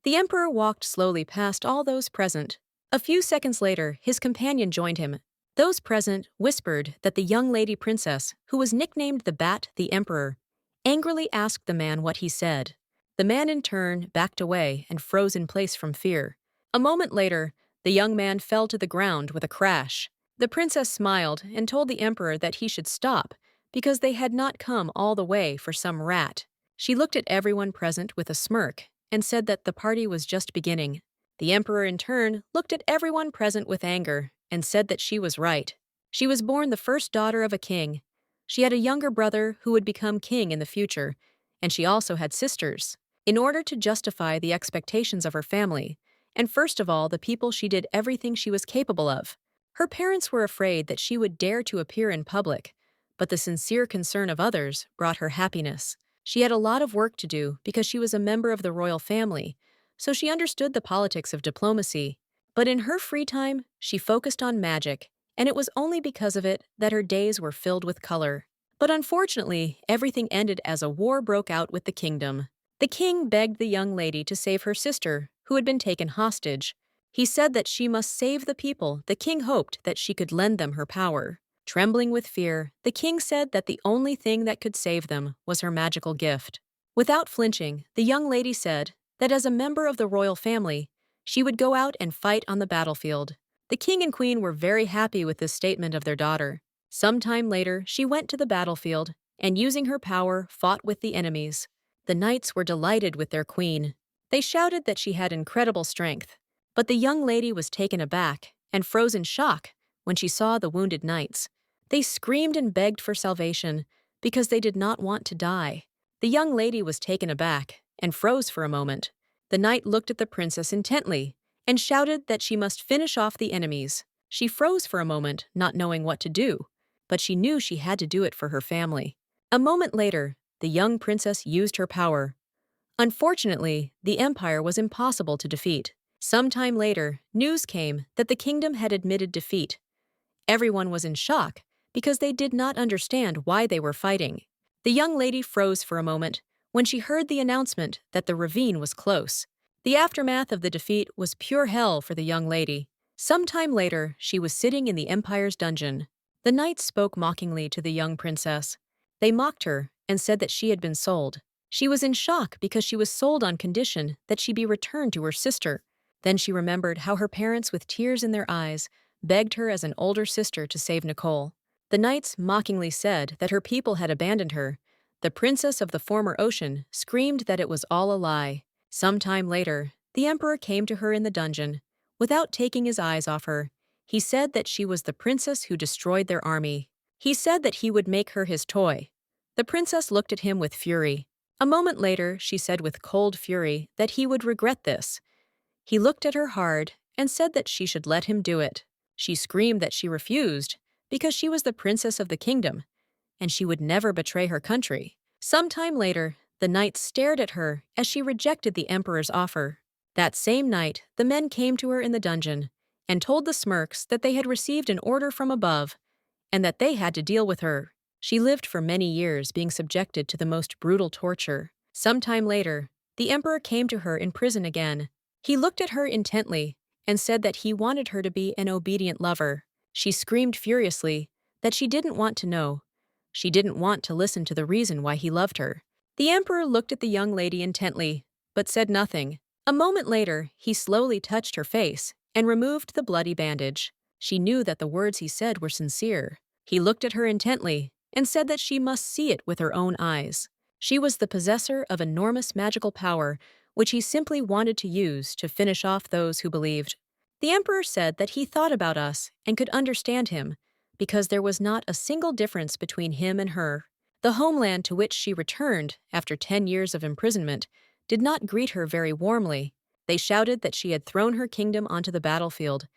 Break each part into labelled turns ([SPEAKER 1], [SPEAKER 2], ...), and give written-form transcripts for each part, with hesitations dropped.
[SPEAKER 1] The emperor walked slowly past all those present. A few seconds later, his companion joined him. Those present whispered that the young lady princess, who was nicknamed the Bat the Emperor, angrily asked the man what he said. The man in turn backed away and froze in place from fear. A moment later, the young man fell to the ground with a crash. The princess smiled and told the emperor that he should stop because they had not come all the way for some rat. She looked at everyone present with a smirk and said that the party was just beginning. The emperor in turn looked at everyone present with anger and said that she was right. She was born the first daughter of a king. She had a younger brother who would become king in the future, and she also had sisters. In order to justify the expectations of her family, and first of all the people she did everything she was capable of, her parents were afraid that she would dare to appear in public, but the sincere concern of others brought her happiness. She had a lot of work to do because she was a member of the royal family, so she understood the politics of diplomacy. But in her free time, she focused on magic, and it was only because of it that her days were filled with color. But unfortunately, everything ended as a war broke out with the kingdom. The king begged the young lady to save her sister, who had been taken hostage. He said that she must save the people. The king hoped that she could lend them her power. Trembling with fear, the king said that the only thing that could save them was her magical gift. Without flinching, the young lady said that as a member of the royal family, she would go out and fight on the battlefield. The king and queen were very happy with this statement of their daughter. Some time later, she went to the battlefield and, using her power, fought with the enemies. The knights were delighted with their queen. They shouted that she had incredible strength. But the young lady was taken aback and froze in shock when she saw the wounded knights. They screamed and begged for salvation because they did not want to die. The young lady was taken aback and froze for a moment. The knight looked at the princess intently and shouted that she must finish off the enemies. She froze for a moment, not knowing what to do, but she knew she had to do it for her family. A moment later, the young princess used her power. Unfortunately, the empire was impossible to defeat. Some time later, news came that the kingdom had admitted defeat. Everyone was in shock because they did not understand why they were fighting. The young lady froze for a moment when she heard the announcement that the ravine was close. The aftermath of the defeat was pure hell for the young lady. Some time later, she was sitting in the empire's dungeon. The knights spoke mockingly to the young princess. They mocked her and said that she had been sold. She was in shock because she was sold on condition that she be returned to her sister. Then she remembered how her parents, with tears in their eyes, begged her as an older sister to save Nicole. The knights mockingly said that her people had abandoned her. The princess of the former ocean screamed that it was all a lie. Some time later, the emperor came to her in the dungeon. Without taking his eyes off her, he said that she was the princess who destroyed their army. He said that he would make her his toy. The princess looked at him with fury. A moment later, she said with cold fury that he would regret this. He looked at her hard and said that she should let him do it. She screamed that she refused because she was the princess of the kingdom, and she would never betray her country. Some time later, the knights stared at her as she rejected the emperor's offer. That same night, the men came to her in the dungeon and told the Smirks that they had received an order from above and that they had to deal with her. She lived for many years being subjected to the most brutal torture. Some time later, the emperor came to her in prison again. He looked at her intently and said that he wanted her to be an obedient lover. She screamed furiously that she didn't want to know. She didn't want to listen to the reason why he loved her. The emperor looked at the young lady intently, but said nothing. A moment later, he slowly touched her face and removed the bloody bandage. She knew that the words he said were sincere. He looked at her intently and said that she must see it with her own eyes. She was the possessor of enormous magical power, which he simply wanted to use to finish off those who believed. The emperor said that he thought about us and could understand him, because there was not a single difference between him and her. The homeland to which she returned after 10 years of imprisonment did not greet her very warmly. They shouted that she had thrown her kingdom onto the battlefield,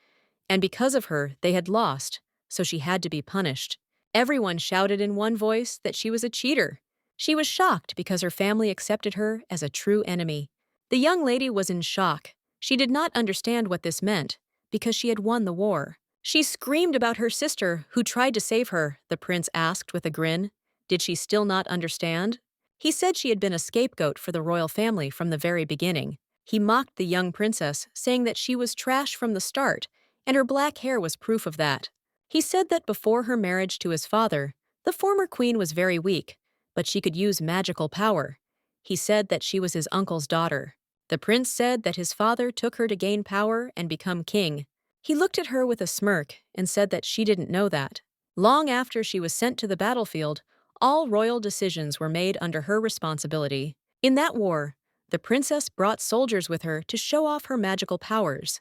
[SPEAKER 1] and because of her, they had lost, so she had to be punished. Everyone shouted in one voice that she was a cheater. She was shocked because her family accepted her as a true enemy. The young lady was in shock. She did not understand what this meant, because she had won the war. She screamed about her sister, who tried to save her, the prince asked with a grin. Did she still not understand? He said she had been a scapegoat for the royal family from the very beginning. He mocked the young princess, saying that she was trash from the start, and her black hair was proof of that. He said that before her marriage to his father, the former queen was very weak, but she could use magical power. He said that she was his uncle's daughter. The prince said that his father took her to gain power and become king. He looked at her with a smirk and said that she didn't know that. Long after she was sent to the battlefield, all royal decisions were made under her responsibility. In that war, the princess brought soldiers with her to show off her magical powers.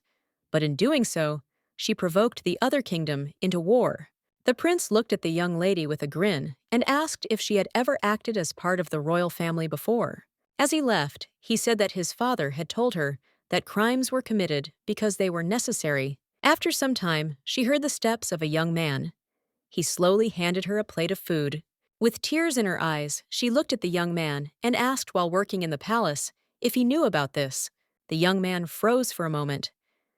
[SPEAKER 1] But in doing so, she provoked the other kingdom into war. The prince looked at the young lady with a grin and asked if she had ever acted as part of the royal family before. As he left, he said that his father had told her that crimes were committed because they were necessary. After some time, she heard the steps of a young man. He slowly handed her a plate of food. With tears in her eyes, she looked at the young man and asked while working in the palace if he knew about this. The young man froze for a moment.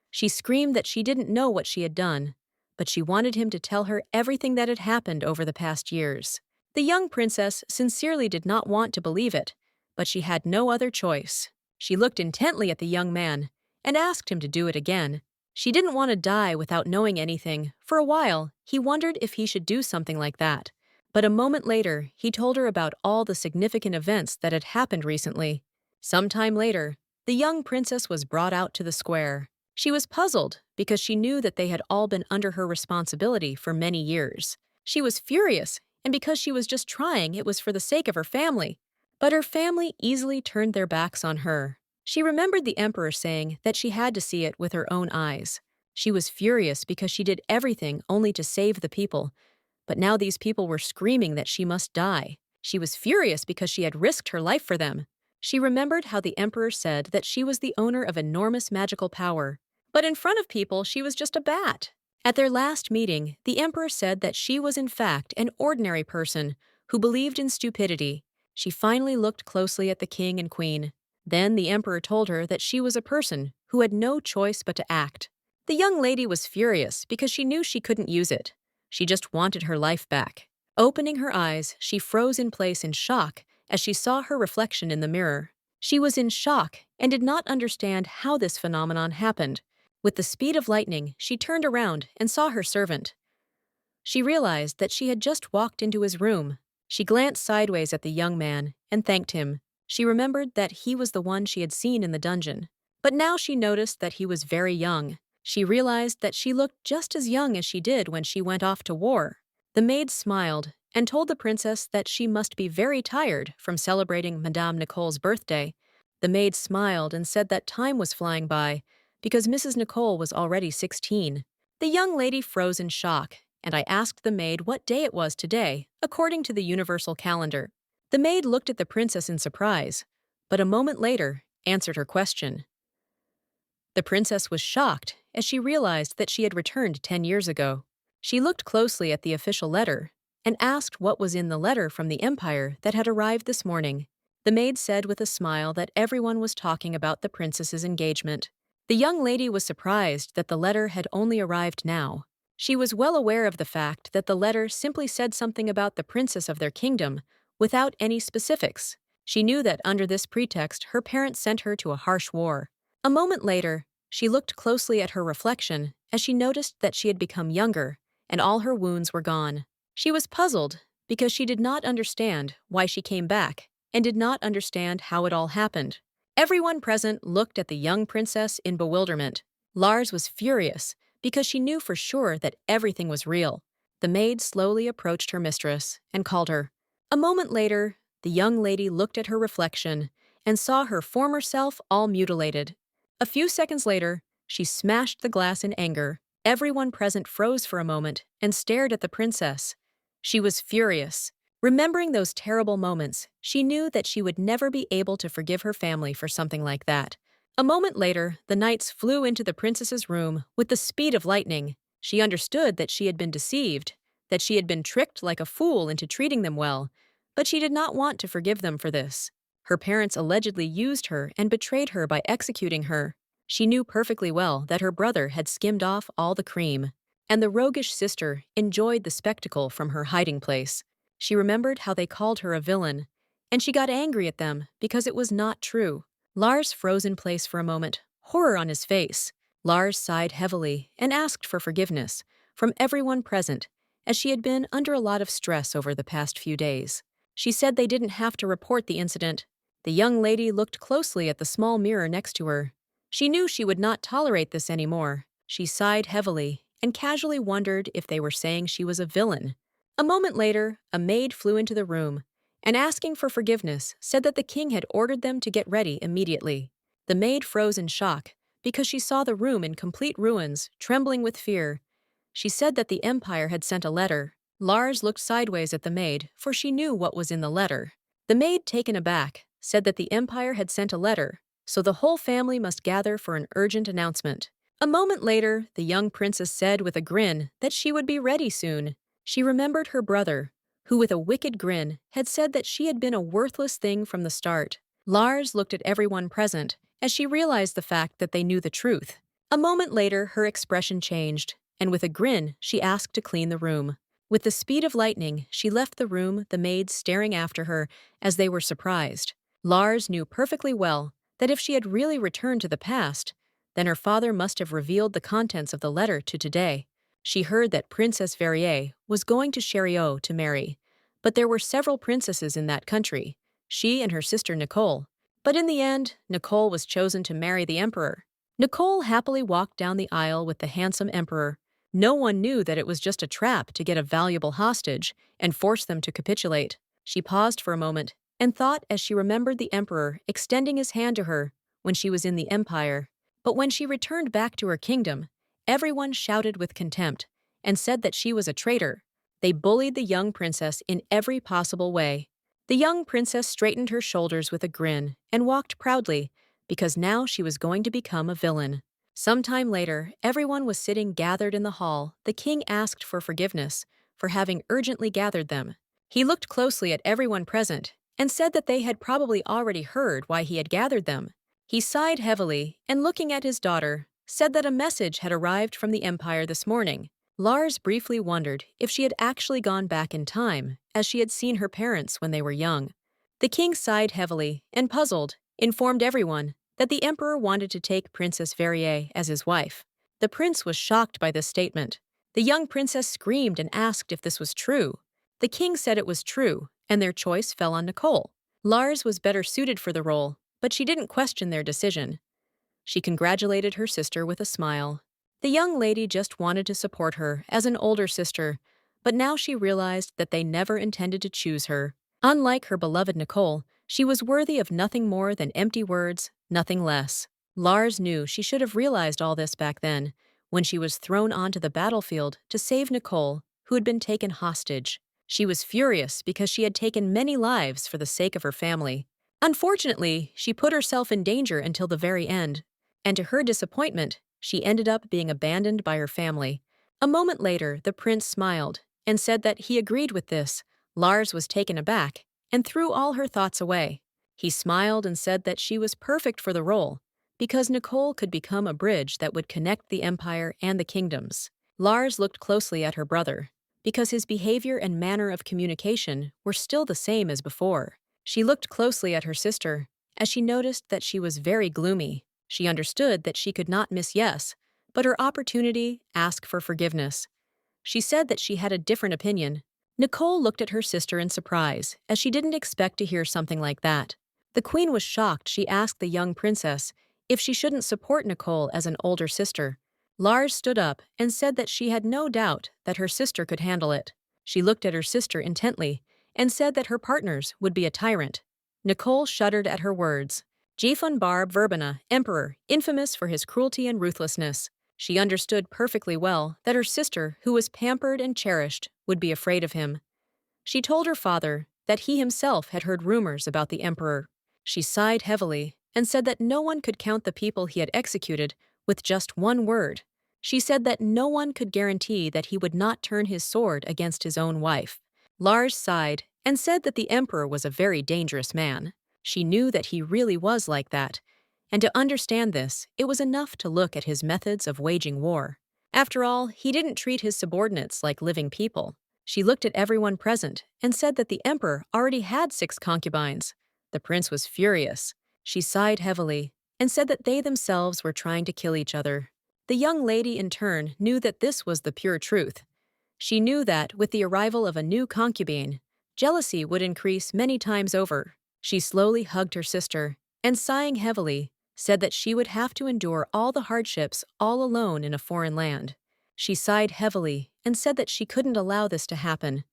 [SPEAKER 1] She screamed that she didn't know what she had done, but she wanted him to tell her everything that had happened over the past years. The young princess sincerely did not want to believe it, but she had no other choice. She looked intently at the young man and asked him to do it again. She didn't want to die without knowing anything. For a while, he wondered if he should do something like that. But a moment later, he told her about all the significant events that had happened recently. Some time later, the young princess was brought out to the square. She was puzzled because she knew that they had all been under her responsibility for many years. She was furious, and because she was just trying, it was for the sake of her family. But her family easily turned their backs on her. She remembered the emperor saying that she had to see it with her own eyes. She was furious because she did everything only to save the people. But now these people were screaming that she must die. She was furious because she had risked her life for them. She remembered how the emperor said that she was the owner of enormous magical power. But in front of people, she was just a bat. At their last meeting, the emperor said that she was in fact an ordinary person who believed in stupidity. She finally looked closely at the king and queen. Then the emperor told her that she was a person who had no choice but to act. The young lady was furious because she knew she couldn't use it. She just wanted her life back. Opening her eyes, she froze in place in shock as she saw her reflection in the mirror. She was in shock and did not understand how this phenomenon happened. With the speed of lightning, she turned around and saw her servant. She realized that she had just walked into his room. She glanced sideways at the young man and thanked him. She remembered that he was the one she had seen in the dungeon. But now she noticed that he was very young. She realized that she looked just as young as she did when she went off to war. The maid smiled and told the princess that she must be very tired from celebrating Madame Nicole's birthday. The maid smiled and said that time was flying by because Mrs. Nicole was already 16. The young lady froze in shock, and I asked the maid what day it was today, according to the universal calendar. The maid looked at the princess in surprise, but a moment later answered her question. The princess was shocked as she realized that she had returned 10 years ago. She looked closely at the official letter and asked what was in the letter from the empire that had arrived this morning. The maid said with a smile that everyone was talking about the princess's engagement. The young lady was surprised that the letter had only arrived now. She was well aware of the fact that the letter simply said something about the princess of their kingdom without any specifics. She knew that under this pretext her parents sent her to a harsh war. A moment later, she looked closely at her reflection as she noticed that she had become younger and all her wounds were gone. She was puzzled because she did not understand why she came back and did not understand how it all happened. Everyone present looked at the young princess in bewilderment. Lars was furious because she knew for sure that everything was real. The maid slowly approached her mistress and called her. A moment later, the young lady looked at her reflection and saw her former self all mutilated. A few seconds later, she smashed the glass in anger. Everyone present froze for a moment and stared at the princess. She was furious. Remembering those terrible moments, she knew that she would never be able to forgive her family for something like that. A moment later, the knights flew into the princess's room with the speed of lightning. She understood that she had been deceived, that she had been tricked like a fool into treating them well, but she did not want to forgive them for this. Her parents allegedly used her and betrayed her by executing her. She knew perfectly well that her brother had skimmed off all the cream, and the roguish sister enjoyed the spectacle from her hiding place. She remembered how they called her a villain, and she got angry at them because it was not true. Lars froze in place for a moment, horror on his face. Lars sighed heavily and asked for forgiveness from everyone present, as she had been under a lot of stress over the past few days. She said they didn't have to report the incident. The young lady looked closely at the small mirror next to her. She knew she would not tolerate this anymore. She sighed heavily and casually wondered if they were saying she was a villain. A moment later, a maid flew into the room and, asking for forgiveness, said that the king had ordered them to get ready immediately. The maid froze in shock because she saw the room in complete ruins, trembling with fear. She said that the Empire had sent a letter. Lars looked sideways at the maid, for she knew what was in the letter. The maid, taken aback, said that the Empire had sent a letter, so the whole family must gather for an urgent announcement. A moment later, the young princess said with a grin that she would be ready soon. She remembered her brother, who with a wicked grin had said that she had been a worthless thing from the start. Lars looked at everyone present as she realized the fact that they knew the truth. A moment later, her expression changed, and with a grin, she asked to clean the room. With the speed of lightning, she left the room, the maids staring after her as they were surprised. Lars knew perfectly well that if she had really returned to the past, then her father must have revealed the contents of the letter to today. She heard that Princess Verrier was going to Chariot to marry, but there were several princesses in that country, she and her sister Nicole. But in the end, Nicole was chosen to marry the emperor. Nicole happily walked down the aisle with the handsome emperor. No one knew that it was just a trap to get a valuable hostage and force them to capitulate. She paused for a moment and thought as she remembered the emperor extending his hand to her when she was in the empire. But when she returned back to her kingdom, everyone shouted with contempt and said that she was a traitor. They bullied the young princess in every possible way. The young princess straightened her shoulders with a grin and walked proudly, because now she was going to become a villain. Sometime later, everyone was sitting gathered in the hall. The king asked for forgiveness for having urgently gathered them. He looked closely at everyone present and said that they had probably already heard why he had gathered them. He sighed heavily and, looking at his daughter, said that a message had arrived from the Empire this morning. Lars briefly wondered if she had actually gone back in time, as she had seen her parents when they were young. The king sighed heavily and, puzzled, informed everyone that the emperor wanted to take Princess Verrier as his wife. The prince was shocked by this statement. The young princess screamed and asked if this was true. The king said it was true, and their choice fell on Nicole. Lars was better suited for the role, but she didn't question their decision. She congratulated her sister with a smile. The young lady just wanted to support her as an older sister, but now she realized that they never intended to choose her. Unlike her beloved Nicole, she was worthy of nothing more than empty words, nothing less. Lars knew she should have realized all this back then, when she was thrown onto the battlefield to save Nicole, who had been taken hostage. She was furious because she had taken many lives for the sake of her family. Unfortunately, she put herself in danger until the very end, and to her disappointment, she ended up being abandoned by her family. A moment later, the prince smiled and said that he agreed with this. Lars was taken aback and threw all her thoughts away. He smiled and said that she was perfect for the role, because Nicole could become a bridge that would connect the empire and the kingdoms. Lars looked closely at her brother, because his behavior and manner of communication were still the same as before. She looked closely at her sister, as she noticed that she was very gloomy. She understood that she could not miss yes, but her opportunity, ask for forgiveness. She said that she had a different opinion. Nicole looked at her sister in surprise, as she didn't expect to hear something like that. The queen was shocked. She asked the young princess if she shouldn't support Nicole as an older sister. Lars stood up and said that she had no doubt that her sister could handle it. She looked at her sister intently and said that her partners would be a tyrant. Nicole shuddered at her words. Jifun Barb Verbena, emperor, infamous for his cruelty and ruthlessness. She understood perfectly well that her sister, who was pampered and cherished, would be afraid of him. She told her father that he himself had heard rumors about the emperor. She sighed heavily and said that no one could count the people he had executed with just one word. She said that no one could guarantee that he would not turn his sword against his own wife. Lars sighed and said that the emperor was a very dangerous man. She knew that he really was like that, and to understand this, it was enough to look at his methods of waging war. After all, he didn't treat his subordinates like living people. She looked at everyone present and said that the emperor already had 6 concubines. The prince was furious. She sighed heavily and said that they themselves were trying to kill each other. The young lady, in turn, knew that this was the pure truth. She knew that, with the arrival of a new concubine, jealousy would increase many times over. She slowly hugged her sister and, sighing heavily, said that she would have to endure all the hardships all alone in a foreign land. She sighed heavily and said that she couldn't allow this to happen.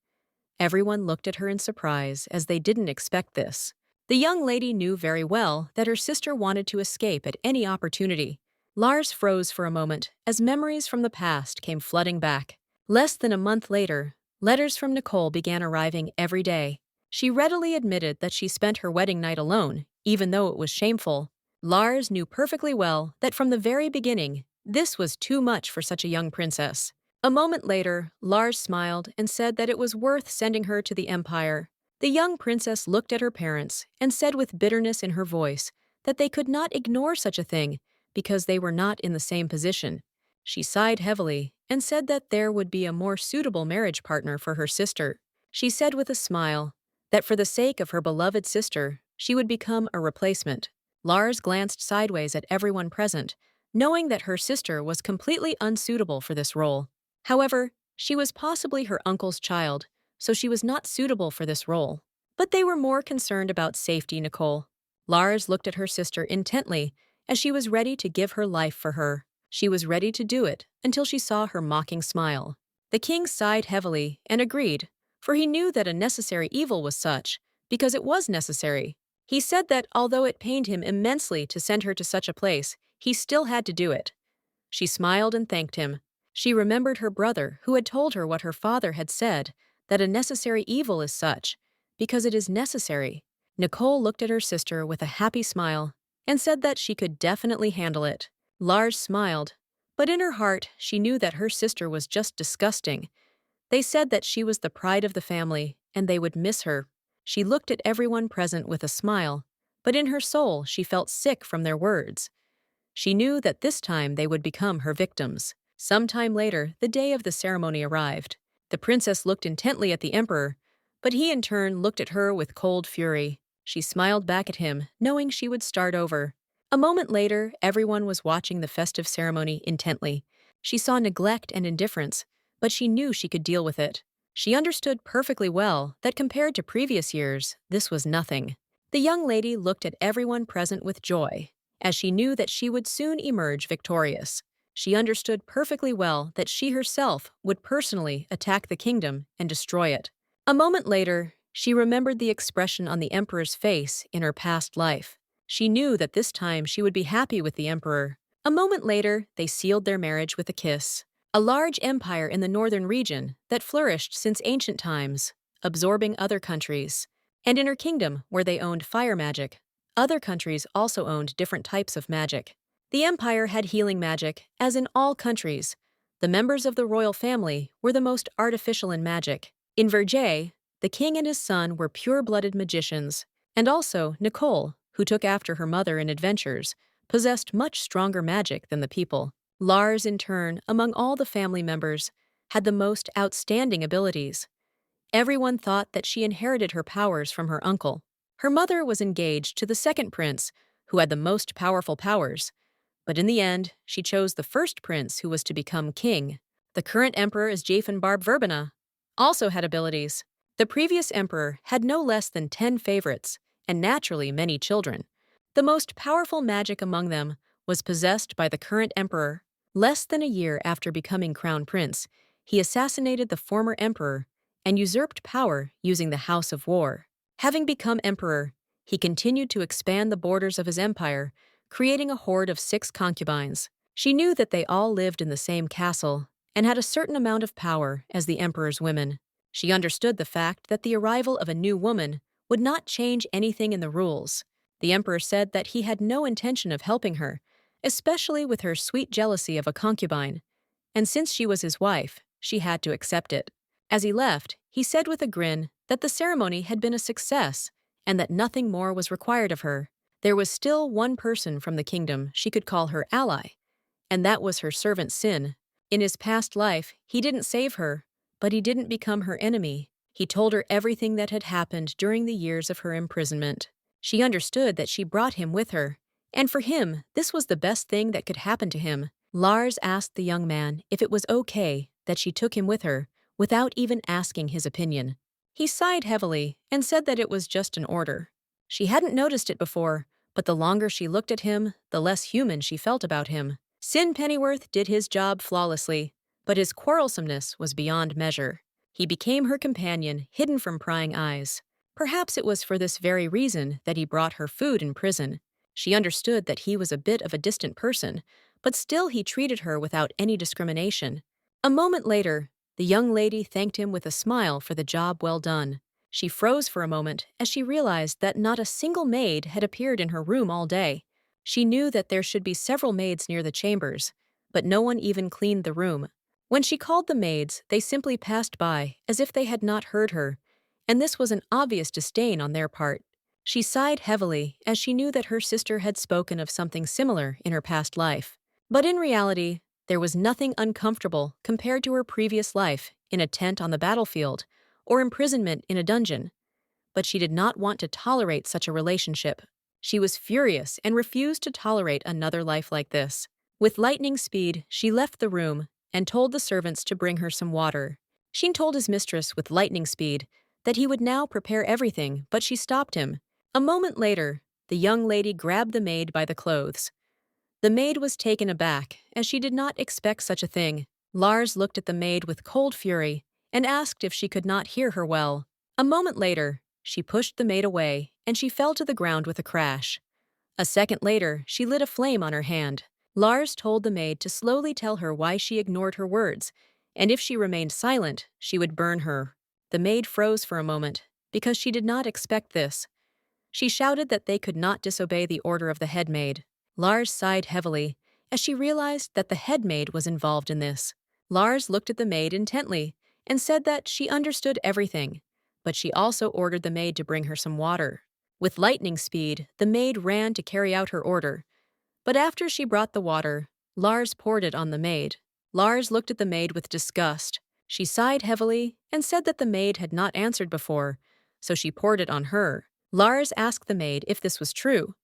[SPEAKER 1] Everyone looked at her in surprise, as they didn't expect this. The young lady knew very well that her sister wanted to escape at any opportunity. Lars froze for a moment as memories from the past came flooding back. Less than a month later, letters from Nicole began arriving every day. She readily admitted that she spent her wedding night alone, even though it was shameful. Lars knew perfectly well that from the very beginning, this was too much for such a young princess. A moment later, Lars smiled and said that it was worth sending her to the Empire. The young princess looked at her parents and said with bitterness in her voice that they could not ignore such a thing because they were not in the same position. She sighed heavily and said that there would be a more suitable marriage partner for her sister. She said with a smile that for the sake of her beloved sister, she would become a replacement. Lars glanced sideways at everyone present, knowing that her sister was completely unsuitable for this role. However, she was possibly her uncle's child, so she was not suitable for this role. But they were more concerned about safety, Nicole. Lars looked at her sister intently as she was ready to give her life for her. She was ready to do it until she saw her mocking smile. The king sighed heavily and agreed, for he knew that a necessary evil was such, because it was necessary. He said that although it pained him immensely to send her to such a place, he still had to do it. She smiled and thanked him. She remembered her brother, who had told her what her father had said, that a necessary evil is such, because it is necessary. Nicole looked at her sister with a happy smile and said that she could definitely handle it. Lars smiled, but in her heart she knew that her sister was just disgusting. They said that she was the pride of the family, and they would miss her. She looked at everyone present with a smile, but in her soul she felt sick from their words. She knew that this time they would become her victims. Some time later, the day of the ceremony arrived. The princess looked intently at the emperor, but he in turn looked at her with cold fury. She smiled back at him, knowing she would start over. A moment later, everyone was watching the festive ceremony intently. She saw neglect and indifference, but she knew she could deal with it. She understood perfectly well that compared to previous years, this was nothing. The young lady looked at everyone present with joy, as she knew that she would soon emerge victorious. She understood perfectly well that she herself would personally attack the kingdom and destroy it. A moment later, she remembered the expression on the emperor's face in her past life. She knew that this time she would be happy with the emperor. A moment later, they sealed their marriage with a kiss. A large empire in the northern region that flourished since ancient times, absorbing other countries. And in her kingdom, where they owned fire magic, other countries also owned different types of magic. The empire had healing magic, as in all countries. The members of the royal family were the most artificial in magic. In Verjay, the king and his son were pure-blooded magicians, and also Nicole, who took after her mother in adventures, possessed much stronger magic than the people. Lars, in turn, among all the family members, had the most outstanding abilities. Everyone thought that she inherited her powers from her uncle. Her mother was engaged to the second prince, who had the most powerful powers. But in the end, she chose the first prince who was to become king. The current emperor is Jafin Barb Verbena, also had abilities. The previous emperor had no less than 10 favorites, and naturally many children. The most powerful magic among them was possessed by the current emperor. Less than a year after becoming crown prince, he assassinated the former emperor and usurped power using the House of War. Having become emperor, he continued to expand the borders of his empire, creating a horde of 6 concubines. She knew that they all lived in the same castle and had a certain amount of power as the emperor's women. She understood the fact that the arrival of a new woman would not change anything in the rules. The emperor said that he had no intention of helping her, especially with her sweet jealousy of a concubine, and since she was his wife, she had to accept it. As he left, he said with a grin that the ceremony had been a success and that nothing more was required of her. There was still one person from the kingdom she could call her ally, and that was her servant Sin. In his past life, he didn't save her, but he didn't become her enemy. He told her everything that had happened during the years of her imprisonment. She understood that she brought him with her, and for him, this was the best thing that could happen to him. Lars asked the young man if it was okay that she took him with her without even asking his opinion. He sighed heavily and said that it was just an order. She hadn't noticed it before, but the longer she looked at him, the less human she felt about him. Sin Pennyworth did his job flawlessly, but his quarrelsomeness was beyond measure. He became her companion, hidden from prying eyes. Perhaps it was for this very reason that he brought her food in prison. She understood that he was a bit of a distant person, but still he treated her without any discrimination. A moment later, the young lady thanked him with a smile for the job well done. She froze for a moment as she realized that not a single maid had appeared in her room all day. She knew that there should be several maids near the chambers, but no one even cleaned the room. When she called the maids, they simply passed by as if they had not heard her, and this was an obvious disdain on their part. She sighed heavily as she knew that her sister had spoken of something similar in her past life. But in reality, there was nothing uncomfortable compared to her previous life in a tent on the battlefield or imprisonment in a dungeon. But she did not want to tolerate such a relationship. She was furious and refused to tolerate another life like this. With lightning speed, she left the room and told the servants to bring her some water. She told his mistress with lightning speed that he would now prepare everything, but she stopped him. A moment later, the young lady grabbed the maid by the clothes. The maid was taken aback, as she did not expect such a thing. Lars looked at the maid with cold fury and asked if she could not hear her well. A moment later, she pushed the maid away, and she fell to the ground with a crash. A second later, she lit a flame on her hand. Lars told the maid to slowly tell her why she ignored her words, and if she remained silent, she would burn her. The maid froze for a moment, because she did not expect this. She shouted that they could not disobey the order of the head maid. Lars sighed heavily, as she realized that the head maid was involved in this. Lars looked at the maid intently and said that she understood everything, but she also ordered the maid to bring her some water. With lightning speed, the maid ran to carry out her order. But after she brought the water, Lars poured it on the maid. Lars looked at the maid with disgust. She sighed heavily and said that the maid had not answered before, so she poured it on her. Lars asked the maid if this was true.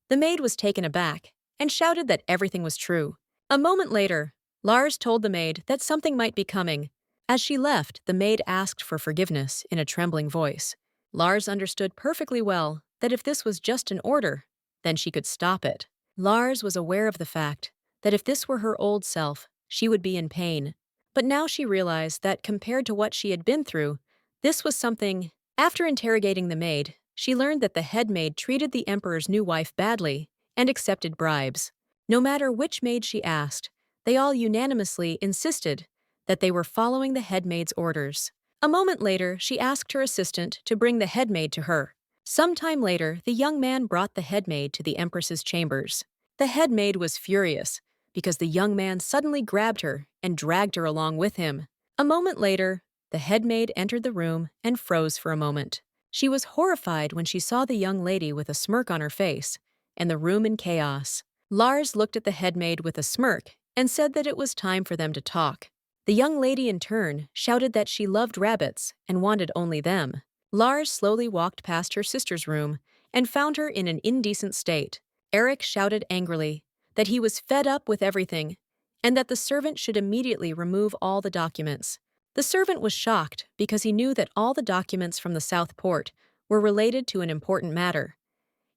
[SPEAKER 1] The maid was taken aback and shouted that everything was true. A moment later, Lars told the maid that something might be coming. As she left, the maid asked for forgiveness in a trembling voice. Lars understood perfectly well that if this was just an order, then she could stop it. Lars was aware of the fact that if this were her old self, she would be in pain. But now she realized that compared to what she had been through, this was something. After interrogating the maid, she learned that the head maid treated the emperor's new wife badly and accepted bribes. No matter which maid she asked, they all unanimously insisted that they were following the head maid's orders. A moment later, she asked her assistant to bring the head maid to her. Some time later, the young man brought the head maid to the empress's chambers. The head maid was furious because the young man suddenly grabbed her and dragged her along with him. A moment later, the head maid entered the room and froze for a moment. She was horrified when she saw the young lady with a smirk on her face and the room in chaos. Lars looked at the head maid with a smirk and said that it was time for them to talk. The young lady in turn shouted that she loved rabbits and wanted only them. Lars slowly walked past her sister's room and found her in an indecent state. Eric shouted angrily that he was fed up with everything and that the servant should immediately remove all the documents. The servant was shocked because he knew that all the documents from the South Port were related to an important matter.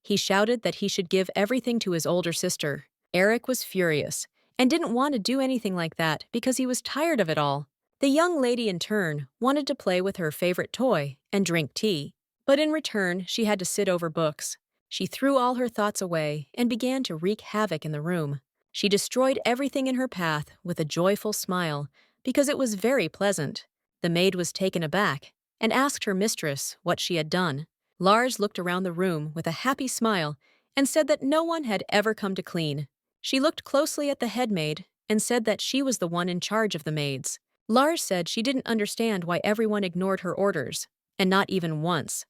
[SPEAKER 1] He shouted that he should give everything to his older sister. Eric was furious and didn't want to do anything like that because he was tired of it all. The young lady in turn wanted to play with her favorite toy and drink tea, but in return she had to sit over books. She threw all her thoughts away and began to wreak havoc in the room. She destroyed everything in her path with a joyful smile because it was very pleasant. The maid was taken aback and asked her mistress what she had done. Lars looked around the room with a happy smile and said that no one had ever come to clean. She looked closely at the head maid and said that she was the one in charge of the maids. Lars said she didn't understand why everyone ignored her orders, and not even once.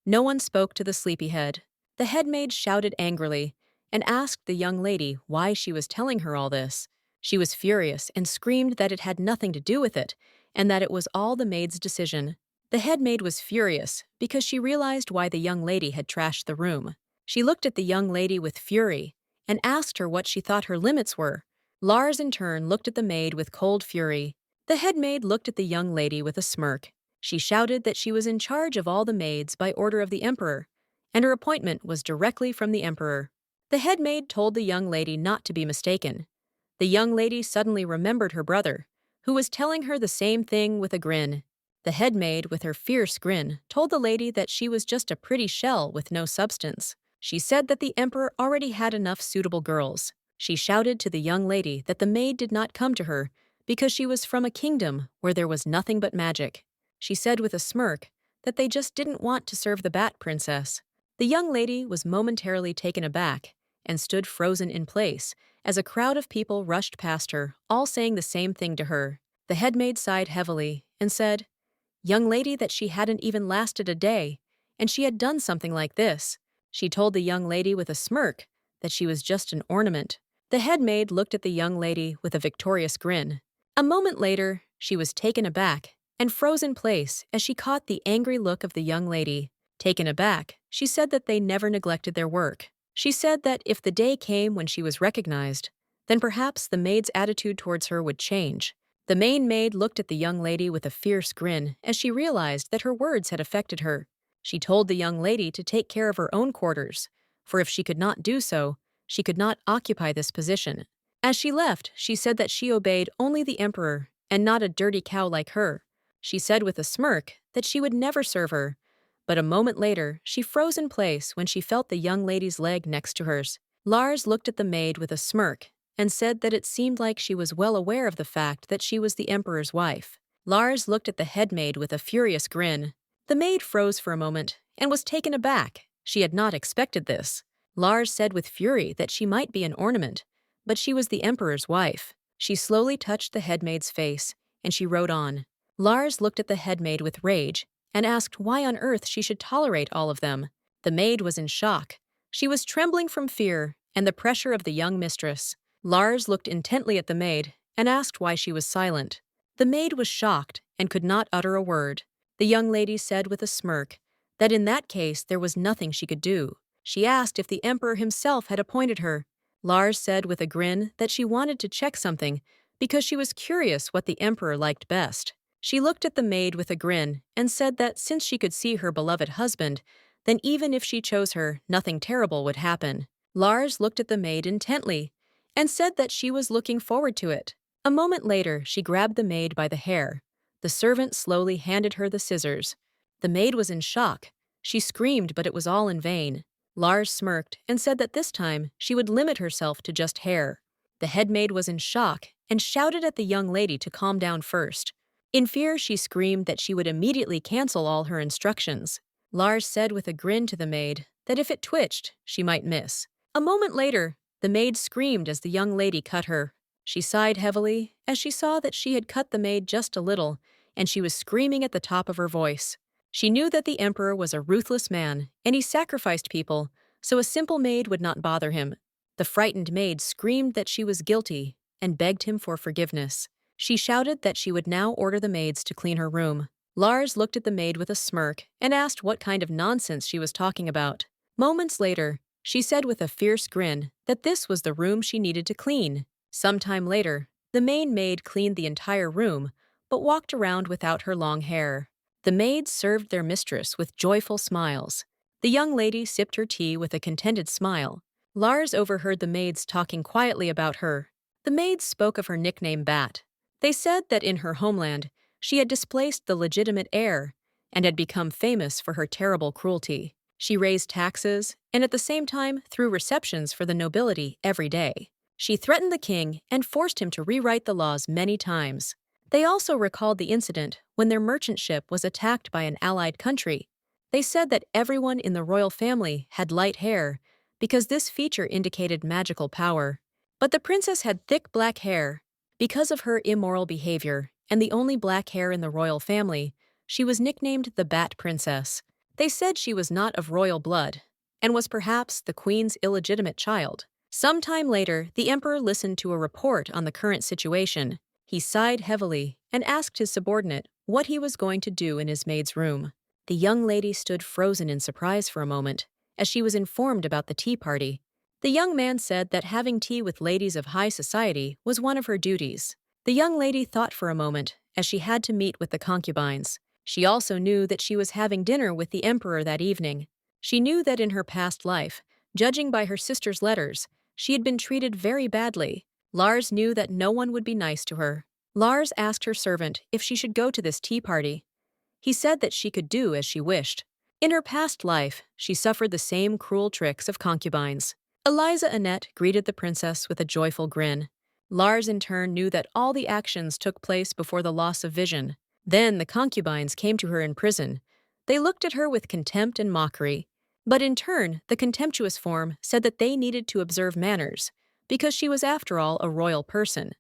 [SPEAKER 1] No one spoke to the sleepyhead. The head maid shouted angrily and asked the young lady why she was telling her all this. She was furious and screamed that it had nothing to do with it, and that it was all the maid's decision. The head maid was furious because she realized why the young lady had trashed the room. She looked at the young lady with fury and asked her what she thought her limits were. Lars in turn looked at the maid with cold fury. The head maid looked at the young lady with a smirk. She shouted that she was in charge of all the maids by order of the emperor, and her appointment was directly from the emperor. The head maid told the young lady not to be mistaken. The young lady suddenly remembered her brother, who was telling her the same thing with a grin. The head maid, with her fierce grin, told the lady that she was just a pretty shell with no substance. She said that the emperor already had enough suitable girls. She shouted to the young lady that the maid did not come to her because she was from a kingdom where there was nothing but magic. She said with a smirk that they just didn't want to serve the Bat Princess. The young lady was momentarily taken aback and stood frozen in place as a crowd of people rushed past her, all saying the same thing to her. The head maid sighed heavily and said, "Young lady, that she hadn't even lasted a day, and she had done something like this." She told the young lady with a smirk that she was just an ornament. The head maid looked at the young lady with a victorious grin. A moment later, she was taken aback and froze in place as she caught the angry look of the young lady. Taken aback, she said that they never neglected their work. She said that if the day came when she was recognized, then perhaps the maid's attitude towards her would change. The main maid looked at the young lady with a fierce grin as she realized that her words had affected her. She told the young lady to take care of her own quarters, for if she could not do so, she could not occupy this position. As she left, she said that she obeyed only the emperor and not a dirty cow like her. She said with a smirk that she would never serve her, but a moment later, she froze in place when she felt the young lady's leg next to hers. Lars looked at the maid with a smirk and said that it seemed like she was well aware of the fact that she was the emperor's wife. Lars looked at the head maid with a furious grin. The maid froze for a moment and was taken aback. She had not expected this. Lars said with fury that she might be an ornament, but she was the emperor's wife. She slowly touched the head maid's face, and she rode on. Lars looked at the head maid with rage and asked why on earth she should tolerate all of them. The maid was in shock. She was trembling from fear and the pressure of the young mistress. Lars looked intently at the maid and asked why she was silent. The maid was shocked and could not utter a word. The young lady said with a smirk that in that case there was nothing she could do. She asked if the emperor himself had appointed her. Lars said with a grin that she wanted to check something because she was curious what the emperor liked best. She looked at the maid with a grin and said that since she could see her beloved husband, then even if she chose her, nothing terrible would happen. Lars looked at the maid intently and said that she was looking forward to it. A moment later, she grabbed the maid by the hair. The servant slowly handed her the scissors. The maid was in shock. She screamed, but it was all in vain. Lars smirked and said that this time she would limit herself to just hair. The head maid was in shock and shouted at the young lady to calm down first. In fear, she screamed that she would immediately cancel all her instructions. Lars said with a grin to the maid that if it twitched, she might miss. A moment later, the maid screamed as the young lady cut her. She sighed heavily as she saw that she had cut the maid just a little, and she was screaming at the top of her voice. She knew that the emperor was a ruthless man, and he sacrificed people, so a simple maid would not bother him. The frightened maid screamed that she was guilty and begged him for forgiveness. She shouted that she would now order the maids to clean her room. Lars looked at the maid with a smirk and asked what kind of nonsense she was talking about. Moments later, she said with a fierce grin that this was the room she needed to clean. Sometime later, the main maid cleaned the entire room, but walked around without her long hair. The maids served their mistress with joyful smiles. The young lady sipped her tea with a contented smile. Lars overheard the maids talking quietly about her. The maids spoke of her nickname Bat. They said that in her homeland, she had displaced the legitimate heir and had become famous for her terrible cruelty. She raised taxes and at the same time threw receptions for the nobility every day. She threatened the king and forced him to rewrite the laws many times. They also recalled the incident when their merchant ship was attacked by an allied country. They said that everyone in the royal family had light hair because this feature indicated magical power. But the princess had thick black hair. Because of her immoral behavior and the only black hair in the royal family, she was nicknamed the Bat Princess. They said she was not of royal blood and was perhaps the queen's illegitimate child. Sometime later, the emperor listened to a report on the current situation. He sighed heavily and asked his subordinate what he was going to do in his maid's room. The young lady stood frozen in surprise for a moment as she was informed about the tea party. The young man said that having tea with ladies of high society was one of her duties. The young lady thought for a moment as she had to meet with the concubines. She also knew that she was having dinner with the emperor that evening. She knew that in her past life, judging by her sister's letters, she had been treated very badly. Lars knew that no one would be nice to her. Lars asked her servant if she should go to this tea party. He said that she could do as she wished. In her past life, she suffered the same cruel tricks of concubines. Eliza Annette greeted the princess with a joyful grin. Lars in turn knew that all the actions took place before the loss of vision. Then the concubines came to her in prison. They looked at her with contempt and mockery. But in turn, the contemptuous form said that they needed to observe manners, because she was after all a royal person.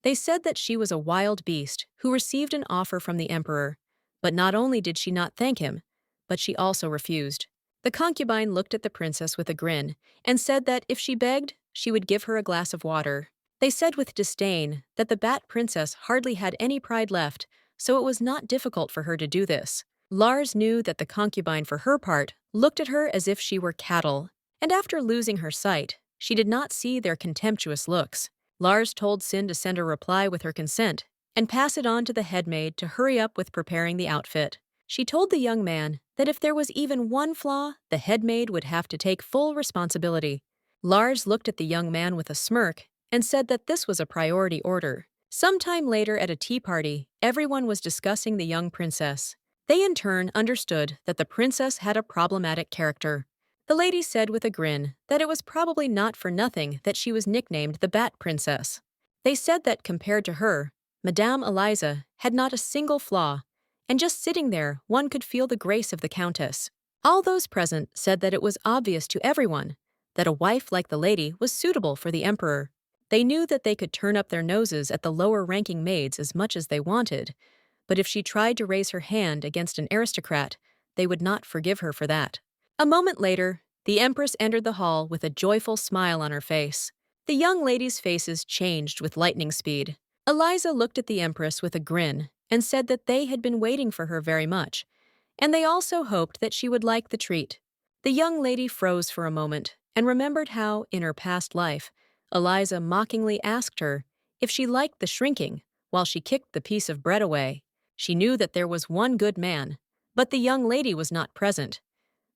[SPEAKER 1] They said that she was a wild beast who received an offer from the emperor. But not only did she not thank him, but she also refused. The concubine looked at the princess with a grin and said that if she begged, she would give her a glass of water. They said with disdain that the Bat Princess hardly had any pride left, so it was not difficult for her to do this. Lars knew that the concubine, for her part, looked at her as if she were cattle, and after losing her sight, she did not see their contemptuous looks. Lars told Sin to send a reply with her consent and pass it on to the headmaid to hurry up with preparing the outfit. She told the young man that if there was even one flaw, the headmaid would have to take full responsibility. Lars looked at the young man with a smirk and said that this was a priority order. Sometime later at a tea party, everyone was discussing the young princess. They in turn understood that the princess had a problematic character. The lady said with a grin that it was probably not for nothing that she was nicknamed the Bat Princess. They said that compared to her, Madame Eliza had not a single flaw, and just sitting there one could feel the grace of the countess. All those present said that it was obvious to everyone that a wife like the lady was suitable for the emperor. They knew that they could turn up their noses at the lower-ranking maids as much as they wanted, but if she tried to raise her hand against an aristocrat, they would not forgive her for that. A moment later, the empress entered the hall with a joyful smile on her face. The young ladies' faces changed with lightning speed. Eliza looked at the empress with a grin and said that they had been waiting for her very much, and they also hoped that she would like the treat. The young lady froze for a moment and remembered how, in her past life, Eliza mockingly asked her if she liked the shrinking while she kicked the piece of bread away. She knew that there was one good man, but the young lady was not present.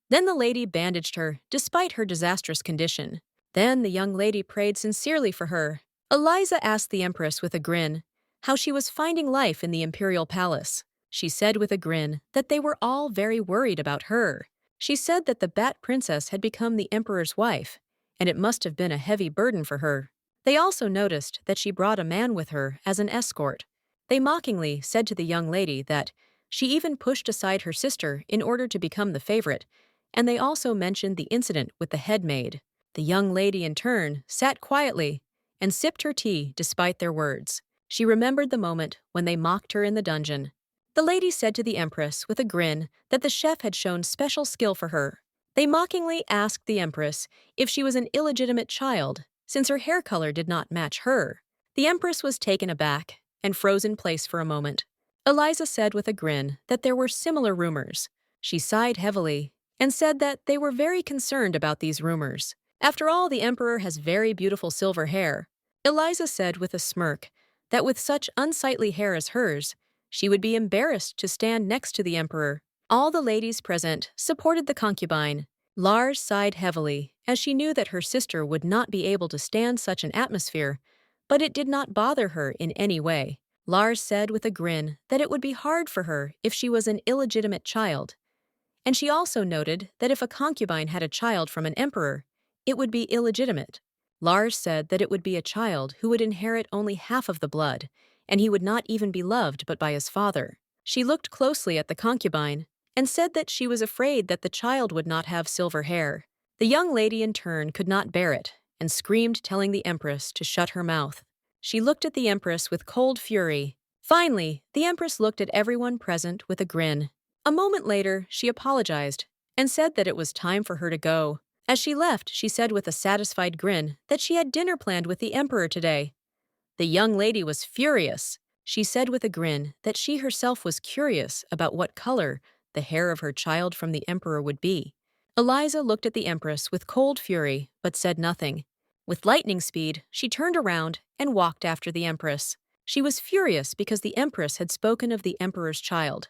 [SPEAKER 1] Then the lady bandaged her, despite her disastrous condition. Then the young lady prayed sincerely for her. Eliza asked the empress with a grin how she was finding life in the imperial palace. She said with a grin that they were all very worried about her. She said that the Bat Princess had become the emperor's wife, and it must have been a heavy burden for her. They also noticed that she brought a man with her as an escort. They mockingly said to the young lady that she even pushed aside her sister in order to become the favorite, and they also mentioned the incident with the headmaid. The young lady, in turn, sat quietly and sipped her tea despite their words. She remembered the moment when they mocked her in the dungeon. The lady said to the empress with a grin that the chef had shown special skill for her. They mockingly asked the empress if she was an illegitimate child, since her hair color did not match her. The empress was taken aback and froze in place for a moment. Eliza said with a grin that there were similar rumors. She sighed heavily and said that they were very concerned about these rumors. After all, the emperor has very beautiful silver hair. Eliza said with a smirk that with such unsightly hair as hers, she would be embarrassed to stand next to the emperor. All the ladies present supported the concubine. Lars sighed heavily, as she knew that her sister would not be able to stand such an atmosphere, but it did not bother her in any way. Lars said with a grin that it would be hard for her if she was an illegitimate child. And she also noted that if a concubine had a child from an emperor, it would be illegitimate. Lars said that it would be a child who would inherit only half of the blood, and he would not even be loved but by his father. She looked closely at the concubine and said that she was afraid that the child would not have silver hair. The young lady in turn could not bear it and screamed, telling the empress to shut her mouth. She looked at the empress with cold fury. Finally, the empress looked at everyone present with a grin. A moment later, she apologized and said that it was time for her to go. As she left, she said with a satisfied grin that she had dinner planned with the emperor today. The young lady was furious. She said with a grin that she herself was curious about what color the hair of her child from the emperor would be. Eliza looked at the empress with cold fury but said nothing. With lightning speed, she turned around and walked after the empress. She was furious because the empress had spoken of the emperor's child.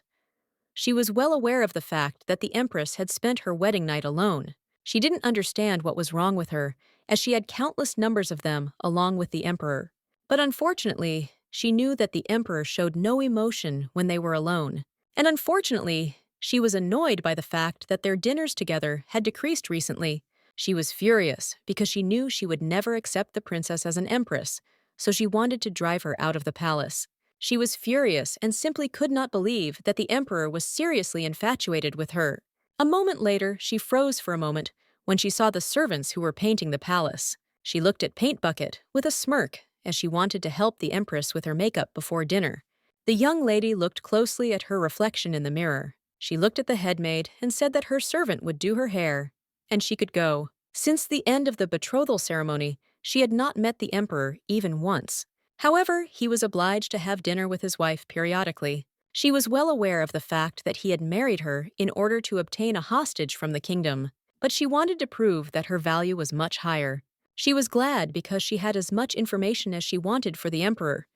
[SPEAKER 1] She was well aware of the fact that the empress had spent her wedding night alone. She didn't understand what was wrong with her, as she had countless numbers of them along with the emperor. But unfortunately, she knew that the emperor showed no emotion when they were alone. And unfortunately, she was annoyed by the fact that their dinners together had decreased recently. She was furious because she knew she would never accept the princess as an empress, so she wanted to drive her out of the palace. She was furious and simply could not believe that the emperor was seriously infatuated with her. A moment later, she froze for a moment when she saw the servants who were painting the palace. She looked at Paint Bucket with a smirk as she wanted to help the empress with her makeup before dinner. The young lady looked closely at her reflection in the mirror. She looked at the headmaid and said that her servant would do her hair, and she could go. Since the end of the betrothal ceremony, she had not met the emperor even once. However, he was obliged to have dinner with his wife periodically. She was well aware of the fact that he had married her in order to obtain a hostage from the kingdom, but she wanted to prove that her value was much higher. She was glad because she had as much information as she wanted for the emperor.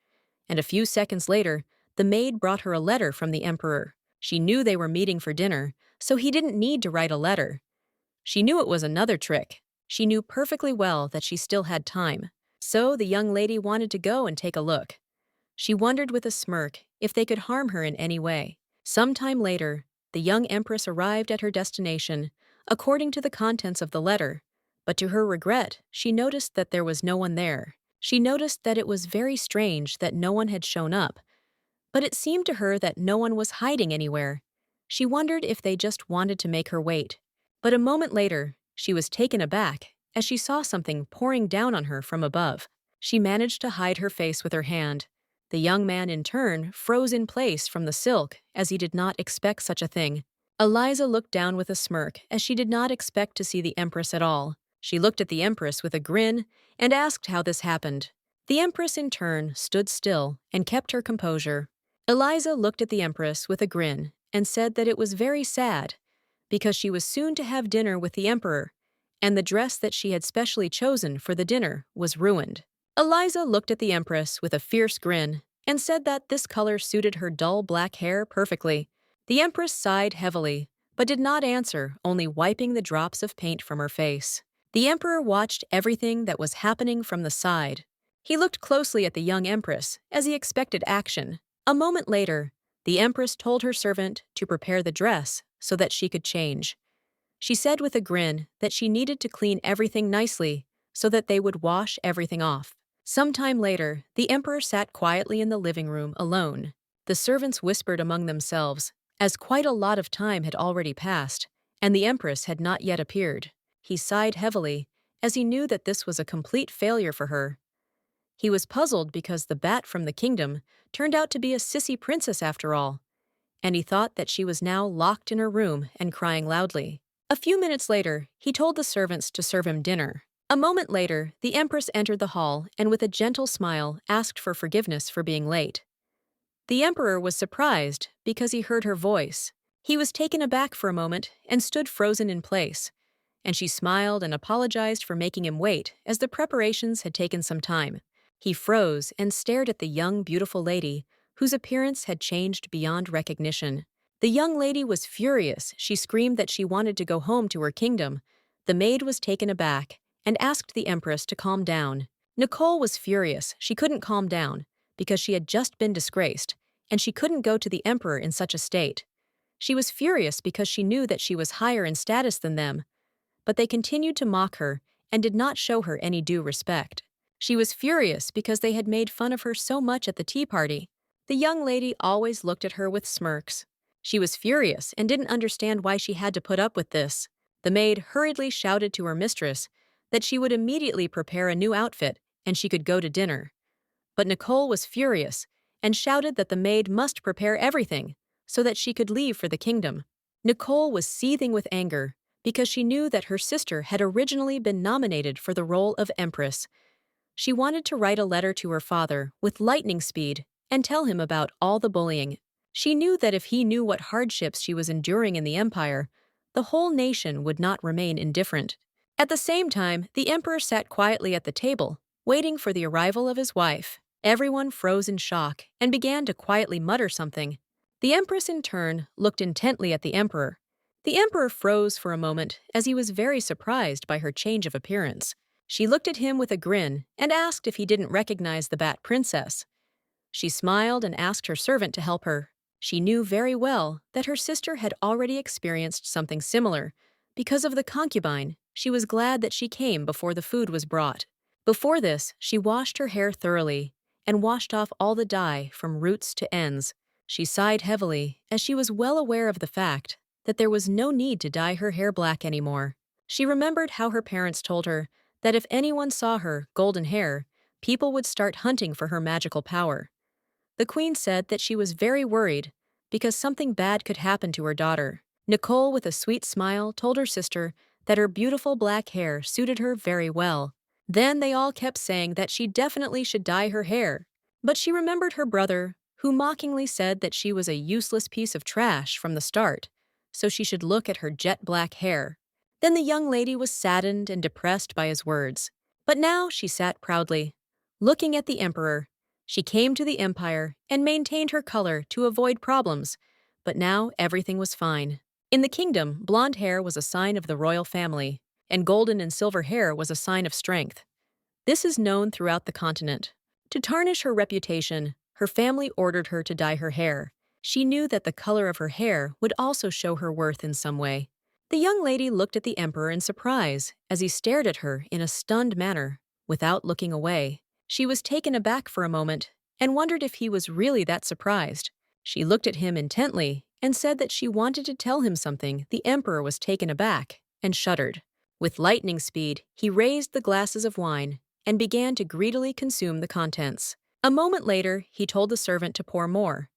[SPEAKER 1] And a few seconds later, the maid brought her a letter from the emperor. She knew they were meeting for dinner, so he didn't need to write a letter. She knew it was another trick. She knew perfectly well that she still had time. So the young lady wanted to go and take a look. She wondered with a smirk if they could harm her in any way. Sometime later, the young empress arrived at her destination, according to the contents of the letter. But to her regret, she noticed that there was no one there. She noticed that it was very strange that no one had shown up. But it seemed to her that no one was hiding anywhere. She wondered if they just wanted to make her wait. But a moment later, she was taken aback as she saw something pouring down on her from above. She managed to hide her face with her hand. The young man, in turn, froze in place from the silk, as he did not expect such a thing. Eliza looked down with a smirk, as she did not expect to see the empress at all. She looked at the empress with a grin and asked how this happened. The empress, in turn, stood still and kept her composure. Eliza looked at the empress with a grin and said that it was very sad, because she was soon to have dinner with the emperor, and the dress that she had specially chosen for the dinner was ruined. Eliza looked at the empress with a fierce grin and said that this color suited her dull black hair perfectly. The empress sighed heavily, but did not answer, only wiping the drops of paint from her face. The emperor watched everything that was happening from the side. He looked closely at the young empress, as he expected action. A moment later, the empress told her servant to prepare the dress so that she could change. She said with a grin that she needed to clean everything nicely so that they would wash everything off. Sometime later, the emperor sat quietly in the living room alone. The servants whispered among themselves, as quite a lot of time had already passed, and the empress had not yet appeared. He sighed heavily, as he knew that this was a complete failure for her. He was puzzled because the bat from the kingdom turned out to be a sissy princess after all, and he thought that she was now locked in her room and crying loudly. A few minutes later, he told the servants to serve him dinner. A moment later, the empress entered the hall and with a gentle smile asked for forgiveness for being late. The emperor was surprised because he heard her voice. He was taken aback for a moment and stood frozen in place, and she smiled and apologized for making him wait as the preparations had taken some time. He froze and stared at the young, beautiful lady, whose appearance had changed beyond recognition. The young lady was furious. She screamed that she wanted to go home to her kingdom. The maid was taken aback and asked the empress to calm down. Nicole was furious. She couldn't calm down because she had just been disgraced, and she couldn't go to the emperor in such a state. She was furious because she knew that she was higher in status than them, but they continued to mock her and did not show her any due respect. She was furious because they had made fun of her so much at the tea party. The young lady always looked at her with smirks. She was furious and didn't understand why she had to put up with this. The maid hurriedly shouted to her mistress that she would immediately prepare a new outfit and she could go to dinner. But Nicole was furious and shouted that the maid must prepare everything so that she could leave for the kingdom. Nicole was seething with anger because she knew that her sister had originally been nominated for the role of empress. She wanted to write a letter to her father with lightning speed and tell him about all the bullying. She knew that if he knew what hardships she was enduring in the empire, the whole nation would not remain indifferent. At the same time, the emperor sat quietly at the table, waiting for the arrival of his wife. Everyone froze in shock and began to quietly mutter something. The empress, in turn, looked intently at the emperor. The emperor froze for a moment as he was very surprised by her change of appearance. She looked at him with a grin and asked if he didn't recognize the Bat Princess. She smiled and asked her servant to help her. She knew very well that her sister had already experienced something similar. Because of the concubine, she was glad that she came before the food was brought. Before this, she washed her hair thoroughly and washed off all the dye from roots to ends. She sighed heavily as she was well aware of the fact that there was no need to dye her hair black anymore. She remembered how her parents told her that if anyone saw her golden hair, people would start hunting for her magical power. The queen said that she was very worried because something bad could happen to her daughter. Nicole, with a sweet smile, told her sister that her beautiful black hair suited her very well. Then they all kept saying that she definitely should dye her hair. But she remembered her brother, who mockingly said that she was a useless piece of trash from the start, so she should look at her jet black hair. Then the young lady was saddened and depressed by his words. But now she sat proudly, looking at the emperor. She came to the empire and maintained her color to avoid problems, but now everything was fine. In the kingdom, blonde hair was a sign of the royal family, and golden and silver hair was a sign of strength. This is known throughout the continent. To tarnish her reputation, her family ordered her to dye her hair. She knew that the color of her hair would also show her worth in some way. The young lady looked at the emperor in surprise as he stared at her in a stunned manner, without looking away. She was taken aback for a moment and wondered if he was really that surprised. She looked at him intently and said that she wanted to tell him something. The emperor was taken aback and shuddered. With lightning speed, he raised the glasses of wine and began to greedily consume the contents. A moment later, he told the servant to pour more.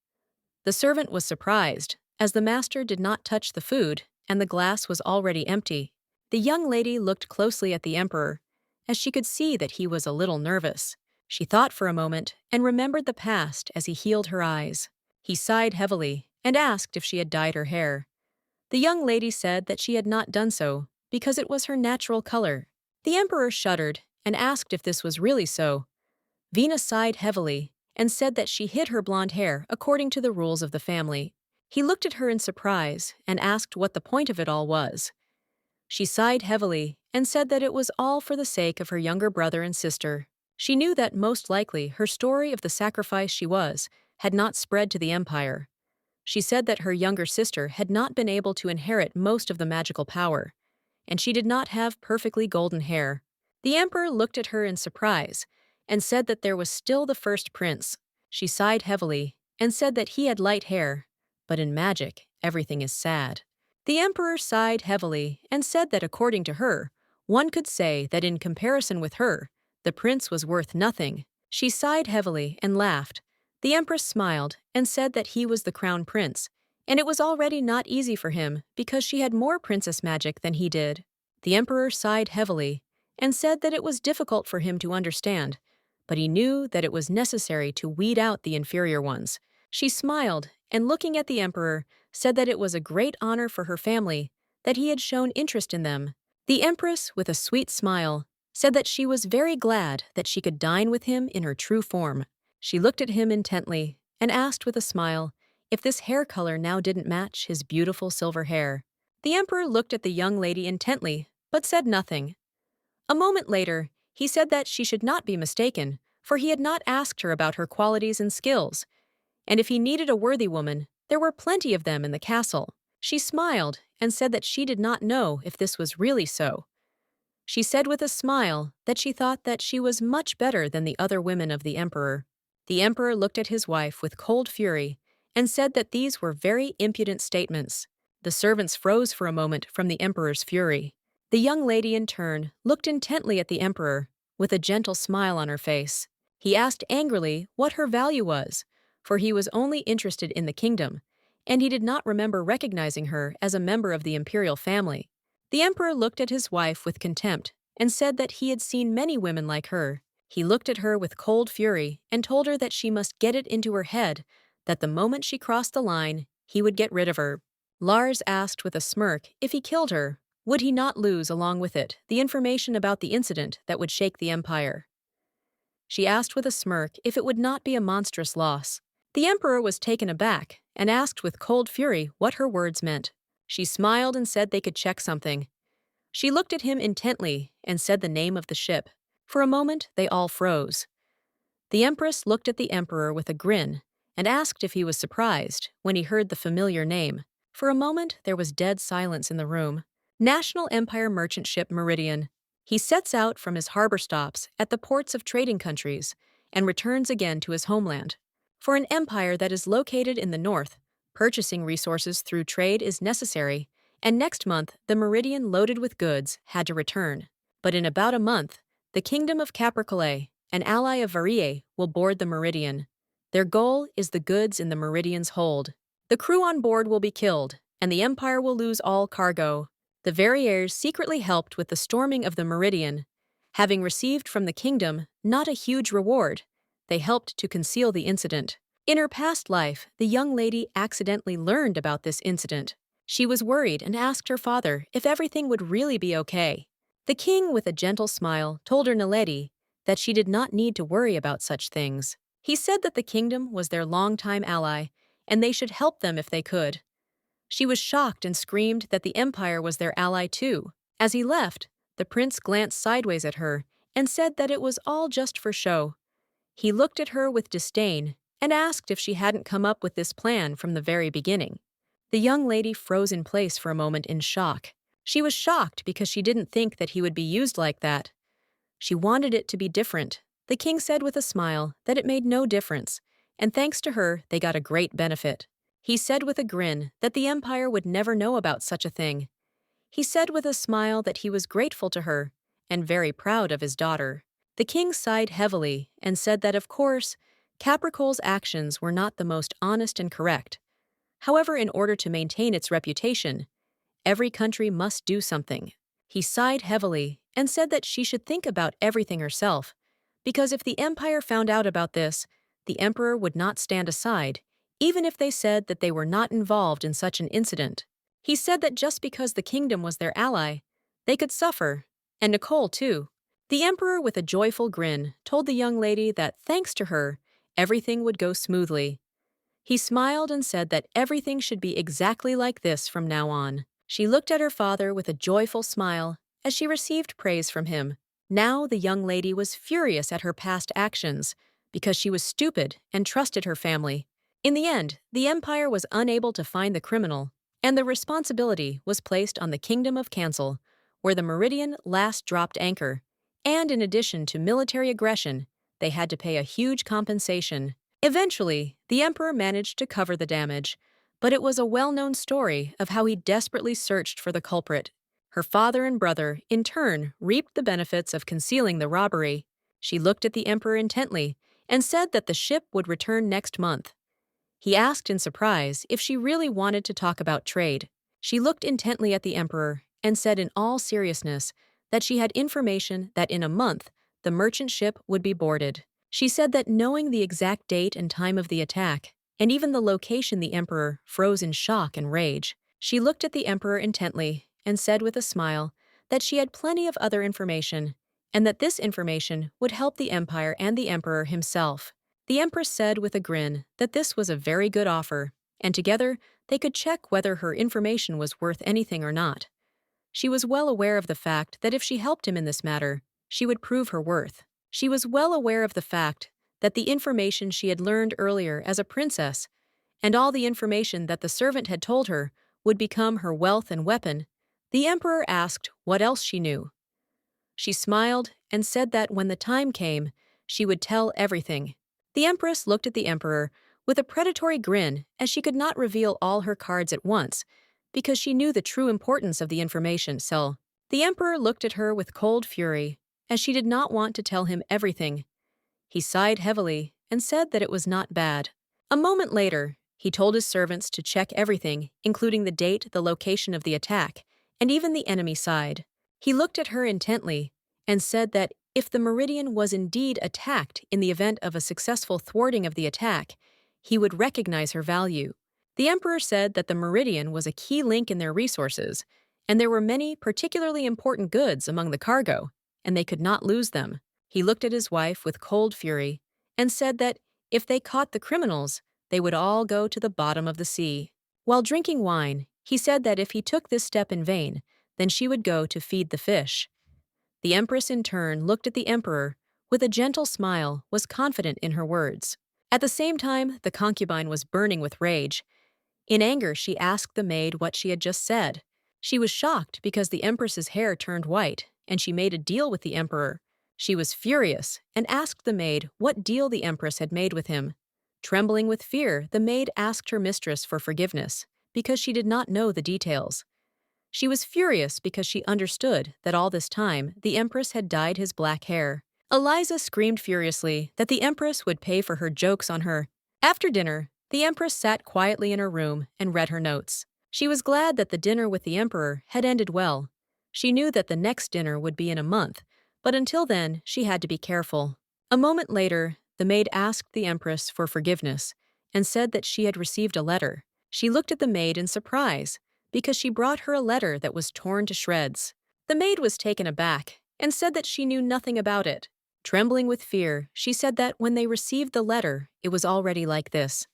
[SPEAKER 1] The servant was surprised, as the master did not touch the food and the glass was already empty. The young lady looked closely at the emperor, as she could see that he was a little nervous. She thought for a moment and remembered the past as he healed her eyes. He sighed heavily and asked if she had dyed her hair. The young lady said that she had not done so because it was her natural color. The emperor shuddered and asked if this was really so. Vina sighed heavily and said that she hid her blonde hair according to the rules of the family. He looked at her in surprise and asked what the point of it all was. She sighed heavily and said that it was all for the sake of her younger brother and sister. She knew that most likely her story of the sacrifice she was had not spread to the empire. She said that her younger sister had not been able to inherit most of the magical power, and she did not have perfectly golden hair. The emperor looked at her in surprise and said that there was still the first prince. She sighed heavily and said that he had light hair, but in magic, everything is sad. The emperor sighed heavily and said that according to her, one could say that in comparison with her, the prince was worth nothing. She sighed heavily and laughed. The empress smiled and said that he was the crown prince, and it was already not easy for him because she had more princess magic than he did. The emperor sighed heavily and said that it was difficult for him to understand, but he knew that it was necessary to weed out the inferior ones. She smiled and, looking at the emperor, said that it was a great honor for her family that he had shown interest in them. The empress, with a sweet smile, said that she was very glad that she could dine with him in her true form. She looked at him intently and asked with a smile if this hair color now didn't match his beautiful silver hair. The emperor looked at the young lady intently, but said nothing. A moment later, he said that she should not be mistaken, for he had not asked her about her qualities and skills, and if he needed a worthy woman, there were plenty of them in the castle. She smiled and said that she did not know if this was really so. She said with a smile that she thought that she was much better than the other women of the emperor. The emperor looked at his wife with cold fury and said that these were very impudent statements. The servants froze for a moment from the emperor's fury. The young lady, in turn, looked intently at the emperor, with a gentle smile on her face. He asked angrily what her value was, for he was only interested in the kingdom, and he did not remember recognizing her as a member of the imperial family. The emperor looked at his wife with contempt and said that he had seen many women like her. He looked at her with cold fury and told her that she must get it into her head that the moment she crossed the line, he would get rid of her. Lars asked with a smirk if he killed her, would he not lose along with it the information about the incident that would shake the empire? She asked with a smirk if it would not be a monstrous loss. The emperor was taken aback and asked with cold fury what her words meant. She smiled and said they could check something. She looked at him intently and said the name of the ship. For a moment, they all froze. The empress looked at the emperor with a grin and asked if he was surprised when he heard the familiar name. For a moment, there was dead silence in the room. National Empire merchant ship Meridian. He sets out from his harbor stops at the ports of trading countries and returns again to his homeland. For an empire that is located in the north, purchasing resources through trade is necessary, and next month the Meridian loaded with goods had to return. But in about a month, the kingdom of Capercaillet, an ally of Varie, will board the Meridian. Their goal is the goods in the Meridian's hold. The crew on board will be killed, and the empire will lose all cargo. The Verriers secretly helped with the storming of the Meridian. Having received from the kingdom not a huge reward, they helped to conceal the incident. In her past life, the young lady accidentally learned about this incident. She was worried and asked her father if everything would really be okay. The king, with a gentle smile, told her Naledi that she did not need to worry about such things. He said that the kingdom was their longtime ally, and they should help them if they could. She was shocked and screamed that the empire was their ally too. As he left, the prince glanced sideways at her and said that it was all just for show. He looked at her with disdain and asked if she hadn't come up with this plan from the very beginning. The young lady froze in place for a moment in shock. She was shocked because she didn't think that he would be used like that. She wanted it to be different. The king said with a smile that it made no difference, and thanks to her, they got a great benefit. He said with a grin that the empire would never know about such a thing. He said with a smile that he was grateful to her and very proud of his daughter. The king sighed heavily and said that, of course, Capricol's actions were not the most honest and correct. However, in order to maintain its reputation, every country must do something. He sighed heavily and said that she should think about everything herself, because if the empire found out about this, the emperor would not stand aside, even if they said that they were not involved in such an incident. He said that just because the kingdom was their ally, they could suffer, and Nicole too. The emperor, with a joyful grin, told the young lady that thanks to her, everything would go smoothly. He smiled and said that everything should be exactly like this from now on. She looked at her father with a joyful smile as she received praise from him. Now the young lady was furious at her past actions because she was stupid and trusted her family. In the end, the empire was unable to find the criminal, and the responsibility was placed on the kingdom of Cancel, where the Meridian last dropped anchor. And in addition to military aggression, they had to pay a huge compensation. Eventually, the emperor managed to cover the damage, but it was a well-known story of how he desperately searched for the culprit. Her father and brother, in turn, reaped the benefits of concealing the robbery. She looked at the emperor intently and said that the ship would return next month. He asked in surprise if she really wanted to talk about trade. She looked intently at the emperor and said in all seriousness that she had information that in a month the merchant ship would be boarded. She said that knowing the exact date and time of the attack, and even the location, the emperor froze in shock and rage. She looked at the emperor intently and said with a smile that she had plenty of other information, and that this information would help the empire and the emperor himself. The empress said with a grin that this was a very good offer, and together they could check whether her information was worth anything or not. She was well aware of the fact that if she helped him in this matter, she would prove her worth. She was well aware of the fact that the information she had learned earlier as a princess, and all the information that the servant had told her, would become her wealth and weapon. The emperor asked what else she knew. She smiled and said that when the time came, she would tell everything. The empress looked at the emperor with a predatory grin as she could not reveal all her cards at once, because she knew the true importance of the information, so the emperor looked at her with cold fury, as she did not want to tell him everything. He sighed heavily and said that it was not bad. A moment later, he told his servants to check everything, including the date, the location of the attack, and even the enemy side. He looked at her intently and said that if the Meridian was indeed attacked in the event of a successful thwarting of the attack, he would recognize her value. The Emperor said that the Meridian was a key link in their resources, and there were many particularly important goods among the cargo, and they could not lose them. He looked at his wife with cold fury and said that if they caught the criminals, they would all go to the bottom of the sea. While drinking wine, he said that if he took this step in vain, then she would go to feed the fish. The Empress in turn looked at the Emperor with a gentle smile, was confident in her words. At the same time, the concubine was burning with rage. In anger, she asked the maid what she had just said. She was shocked because the Empress's hair turned white, and she made a deal with the Emperor. She was furious and asked the maid what deal the Empress had made with him. Trembling with fear, the maid asked her mistress for forgiveness because she did not know the details. She was furious because she understood that all this time the Empress had dyed his black hair. Eliza screamed furiously that the Empress would pay for her jokes on her. After dinner, the Empress sat quietly in her room and read her notes. She was glad that the dinner with the Emperor had ended well. She knew that the next dinner would be in a month, but until then she had to be careful. A moment later, the maid asked the Empress for forgiveness and said that she had received a letter. She looked at the maid in surprise because she brought her a letter that was torn to shreds. The maid was taken aback and said that she knew nothing about it. Trembling with fear, she said that when they received the letter, it was already like this.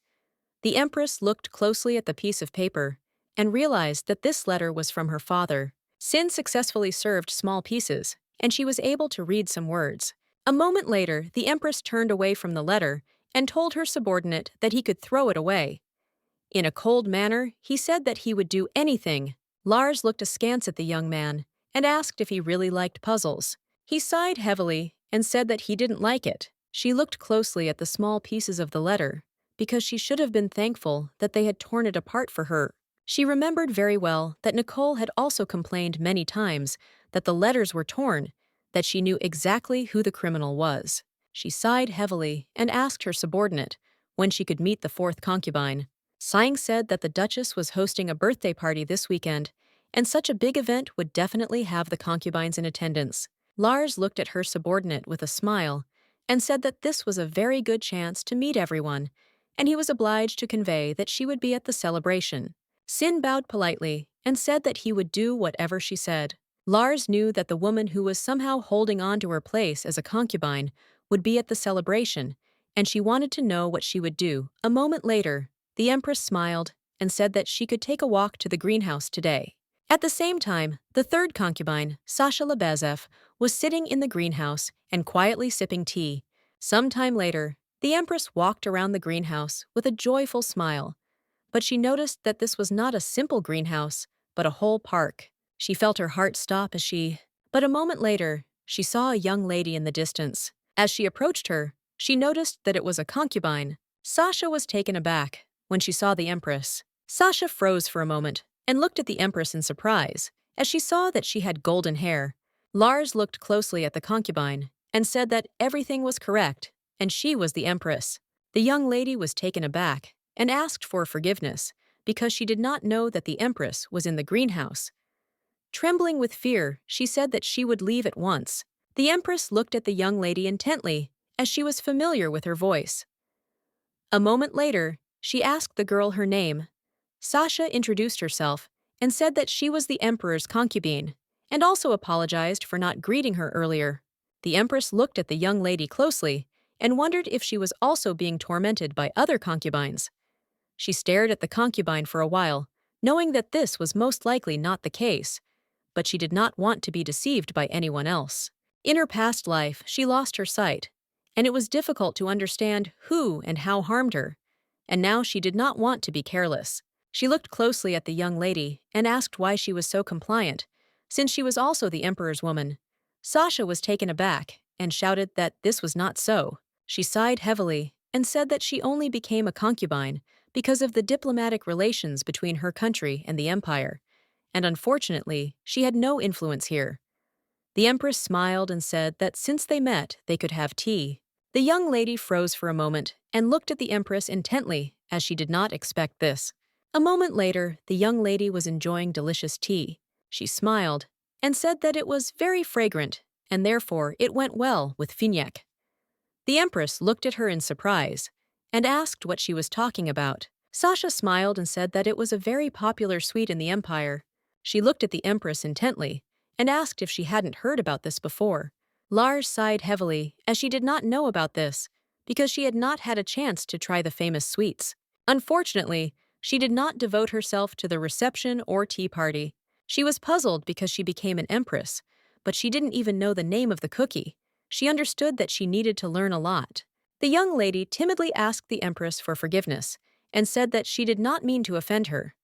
[SPEAKER 1] The Empress looked closely at the piece of paper and realized that this letter was from her father. Sin successfully served small pieces, and she was able to read some words. A moment later, the Empress turned away from the letter and told her subordinate that he could throw it away. In a cold manner, he said that he would do anything. Lars looked askance at the young man and asked if he really liked puzzles. He sighed heavily and said that he didn't like it. She looked closely at the small pieces of the letter because she should have been thankful that they had torn it apart for her. She remembered very well that Nicole had also complained many times that the letters were torn, that she knew exactly who the criminal was. She sighed heavily and asked her subordinate when she could meet the fourth concubine. Sighing said that the Duchess was hosting a birthday party this weekend, and such a big event would definitely have the concubines in attendance. Lars looked at her subordinate with a smile and said that this was a very good chance to meet everyone, and he was obliged to convey that she would be at the celebration. Sin bowed politely and said that he would do whatever she said. Lars knew that the woman who was somehow holding on to her place as a concubine would be at the celebration, and she wanted to know what she would do. A moment later, the Empress smiled and said that she could take a walk to the greenhouse today. At the same time, the third concubine, Sasha Lebezev, was sitting in the greenhouse and quietly sipping tea. Some time later, the Empress walked around the greenhouse with a joyful smile, but she noticed that this was not a simple greenhouse, but a whole park. She felt her heart stop but a moment later, she saw a young lady in the distance. As she approached her, she noticed that it was a concubine. Sasha was taken aback when she saw the Empress. Sasha froze for a moment and looked at the Empress in surprise as she saw that she had golden hair. Lars looked closely at the concubine and said that everything was correct and she was the Empress. The young lady was taken aback and asked for forgiveness because she did not know that the Empress was in the greenhouse. Trembling with fear, she said that she would leave at once. The Empress looked at the young lady intently as she was familiar with her voice. A moment later, she asked the girl her name. Sasha introduced herself and said that she was the Emperor's concubine, and also apologized for not greeting her earlier. The Empress looked at the young lady closely and wondered if she was also being tormented by other concubines. She stared at the concubine for a while, knowing that this was most likely not the case, but she did not want to be deceived by anyone else. In her past life, she lost her sight, and it was difficult to understand who and how harmed her, and now she did not want to be careless. She looked closely at the young lady and asked why she was so compliant, since she was also the Emperor's woman. Sasha was taken aback and shouted that this was not so. She sighed heavily and said that she only became a concubine because of the diplomatic relations between her country and the Empire, and unfortunately, she had no influence here. The Empress smiled and said that since they met, they could have tea. The young lady froze for a moment and looked at the Empress intently, as she did not expect this. A moment later, the young lady was enjoying delicious tea. She smiled and said that it was very fragrant and therefore it went well with Finyak. The Empress looked at her in surprise and asked what she was talking about. Sasha smiled and said that it was a very popular sweet in the empire. She looked at the Empress intently and asked if she hadn't heard about this before. Lars sighed heavily as she did not know about this because she had not had a chance to try the famous sweets. Unfortunately, she did not devote herself to the reception or tea party. She was puzzled because she became an empress, but she didn't even know the name of the cookie. She understood that she needed to learn a lot. The young lady timidly asked the Empress for forgiveness and said that she did not mean to offend her.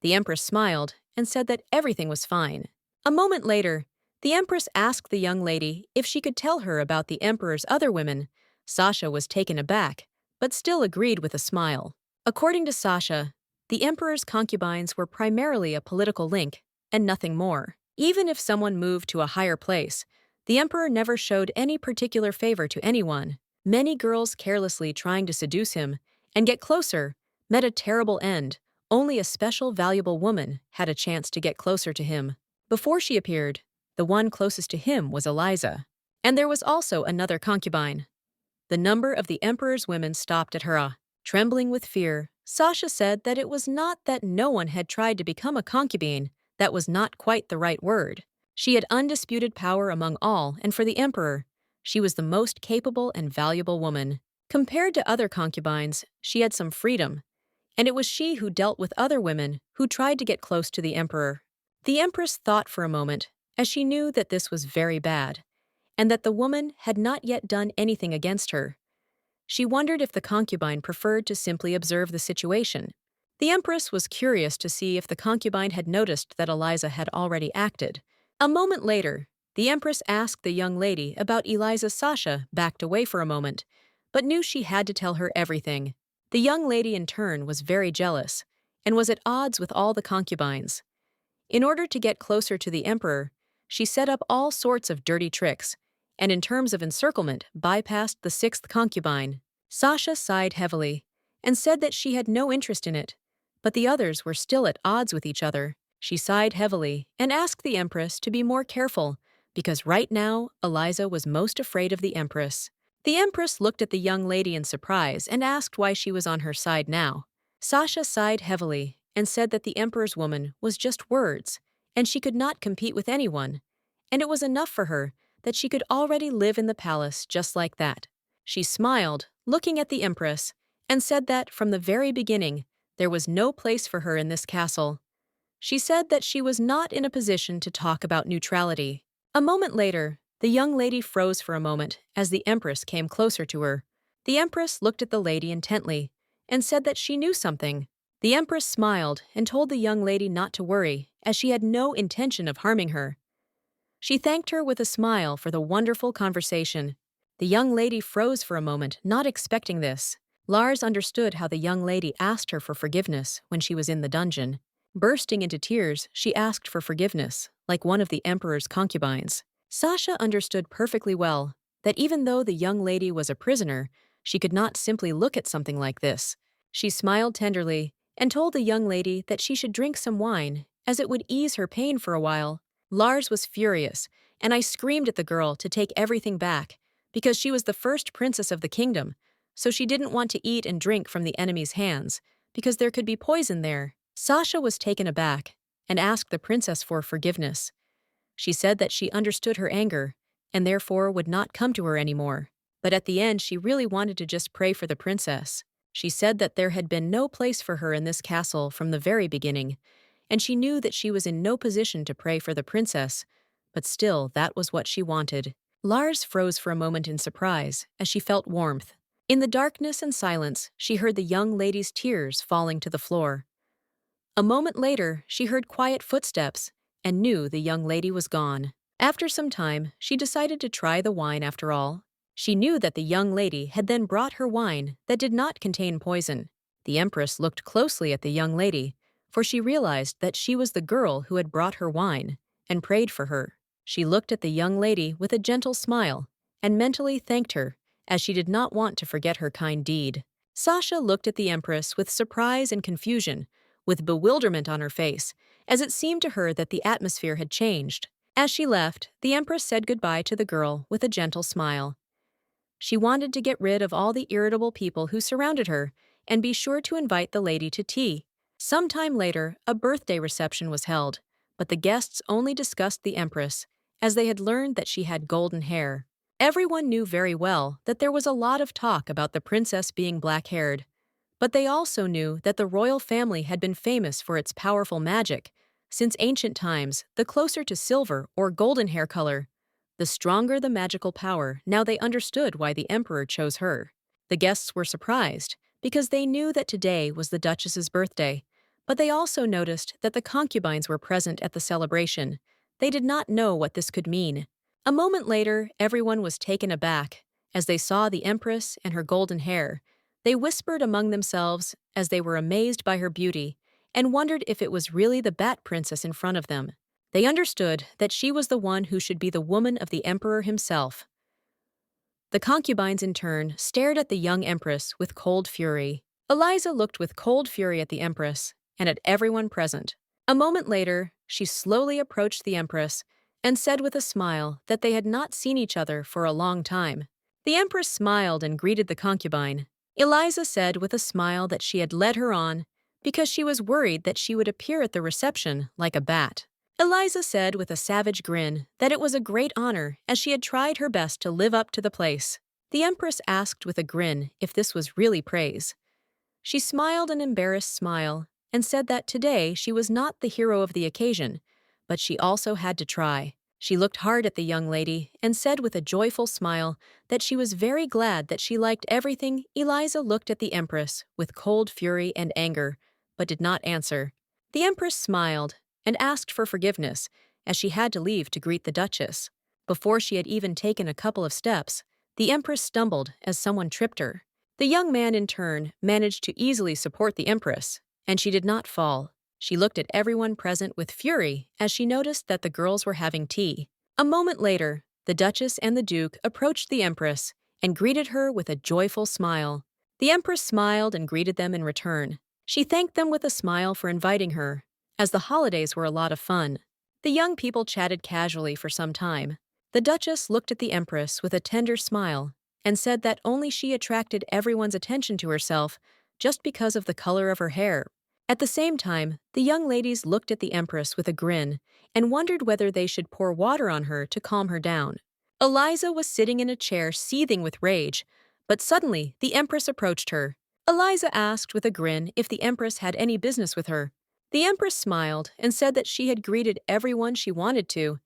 [SPEAKER 1] The Empress smiled and said that everything was fine. A moment later, the Empress asked the young lady if she could tell her about the Emperor's other women. Sasha was taken aback, but still agreed with a smile. According to Sasha, the Emperor's concubines were primarily a political link and nothing more. Even if someone moved to a higher place, the Emperor never showed any particular favor to anyone. Many girls carelessly trying to seduce him and get closer met a terrible end. Only a special valuable woman had a chance to get closer to him. Before she appeared, the one closest to him was Eliza. And there was also another concubine. The number of the Emperor's women stopped at her. Trembling with fear, Sasha said that it was not that no one had tried to become a concubine. That was not quite the right word. She had undisputed power among all, and for the Emperor, she was the most capable and valuable woman. Compared to other concubines, she had some freedom, and it was she who dealt with other women who tried to get close to the Emperor. The Empress thought for a moment, as she knew that this was very bad, and that the woman had not yet done anything against her. She wondered if the concubine preferred to simply observe the situation. The Empress was curious to see if the concubine had noticed that Eliza had already acted. A moment later, the Empress asked the young lady about Eliza. Sasha backed away for a moment, but knew she had to tell her everything. The young lady in turn was very jealous and was at odds with all the concubines. In order to get closer to the Emperor, she set up all sorts of dirty tricks, and in terms of encirclement, bypassed the sixth concubine. Sasha sighed heavily and said that she had no interest in it, but the others were still at odds with each other. She sighed heavily and asked the Empress to be more careful, because right now, Eliza was most afraid of the Empress. The Empress looked at the young lady in surprise and asked why she was on her side now. Sasha sighed heavily and said that the Emperor's woman was just words, and she could not compete with anyone, and it was enough for her that she could already live in the palace just like that. She smiled, looking at the Empress, and said that, from the very beginning, there was no place for her in this castle. She said that she was not in a position to talk about neutrality. A moment later, the young lady froze for a moment as the Empress came closer to her. The Empress looked at the lady intently and said that she knew something. The Empress smiled and told the young lady not to worry, as she had no intention of harming her. She thanked her with a smile for the wonderful conversation. The young lady froze for a moment, not expecting this. Lars understood how the young lady asked her for forgiveness when she was in the dungeon. Bursting into tears, she asked for forgiveness, like one of the Emperor's concubines. Sasha understood perfectly well that even though the young lady was a prisoner, she could not simply look at something like this. She smiled tenderly and told the young lady that she should drink some wine, as it would ease her pain for a while. Lars was furious, and I screamed at the girl to take everything back, because she was the first princess of the kingdom, so she didn't want to eat and drink from the enemy's hands, because there could be poison there. Sasha was taken aback and asked the princess for forgiveness. She said that she understood her anger and therefore would not come to her anymore. But at the end, she really wanted to just pray for the princess. She said that there had been no place for her in this castle from the very beginning, and she knew that she was in no position to pray for the princess, but still, that was what she wanted. Lars froze for a moment in surprise as she felt warmth. In the darkness and silence, she heard the young lady's tears falling to the floor. A moment later, she heard quiet footsteps and knew the young lady was gone. After some time, she decided to try the wine after all. She knew that the young lady had then brought her wine that did not contain poison. The Empress looked closely at the young lady, for she realized that she was the girl who had brought her wine, and prayed for her. She looked at the young lady with a gentle smile and mentally thanked her, as she did not want to forget her kind deed. Sasha looked at the Empress with surprise and confusion, with bewilderment on her face, as it seemed to her that the atmosphere had changed. As she left, the Empress said goodbye to the girl with a gentle smile. She wanted to get rid of all the irritable people who surrounded her and be sure to invite the lady to tea. Sometime later, a birthday reception was held, but the guests only discussed the Empress, as they had learned that she had golden hair. Everyone knew very well that there was a lot of talk about the princess being black-haired, but they also knew that the royal family had been famous for its powerful magic. Since ancient times, the closer to silver or golden hair color, the stronger the magical power. Now they understood why the emperor chose her. The guests were surprised, because they knew that today was the Duchess's birthday, but they also noticed that the concubines were present at the celebration. They did not know what this could mean. A moment later, everyone was taken aback as they saw the Empress and her golden hair. They whispered among themselves as they were amazed by her beauty and wondered if it was really the Bat Princess in front of them. They understood that she was the one who should be the woman of the emperor himself. The concubines, in turn, stared at the young empress with cold fury. Eliza looked with cold fury at the empress and at everyone present. A moment later, she slowly approached the empress and said with a smile that they had not seen each other for a long time. The empress smiled and greeted the concubine. Eliza said with a smile that she had led her on because she was worried that she would appear at the reception like a bat. Eliza said with a savage grin that it was a great honor as she had tried her best to live up to the place. The Empress asked with a grin if this was really praise. She smiled an embarrassed smile and said that today she was not the hero of the occasion, but she also had to try. She looked hard at the young lady and said with a joyful smile that she was very glad that she liked everything. Eliza looked at the Empress with cold fury and anger, but did not answer. The Empress smiled and asked for forgiveness, as she had to leave to greet the Duchess. Before she had even taken a couple of steps, the Empress stumbled as someone tripped her. The young man, in turn, managed to easily support the Empress, and she did not fall. She looked at everyone present with fury as she noticed that the girls were having tea. A moment later, the Duchess and the Duke approached the Empress and greeted her with a joyful smile. The Empress smiled and greeted them in return. She thanked them with a smile for inviting her, as the holidays were a lot of fun. The young people chatted casually for some time. The Duchess looked at the Empress with a tender smile and said that only she attracted everyone's attention to herself just because of the color of her hair. At the same time, the young ladies looked at the Empress with a grin and wondered whether they should pour water on her to calm her down. Eliza was sitting in a chair seething with rage, but suddenly the Empress approached her. Eliza asked with a grin if the Empress had any business with her. The Empress smiled and said that she had greeted everyone she wanted to,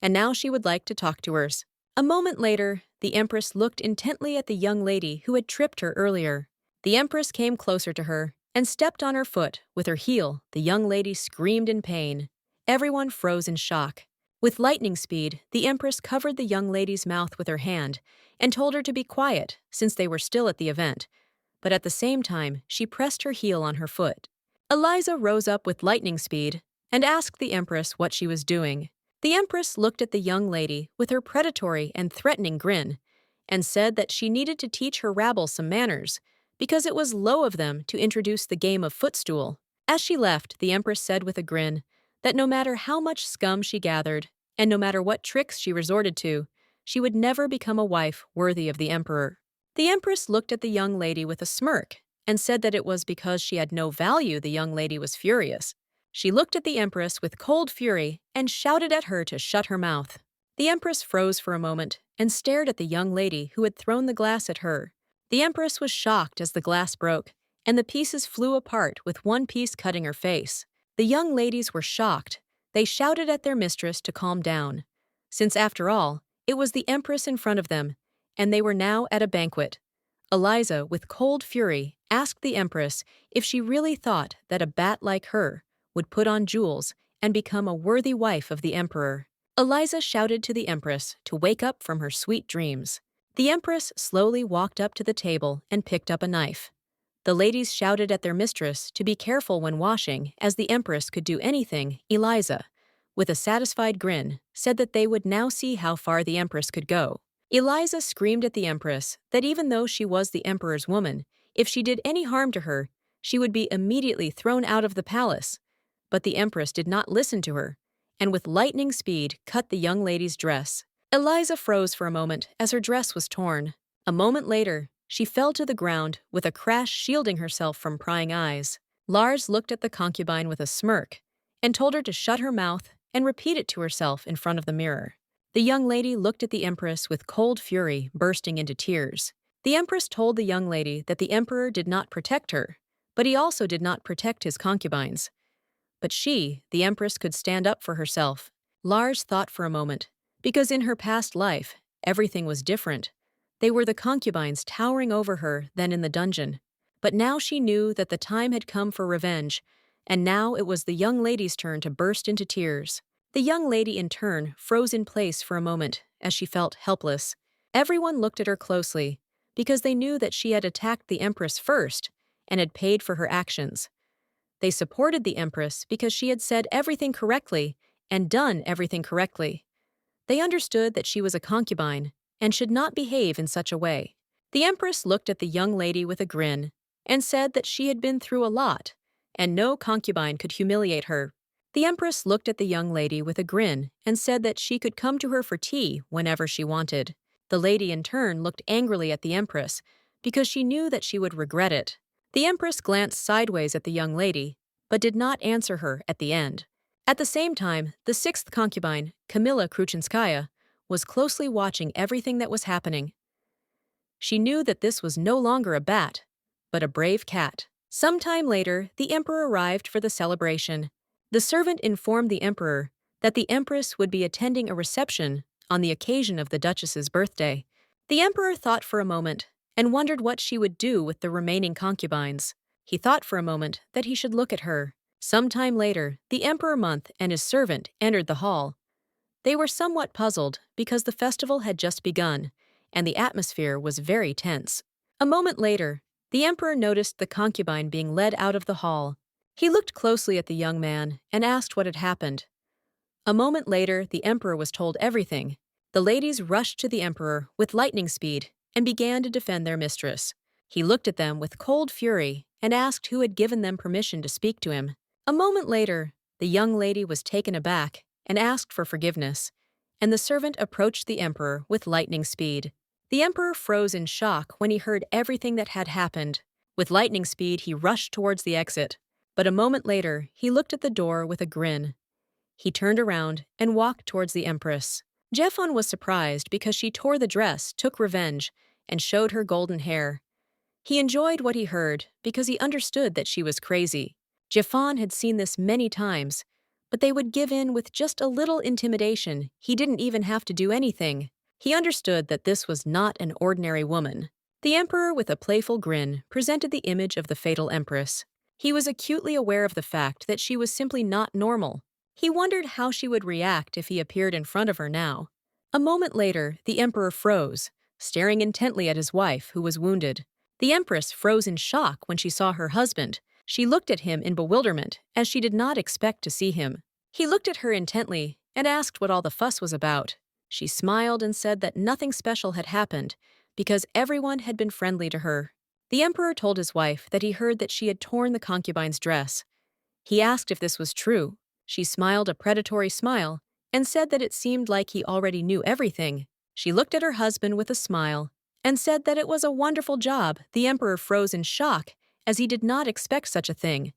[SPEAKER 1] and now she would like to talk to her. A moment later, the Empress looked intently at the young lady who had tripped her earlier. The Empress came closer to her and stepped on her foot with her heel. The young lady screamed in pain. Everyone froze in shock. With lightning speed, the Empress covered the young lady's mouth with her hand and told her to be quiet since they were still at the event. But at the same time, she pressed her heel on her foot. Eliza rose up with lightning speed and asked the Empress what she was doing. The Empress looked at the young lady with her predatory and threatening grin and said that she needed to teach her rabble some manners because it was low of them to introduce the game of footstool. As she left, the Empress said with a grin that no matter how much scum she gathered and no matter what tricks she resorted to, she would never become a wife worthy of the emperor. The Empress looked at the young lady with a smirk and said that it was because she had no value. The young lady was furious. She looked at the Empress with cold fury and shouted at her to shut her mouth. The Empress froze for a moment and stared at the young lady who had thrown the glass at her. The Empress was shocked as the glass broke, and the pieces flew apart with one piece cutting her face. The young ladies were shocked. They shouted at their mistress to calm down, since after all, it was the Empress in front of them, and they were now at a banquet. Eliza, with cold fury, asked the Empress if she really thought that a bat like her would put on jewels and become a worthy wife of the emperor. Eliza shouted to the Empress to wake up from her sweet dreams. The Empress slowly walked up to the table and picked up a knife. The ladies shouted at their mistress to be careful when washing, as the Empress could do anything. Eliza, with a satisfied grin, said that they would now see how far the Empress could go. Eliza screamed at the Empress that even though she was the emperor's woman, if she did any harm to her, she would be immediately thrown out of the palace. But the Empress did not listen to her, and with lightning speed cut the young lady's dress. Eliza froze for a moment as her dress was torn. A moment later, she fell to the ground with a crash shielding herself from prying eyes. Lars looked at the concubine with a smirk and told her to shut her mouth and repeat it to herself in front of the mirror. The young lady looked at the empress with cold fury, bursting into tears. The empress told the young lady that the emperor did not protect her, but he also did not protect his concubines. But she, the empress, could stand up for herself. Lars thought for a moment, because in her past life, everything was different. They were the concubines towering over her then in the dungeon. But now she knew that the time had come for revenge, and now it was the young lady's turn to burst into tears. The young lady, in turn, froze in place for a moment as she felt helpless. Everyone looked at her closely, because they knew that she had attacked the empress first and had paid for her actions. They supported the empress because she had said everything correctly and done everything correctly. They understood that she was a concubine and should not behave in such a way. The empress looked at the young lady with a grin and said that she had been through a lot, and no concubine could humiliate her. The empress looked at the young lady with a grin and said that she could come to her for tea whenever she wanted. The lady in turn looked angrily at the empress because she knew that she would regret it. The empress glanced sideways at the young lady, but did not answer her at the end. At the same time, the sixth concubine, Kamila Kruchinskaya, was closely watching everything that was happening. She knew that this was no longer a bat, but a brave cat. Some time later, the emperor arrived for the celebration. The servant informed the emperor that the empress would be attending a reception on the occasion of the duchess's birthday. The emperor thought for a moment and wondered what she would do with the remaining concubines. He thought for a moment that he should look at her. Some time later, the Emperor Month and his servant entered the hall. They were somewhat puzzled because the festival had just begun, and the atmosphere was very tense. A moment later, the emperor noticed the concubine being led out of the hall. He looked closely at the young man and asked what had happened. A moment later, the emperor was told everything. The ladies rushed to the emperor with lightning speed and began to defend their mistress. He looked at them with cold fury and asked who had given them permission to speak to him. A moment later, the young lady was taken aback and asked for forgiveness, and the servant approached the emperor with lightning speed. The emperor froze in shock when he heard everything that had happened. With lightning speed, he rushed towards the exit, but a moment later, he looked at the door with a grin. He turned around and walked towards the empress. Jeffon was surprised because she tore the dress, took revenge, and showed her golden hair. He enjoyed what he heard because he understood that she was crazy. Jeffon had seen this many times, but they would give in with just a little intimidation. He didn't even have to do anything. He understood that this was not an ordinary woman. The emperor, with a playful grin, presented the image of the fatal empress. He was acutely aware of the fact that she was simply not normal. He wondered how she would react if he appeared in front of her now. A moment later, the emperor froze, staring intently at his wife, who was wounded. The empress froze in shock when she saw her husband. She looked at him in bewilderment, as she did not expect to see him. He looked at her intently and asked what all the fuss was about. She smiled and said that nothing special had happened, because everyone had been friendly to her. The emperor told his wife that he heard that she had torn the concubine's dress. He asked if this was true. She smiled a predatory smile and said that it seemed like he already knew everything. She looked at her husband with a smile and said that it was a wonderful job. The emperor froze in shock, as he did not expect such a thing.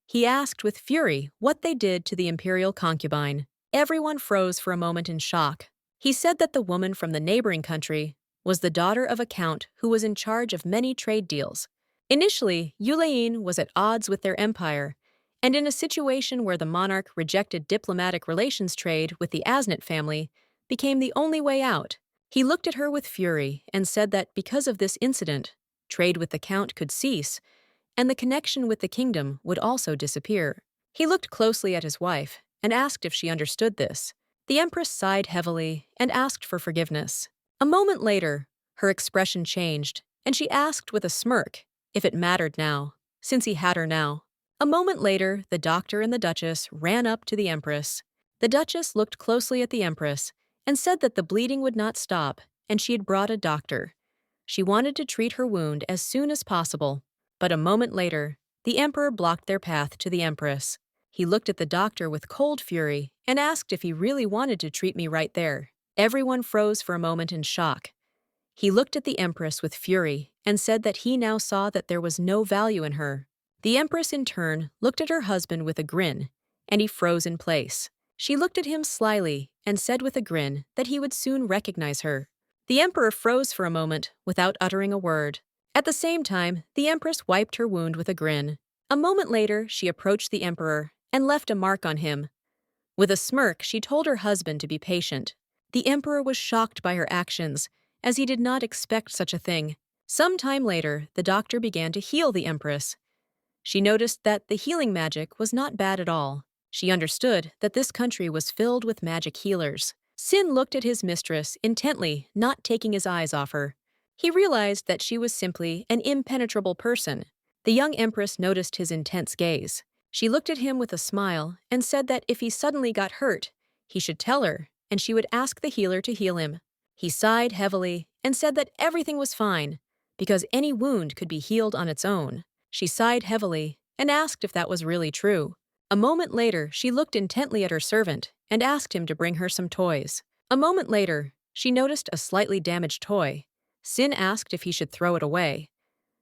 [SPEAKER 1] He asked with fury what they did to the imperial concubine. Everyone froze for a moment in shock. He said that the woman from the neighboring country was the daughter of a count who was in charge of many trade deals. Initially, Yulayin was at odds with their empire, and in a situation where the monarch rejected diplomatic relations, trade with the Asnat family became the only way out. He looked at her with fury and said that because of this incident, trade with the count could cease, and the connection with the kingdom would also disappear. He looked closely at his wife and asked if she understood this. The empress sighed heavily and asked for forgiveness. A moment later, her expression changed, and she asked with a smirk if it mattered now, since he had her now. A moment later, the doctor and the duchess ran up to the empress. The duchess looked closely at the empress and said that the bleeding would not stop, and she had brought a doctor. She wanted to treat her wound as soon as possible, but a moment later, the emperor blocked their path to the empress. He looked at the doctor with cold fury and asked if he really wanted to treat me right there. Everyone froze for a moment in shock. He looked at the Empress with fury and said that he now saw that there was no value in her. The Empress, in turn, looked at her husband with a grin, and he froze in place. She looked at him slyly and said with a grin that he would soon recognize her. The Emperor froze for a moment without uttering a word. At the same time, the Empress wiped her wound with a grin. A moment later, she approached the Emperor and left a mark on him. With a smirk, she told her husband to be patient. The Emperor was shocked by her actions, as he did not expect such a thing. Some time later, the doctor began to heal the Empress. She noticed that the healing magic was not bad at all. She understood that this country was filled with magic healers. Sin looked at his mistress intently, not taking his eyes off her. He realized that she was simply an impenetrable person. The young Empress noticed his intense gaze. She looked at him with a smile and said that if he suddenly got hurt, he should tell her, and she would ask the healer to heal him. He sighed heavily and said that everything was fine, because any wound could be healed on its own. She sighed heavily and asked if that was really true. A moment later, she looked intently at her servant and asked him to bring her some toys. A moment later, she noticed a slightly damaged toy. Sin asked if he should throw it away.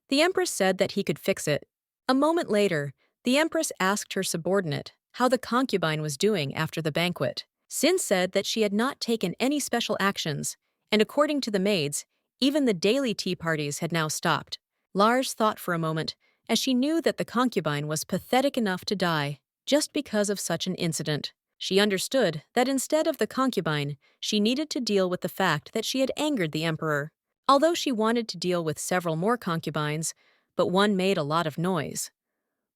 [SPEAKER 1] The Empress said that he could fix it. A moment later, the Empress asked her subordinate how the concubine was doing after the banquet. Sin said that she had not taken any special actions, and according to the maids, even the daily tea parties had now stopped. Lars thought for a moment, as she knew that the concubine was pathetic enough to die just because of such an incident. She understood that instead of the concubine, she needed to deal with the fact that she had angered the Emperor. Although she wanted to deal with several more concubines, but one made a lot of noise.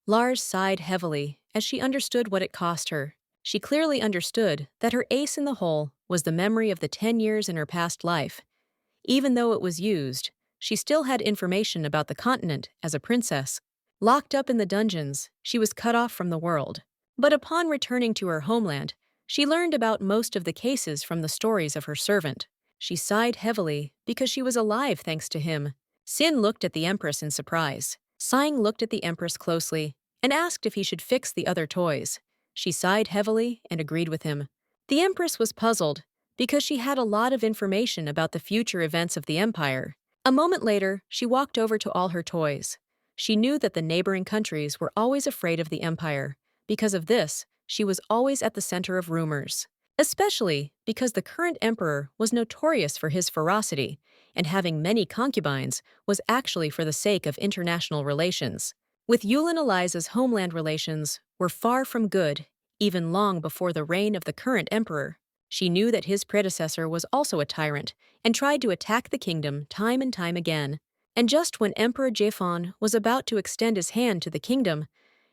[SPEAKER 1] Lars sighed heavily as she understood what it cost her. She clearly understood that her ace in the hole was the memory of the 10 years in her past life. Even though it was used, she still had information about the continent as a princess. Locked up in the dungeons, she was cut off from the world. But upon returning to her homeland, she learned about most of the cases from the stories of her servant. She sighed heavily because she was alive thanks to him. Sin looked at the Empress in surprise. Sighing looked at the Empress closely and asked if he should fix the other toys. She sighed heavily and agreed with him. The Empress was puzzled because she had a lot of information about the future events of the Empire. A moment later, she walked over to all her toys. She knew that the neighboring countries were always afraid of the Empire. Because of this, she was always at the center of rumors. Especially because the current emperor was notorious for his ferocity, and having many concubines was actually for the sake of international relations. With Yulin Eliza's homeland relations were far from good, even long before the reign of the current emperor. She knew that his predecessor was also a tyrant and tried to attack the kingdom time and time again. And just when Emperor Jaefon was about to extend his hand to the kingdom,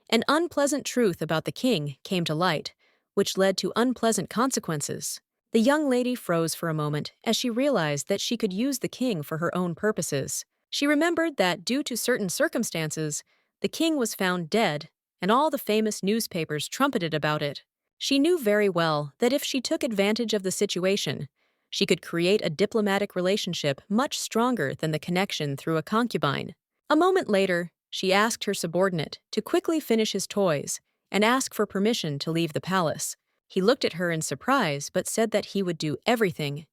[SPEAKER 1] an unpleasant truth about the king came to light, which led to unpleasant consequences. The young lady froze for a moment as she realized that she could use the king for her own purposes. She remembered that due to certain circumstances, the king was found dead, and all the famous newspapers trumpeted about it. She knew very well that if she took advantage of the situation, she could create a diplomatic relationship much stronger than the connection through a concubine. A moment later, she asked her subordinate to quickly finish his toys and ask for permission to leave the palace. He looked at her in surprise but said that he would do everything.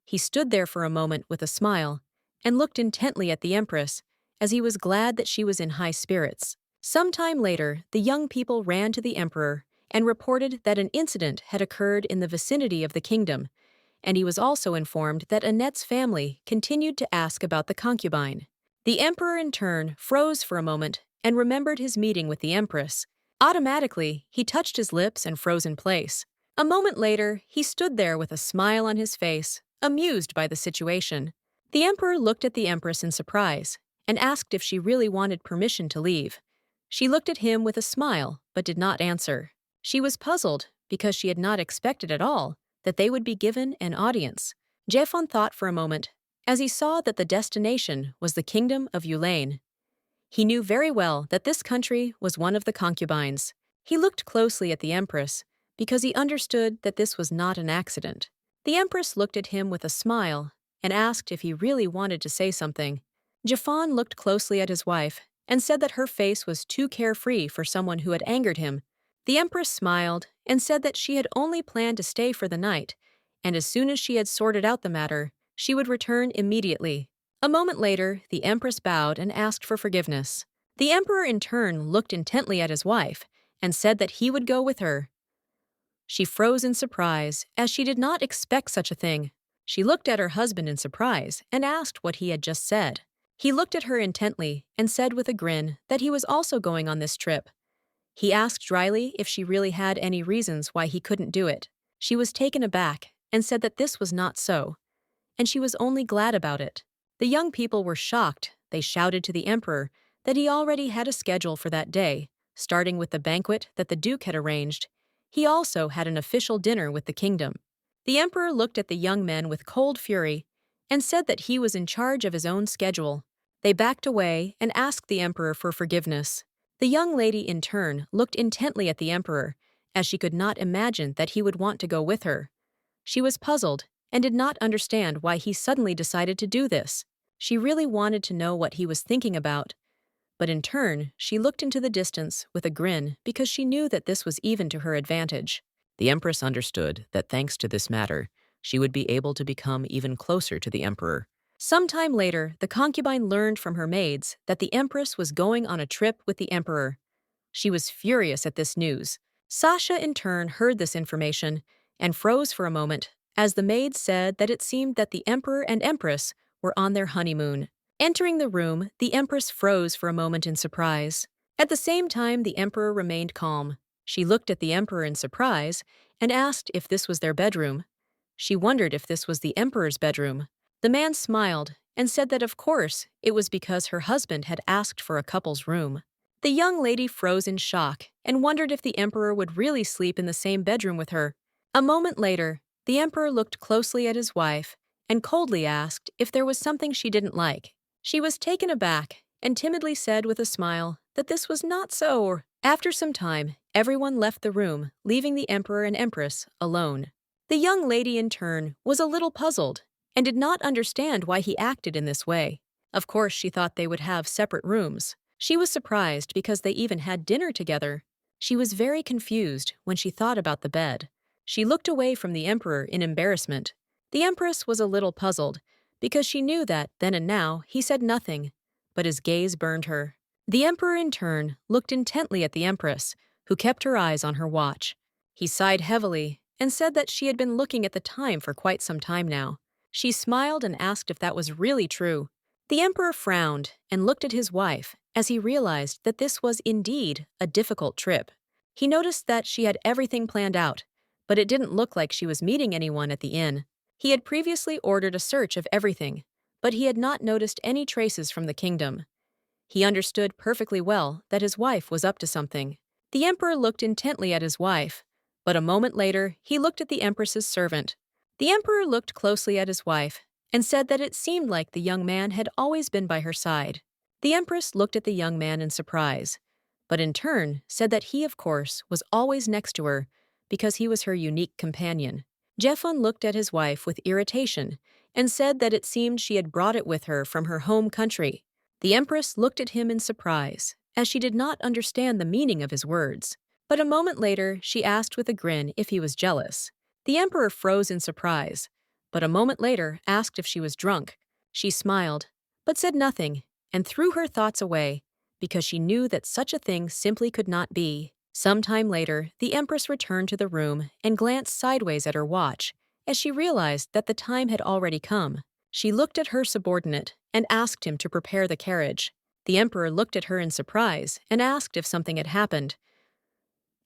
[SPEAKER 1] He stood there for a moment with a smile and looked intently at the Empress, as he was glad that she was in high spirits. Some time later, the young people ran to the Emperor and reported that an incident had occurred in the vicinity of the kingdom, and he was also informed that Annette's family continued to ask about the concubine. The Emperor, in turn, froze for a moment and remembered his meeting with the Empress. Automatically, he touched his lips and froze in place. A moment later, he stood there with a smile on his face, amused by the situation. The Emperor looked at the Empress in surprise and asked if she really wanted permission to leave. She looked at him with a smile but did not answer. She was puzzled because she had not expected at all that they would be given an audience. Jaefon thought for a moment as he saw that the destination was the kingdom of Yulain. He knew very well that this country was one of the concubines. He looked closely at the Empress because he understood that this was not an accident. The Empress looked at him with a smile and asked if he really wanted to say something. Jaefon looked closely at his wife and said that her face was too carefree for someone who had angered him, The Empress smiled and said that she had only planned to stay for the night, and as soon as she had sorted out the matter, she would return immediately. A moment later, the Empress bowed and asked for forgiveness. The Emperor in turn looked intently at his wife and said that he would go with her. She froze in surprise, as she did not expect such a thing. She looked at her husband in surprise and asked what he had just said. He looked at her intently and said with a grin that he was also going on this trip. He asked dryly if she really had any reasons why he couldn't do it. She was taken aback and said that this was not so, and she was only glad about it. The young people were shocked. They shouted to the Emperor that he already had a schedule for that day, starting with the banquet that the Duke had arranged. He also had an official dinner with the kingdom. The Emperor looked at the young men with cold fury and said that he was in charge of his own schedule. They backed away and asked the Emperor for forgiveness. The young lady, in turn, looked intently at the Emperor, as she could not imagine that he would want to go with her. She was puzzled and did not understand why he suddenly decided to do this. She really wanted to know what he was thinking about. But in turn, she looked into the distance with a grin because she knew that this was even to her advantage. The Empress understood that thanks to this matter, she would be able to become even closer to the Emperor. Sometime later, the concubine learned from her maids that the Empress was going on a trip with the Emperor. She was furious at this news. Sasha, in turn, heard this information and froze for a moment, as the maids said that it seemed that the Emperor and Empress were on their honeymoon. Entering the room, the Empress froze for a moment in surprise. At the same time, the Emperor remained calm. She looked at the Emperor in surprise and asked if this was their bedroom. She wondered if this was the Emperor's bedroom. The man smiled and said that of course it was because her husband had asked for a couple's room. The young lady froze in shock and wondered if the Emperor would really sleep in the same bedroom with her. A moment later, the Emperor looked closely at his wife and coldly asked if there was something she didn't like. She was taken aback and timidly said with a smile that this was not so. After some time, everyone left the room, leaving the Emperor and Empress alone. The young lady, in turn, was a little puzzled and did not understand why he acted in this way. Of course, she thought they would have separate rooms. She was surprised because they even had dinner together. She was very confused when she thought about the bed. She looked away from the Emperor in embarrassment. The Empress was a little puzzled because she knew that, then and now, he said nothing, but his gaze burned her. The Emperor, in turn, looked intently at the Empress, who kept her eyes on her watch. He sighed heavily and said that she had been looking at the time for quite some time now. She smiled and asked if that was really true. The Emperor frowned and looked at his wife as he realized that this was indeed a difficult trip. He noticed that she had everything planned out, but it didn't look like she was meeting anyone at the inn. He had previously ordered a search of everything, but he had not noticed any traces from the kingdom. He understood perfectly well that his wife was up to something. The Emperor looked intently at his wife, but a moment later he looked at the Empress's servant. The Emperor looked closely at his wife and said that it seemed like the young man had always been by her side. The Empress looked at the young man in surprise, but in turn said that he, of course, was always next to her because he was her unique companion. Jeffun looked at his wife with irritation and said that it seemed she had brought it with her from her home country. The Empress looked at him in surprise, as she did not understand the meaning of his words. But a moment later, she asked with a grin if he was jealous. The Emperor froze in surprise, but a moment later asked if she was drunk. She smiled, but said nothing, and threw her thoughts away, because she knew that such a thing simply could not be. Some time later, the Empress returned to the room and glanced sideways at her watch, as she realized that the time had already come. She looked at her subordinate and asked him to prepare the carriage. The Emperor looked at her in surprise and asked if something had happened.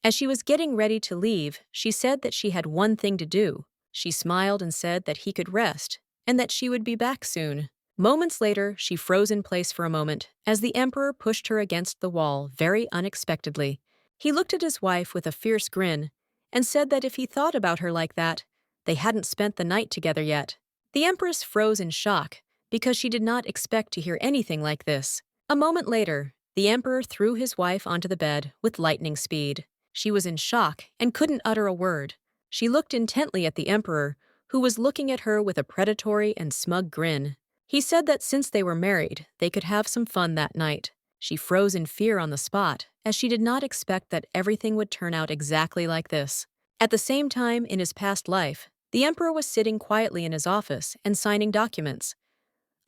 [SPEAKER 1] As she was getting ready to leave, she said that she had one thing to do. She smiled and said that he could rest, and that she would be back soon. Moments later, she froze in place for a moment, as the Emperor pushed her against the wall very unexpectedly. He looked at his wife with a fierce grin, and said that if he thought about her like that, they hadn't spent the night together yet. The Empress froze in shock, because she did not expect to hear anything like this. A moment later, the Emperor threw his wife onto the bed with lightning speed. She was in shock and couldn't utter a word. She looked intently at the Emperor, who was looking at her with a predatory and smug grin. He said that since they were married, they could have some fun that night. She froze in fear on the spot, as she did not expect that everything would turn out exactly like this. At the same time, in his past life, the emperor was sitting quietly in his office and signing documents.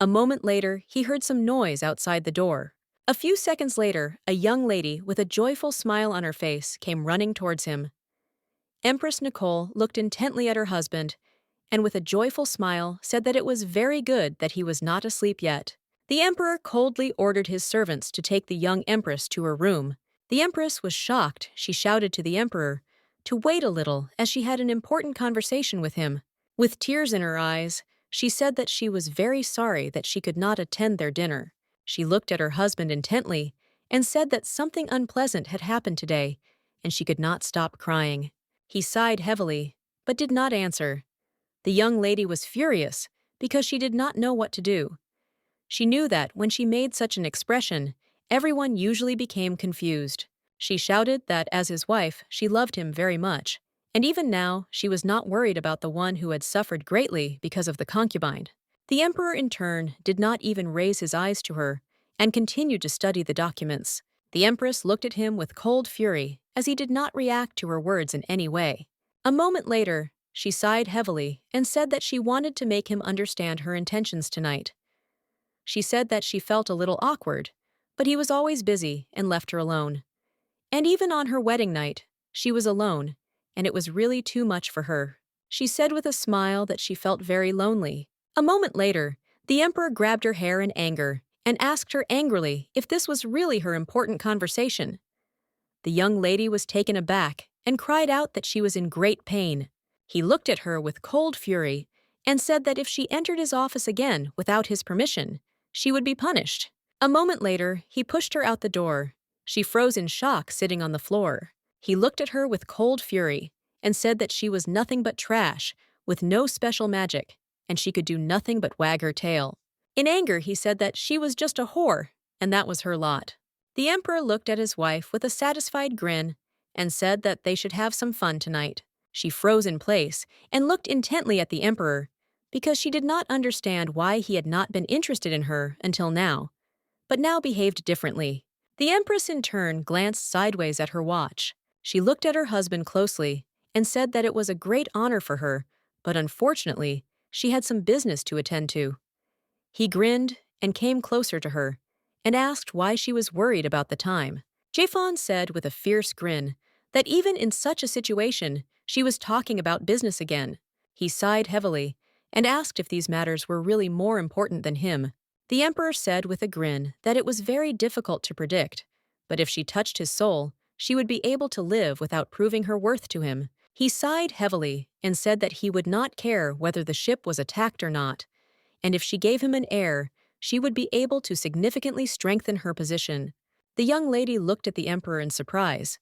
[SPEAKER 1] A moment later, he heard some noise outside the door. A few seconds later, a young lady with a joyful smile on her face came running towards him. Empress Nicole looked intently at her husband and with a joyful smile said that it was very good that he was not asleep yet. The emperor coldly ordered his servants to take the young empress to her room. The empress was shocked. She shouted to the emperor to wait a little as she had an important conversation with him. With tears in her eyes, she said that she was very sorry that she could not attend their dinner. She looked at her husband intently and said that something unpleasant had happened today, and she could not stop crying. He sighed heavily, but did not answer. The young lady was furious because she did not know what to do. She knew that when she made such an expression, everyone usually became confused. She shouted that as his wife, she loved him very much, and even now she was not worried about the one who had suffered greatly because of the concubine. The emperor, in turn, did not even raise his eyes to her and continued to study the documents. The empress looked at him with cold fury as he did not react to her words in any way. A moment later, she sighed heavily and said that she wanted to make him understand her intentions tonight. She said that she felt a little awkward, but he was always busy and left her alone. And even on her wedding night, she was alone, and it was really too much for her. She said with a smile that she felt very lonely. A moment later, the emperor grabbed her hair in anger and asked her angrily if this was really her important conversation. The young lady was taken aback and cried out that she was in great pain. He looked at her with cold fury and said that if she entered his office again without his permission, she would be punished. A moment later, he pushed her out the door. She froze in shock sitting on the floor. He looked at her with cold fury and said that she was nothing but trash, with no special magic, and she could do nothing but wag her tail. In anger, he said that she was just a whore, and that was her lot. The emperor looked at his wife with a satisfied grin and said that they should have some fun tonight. She froze in place and looked intently at the emperor because she did not understand why he had not been interested in her until now, but now behaved differently. The empress in turn glanced sideways at her watch. She looked at her husband closely and said that it was a great honor for her, but unfortunately, she had some business to attend to. He grinned and came closer to her and asked why she was worried about the time. Japhon said with a fierce grin that even in such a situation, she was talking about business again. He sighed heavily and asked if these matters were really more important than him. The emperor said with a grin that it was very difficult to predict, but if she touched his soul, she would be able to live without proving her worth to him. He sighed heavily and said that he would not care whether the ship was attacked or not, and if she gave him an heir, she would be able to significantly strengthen her position. The young lady looked at the emperor in surprise,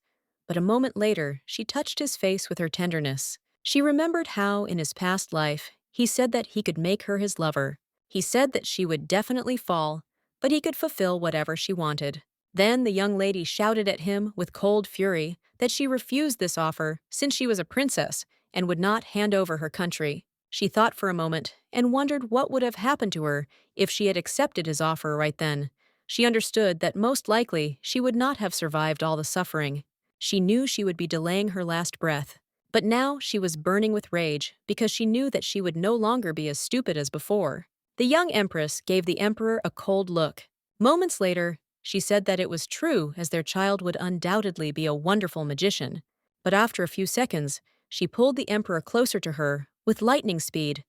[SPEAKER 1] but a moment later she touched his face with her tenderness. She remembered how, in his past life, he said that he could make her his lover. He said that she would definitely fall, but he could fulfill whatever she wanted. Then the young lady shouted at him with cold fury that she refused this offer since she was a princess and would not hand over her country. She thought for a moment and wondered what would have happened to her if she had accepted his offer right then. She understood that most likely she would not have survived all the suffering. She knew she would be delaying her last breath, but now she was burning with rage because she knew that she would no longer be as stupid as before. The young empress gave the emperor a cold look. Moments later, she said that it was true, as their child would undoubtedly be a wonderful magician. But after a few seconds, she pulled the emperor closer to her with lightning speed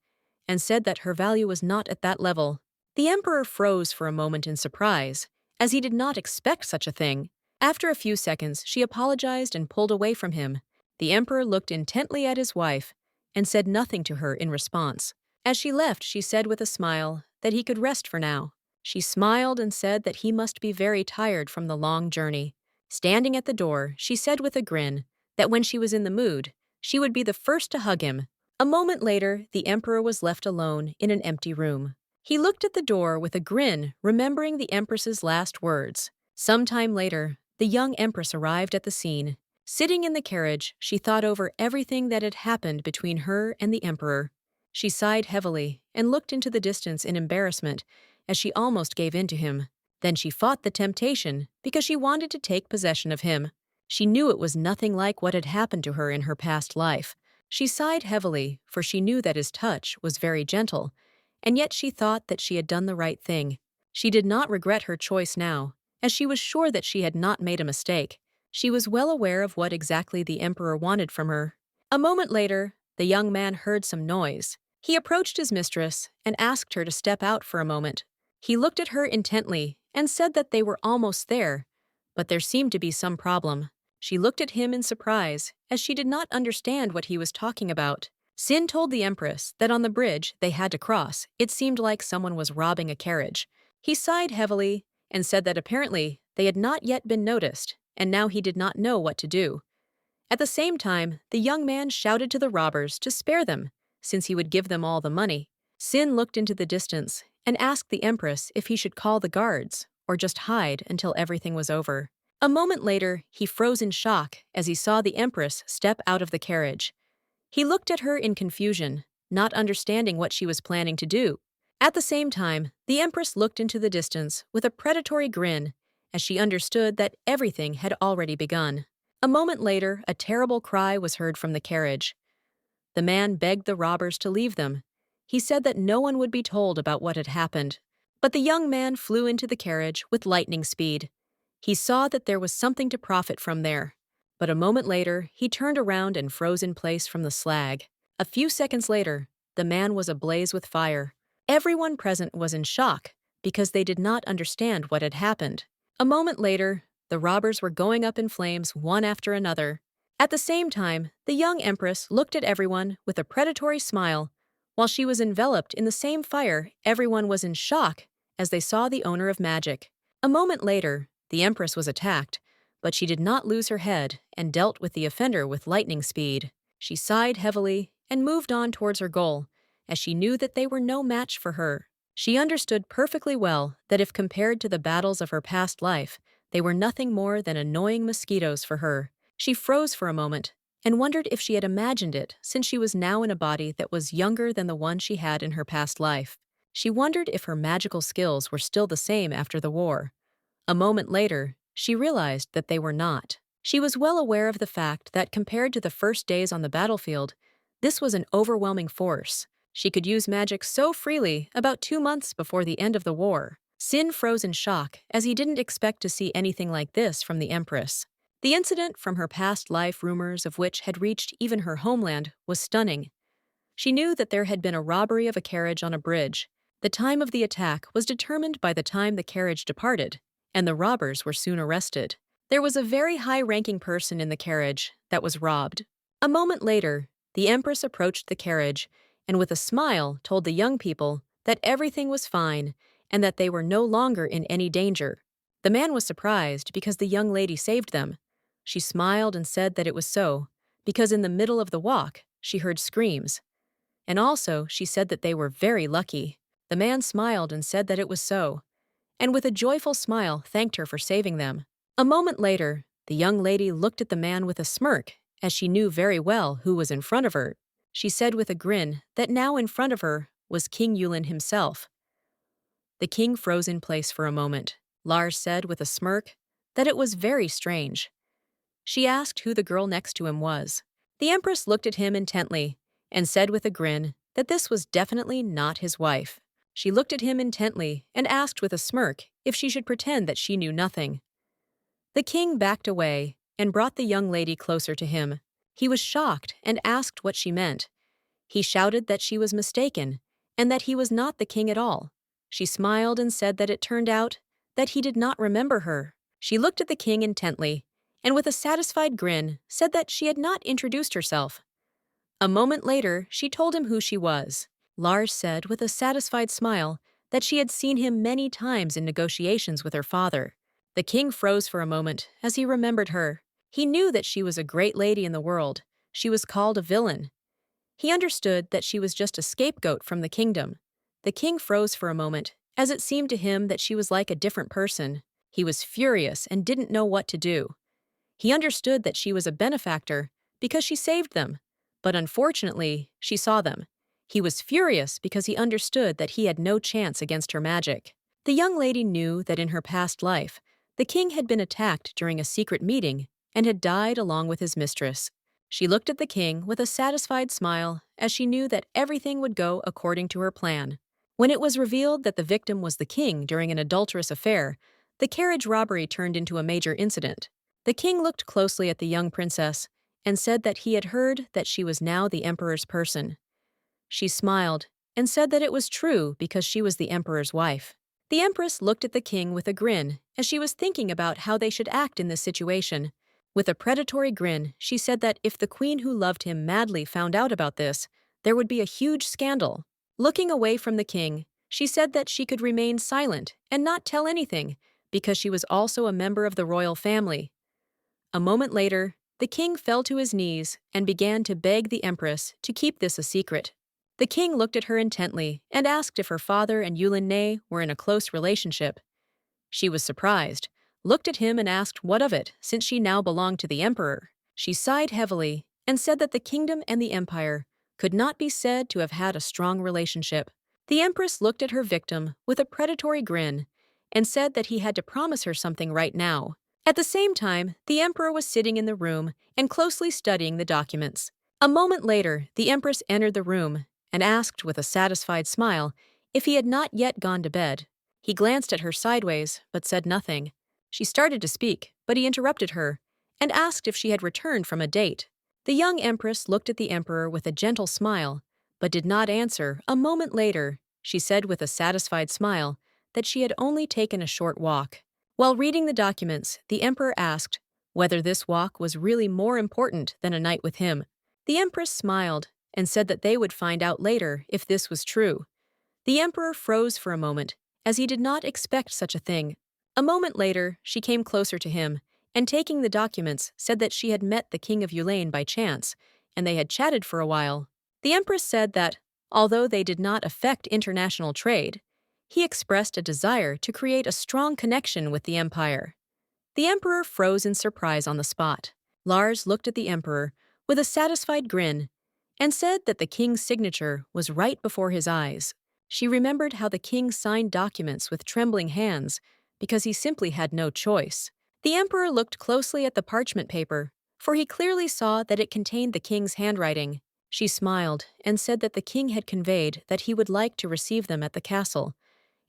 [SPEAKER 1] and said that her value was not at that level. The emperor froze for a moment in surprise, as he did not expect such a thing. After a few seconds, she apologized and pulled away from him. The emperor looked intently at his wife and said nothing to her in response. As she left, she said with a smile that he could rest for now. She smiled and said that he must be very tired from the long journey. Standing at the door, she said with a grin that when she was in the mood, she would be the first to hug him. A moment later, the emperor was left alone in an empty room. He looked at the door with a grin, remembering the empress's last words. Some time later, the young empress arrived at the scene. Sitting in the carriage, she thought over everything that had happened between her and the emperor. She sighed heavily and looked into the distance in embarrassment as she almost gave in to him. Then she fought the temptation because she wanted to take possession of him. She knew it was nothing like what had happened to her in her past life. She sighed heavily, for she knew that his touch was very gentle, and yet she thought that she had done the right thing. She did not regret her choice now, as she was sure that she had not made a mistake. She was well aware of what exactly the emperor wanted from her. A moment later, the young man heard some noise. He approached his mistress and asked her to step out for a moment. He looked at her intently and said that they were almost there, but there seemed to be some problem. She looked at him in surprise, as she did not understand what he was talking about. Sin told the empress that on the bridge they had to cross, it seemed like someone was robbing a carriage. He sighed heavily and said that apparently they had not yet been noticed, and now he did not know what to do. At the same time, the young man shouted to the robbers to spare them, since he would give them all the money. Sin looked into the distance and asked the empress if he should call the guards or just hide until everything was over. A moment later, he froze in shock as he saw the empress step out of the carriage. He looked at her in confusion, not understanding what she was planning to do. At the same time, the empress looked into the distance with a predatory grin as she understood that everything had already begun. A moment later, a terrible cry was heard from the carriage. The man begged the robbers to leave them. He said that no one would be told about what had happened. But the young man flew into the carriage with lightning speed. He saw that there was something to profit from there. But a moment later, he turned around and froze in place from the slag. A few seconds later, the man was ablaze with fire. Everyone present was in shock because they did not understand what had happened. A moment later, the robbers were going up in flames one after another. At the same time, the young empress looked at everyone with a predatory smile. While she was enveloped in the same fire, everyone was in shock as they saw the owner of magic. A moment later, the empress was attacked, but she did not lose her head and dealt with the offender with lightning speed. She sighed heavily and moved on towards her goal, as she knew that they were no match for her. She understood perfectly well that if compared to the battles of her past life, they were nothing more than annoying mosquitoes for her. She froze for a moment and wondered if she had imagined it, since she was now in a body that was younger than the one she had in her past life. She wondered if her magical skills were still the same after the war. A moment later, she realized that they were not. She was well aware of the fact that compared to the first days on the battlefield, this was an overwhelming force. She could use magic so freely about 2 months before the end of the war. Sin froze in shock, as he didn't expect to see anything like this from the empress. The incident from her past life, rumors of which had reached even her homeland, was stunning. She knew that there had been a robbery of a carriage on a bridge. The time of the attack was determined by the time the carriage departed, and the robbers were soon arrested. There was a very high-ranking person in the carriage that was robbed. A moment later, the empress approached the carriage and with a smile told the young people that everything was fine and that they were no longer in any danger. The man was surprised because the young lady saved them. She smiled and said that it was so, because in the middle of the walk, she heard screams. And also, she said that they were very lucky. The man smiled and said that it was so, and with a joyful smile thanked her for saving them. A moment later, the young lady looked at the man with a smirk, as she knew very well who was in front of her. She said with a grin that now in front of her was King Yulin himself. The king froze in place for a moment. Lars said with a smirk that it was very strange. She asked who the girl next to him was. The empress looked at him intently and said with a grin that this was definitely not his wife. She looked at him intently and asked with a smirk if she should pretend that she knew nothing. The king backed away and brought the young lady closer to him. He was shocked and asked what she meant. He shouted that she was mistaken and that he was not the king at all. She smiled and said that it turned out that he did not remember her. She looked at the king intently and with a satisfied grin said that she had not introduced herself. A moment later, she told him who she was. Lars said with a satisfied smile that she had seen him many times in negotiations with her father. The king froze for a moment as he remembered her. He knew that she was a great lady in the world. She was called a villain. He understood that she was just a scapegoat from the kingdom. The king froze for a moment, as it seemed to him that she was like a different person. He was furious and didn't know what to do. He understood that she was a benefactor because she saved them, but unfortunately, she saw them. He was furious because he understood that he had no chance against her magic. The young lady knew that in her past life, the king had been attacked during a secret meeting and had died along with his mistress. She looked at the king with a satisfied smile as she knew that everything would go according to her plan. When it was revealed that the victim was the king during an adulterous affair, the carriage robbery turned into a major incident. The king looked closely at the young princess and said that he had heard that she was now the emperor's person. She smiled and said that it was true because she was the emperor's wife. The empress looked at the king with a grin as she was thinking about how they should act in this situation. With a predatory grin, she said that if the queen who loved him madly found out about this, there would be a huge scandal. Looking away from the king, she said that she could remain silent and not tell anything because she was also a member of the royal family. A moment later, the king fell to his knees and began to beg the empress to keep this a secret. The king looked at her intently and asked if her father and Yulin Ne were in a close relationship. She was surprised, looked at him and asked what of it, since she now belonged to the emperor. She sighed heavily and said that the kingdom and the empire could not be said to have had a strong relationship. The empress looked at her victim with a predatory grin and said that he had to promise her something right now. At the same time, the emperor was sitting in the room and closely studying the documents. A moment later, the empress entered the room and asked with a satisfied smile if he had not yet gone to bed. He glanced at her sideways, but said nothing. She started to speak, but he interrupted her and asked if she had returned from a date. The young empress looked at the emperor with a gentle smile, but did not answer. A moment later, she said with a satisfied smile that she had only taken a short walk. While reading the documents, the emperor asked whether this walk was really more important than a night with him. The empress smiled and said that they would find out later if this was true. The emperor froze for a moment, as he did not expect such a thing. A moment later, she came closer to him, and taking the documents, said that she had met the king of Yulain by chance, and they had chatted for a while. The empress said that, although they did not affect international trade, he expressed a desire to create a strong connection with the empire. The emperor froze in surprise on the spot. Lars looked at the emperor with a satisfied grin and said that the king's signature was right before his eyes. She remembered how the king signed documents with trembling hands because he simply had no choice. The emperor looked closely at the parchment paper, for he clearly saw that it contained the king's handwriting. She smiled and said that the king had conveyed that he would like to receive them at the castle,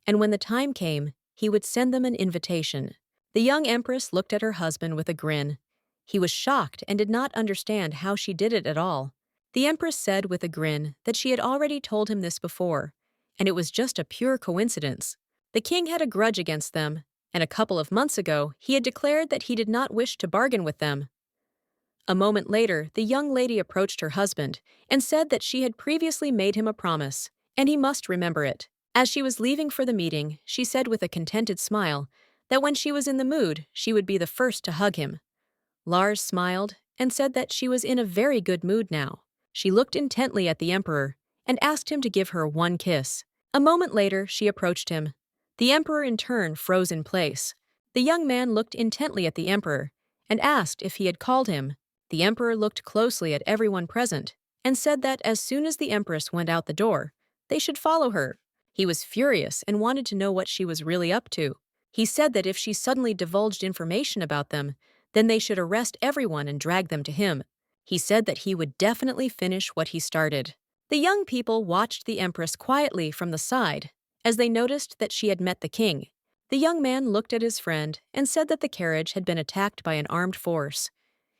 [SPEAKER 1] and when the time came, he would send them an invitation. The young empress looked at her husband with a grin. He was shocked and did not understand how she did it at all. The empress said with a grin that she had already told him this before, and it was just a pure coincidence. The king had a grudge against them, and a couple of months ago he had declared that he did not wish to bargain with them. A moment later, the young lady approached her husband and said that she had previously made him a promise, and he must remember it. As she was leaving for the meeting, she said with a contented smile that when she was in the mood, she would be the first to hug him. Lars smiled and said that she was in a very good mood now. She looked intently at the emperor and asked him to give her one kiss. A moment later, she approached him. The emperor in turn froze in place. The young man looked intently at the emperor and asked if he had called him. The emperor looked closely at everyone present and said that as soon as the empress went out the door, they should follow her. He was furious and wanted to know what she was really up to. He said that if she suddenly divulged information about them, then they should arrest everyone and drag them to him. He said that he would definitely finish what he started. The young people watched the empress quietly from the side as they noticed that she had met the king. The young man looked at his friend and said that the carriage had been attacked by an armed force.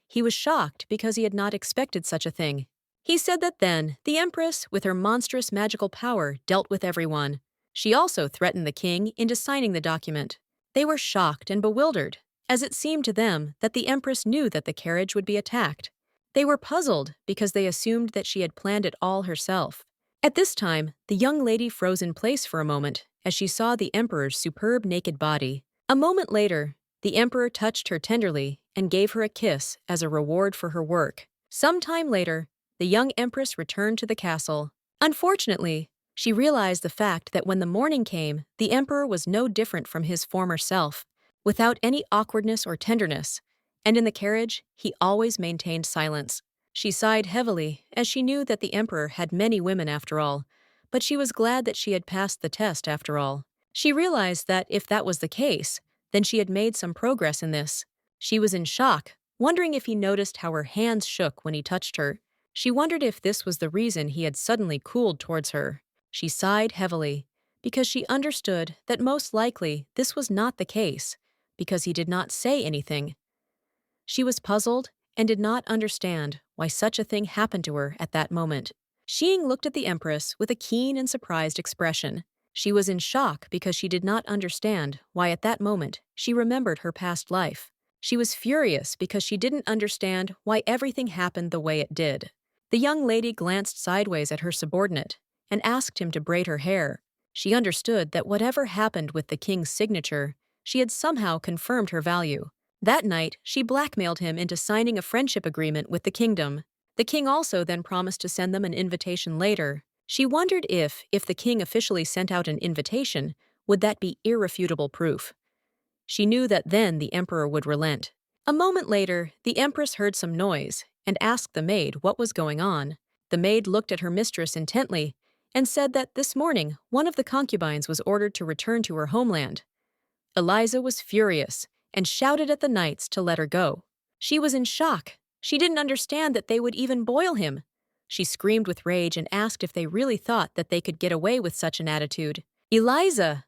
[SPEAKER 1] He was shocked because he had not expected such a thing. He said that then, the empress, with her monstrous magical power, dealt with everyone. She also threatened the king into signing the document. They were shocked and bewildered, as it seemed to them that the empress knew that the carriage would be attacked. They were puzzled because they assumed that she had planned it all herself. At this time, the young lady froze in place for a moment as she saw the emperor's superb naked body. A moment later, the emperor touched her tenderly and gave her a kiss as a reward for her work. Some time later, the young empress returned to the castle. Unfortunately, she realized the fact that when the morning came, the emperor was no different from his former self, without any awkwardness or tenderness, and in the carriage, he always maintained silence. She sighed heavily, as she knew that the emperor had many women after all, but she was glad that she had passed the test after all. She realized that if that was the case, then she had made some progress in this. She was in shock, wondering if he noticed how her hands shook when he touched her. She wondered if this was the reason he had suddenly cooled towards her. She sighed heavily, because she understood that most likely this was not the case, because he did not say anything. She was puzzled and did not understand why such a thing happened to her at that moment. Xing looked at the Empress with a keen and surprised expression. She was in shock because she did not understand why at that moment she remembered her past life. She was furious because she didn't understand why everything happened the way it did. The young lady glanced sideways at her subordinate and asked him to braid her hair. She understood that whatever happened with the king's signature, she had somehow confirmed her value. That night, she blackmailed him into signing a friendship agreement with the kingdom. The king also then promised to send them an invitation later. She wondered if the king officially sent out an invitation, would that be irrefutable proof? She knew that then the emperor would relent. A moment later, the empress heard some noise and asked the maid what was going on. The maid looked at her mistress intently and said that this morning one of the concubines was ordered to return to her homeland. Eliza was furious and shouted at the knights to let her go. She was in shock. She didn't understand that they would even boil him. She screamed with rage and asked if they really thought that they could get away with such an attitude. Eliza!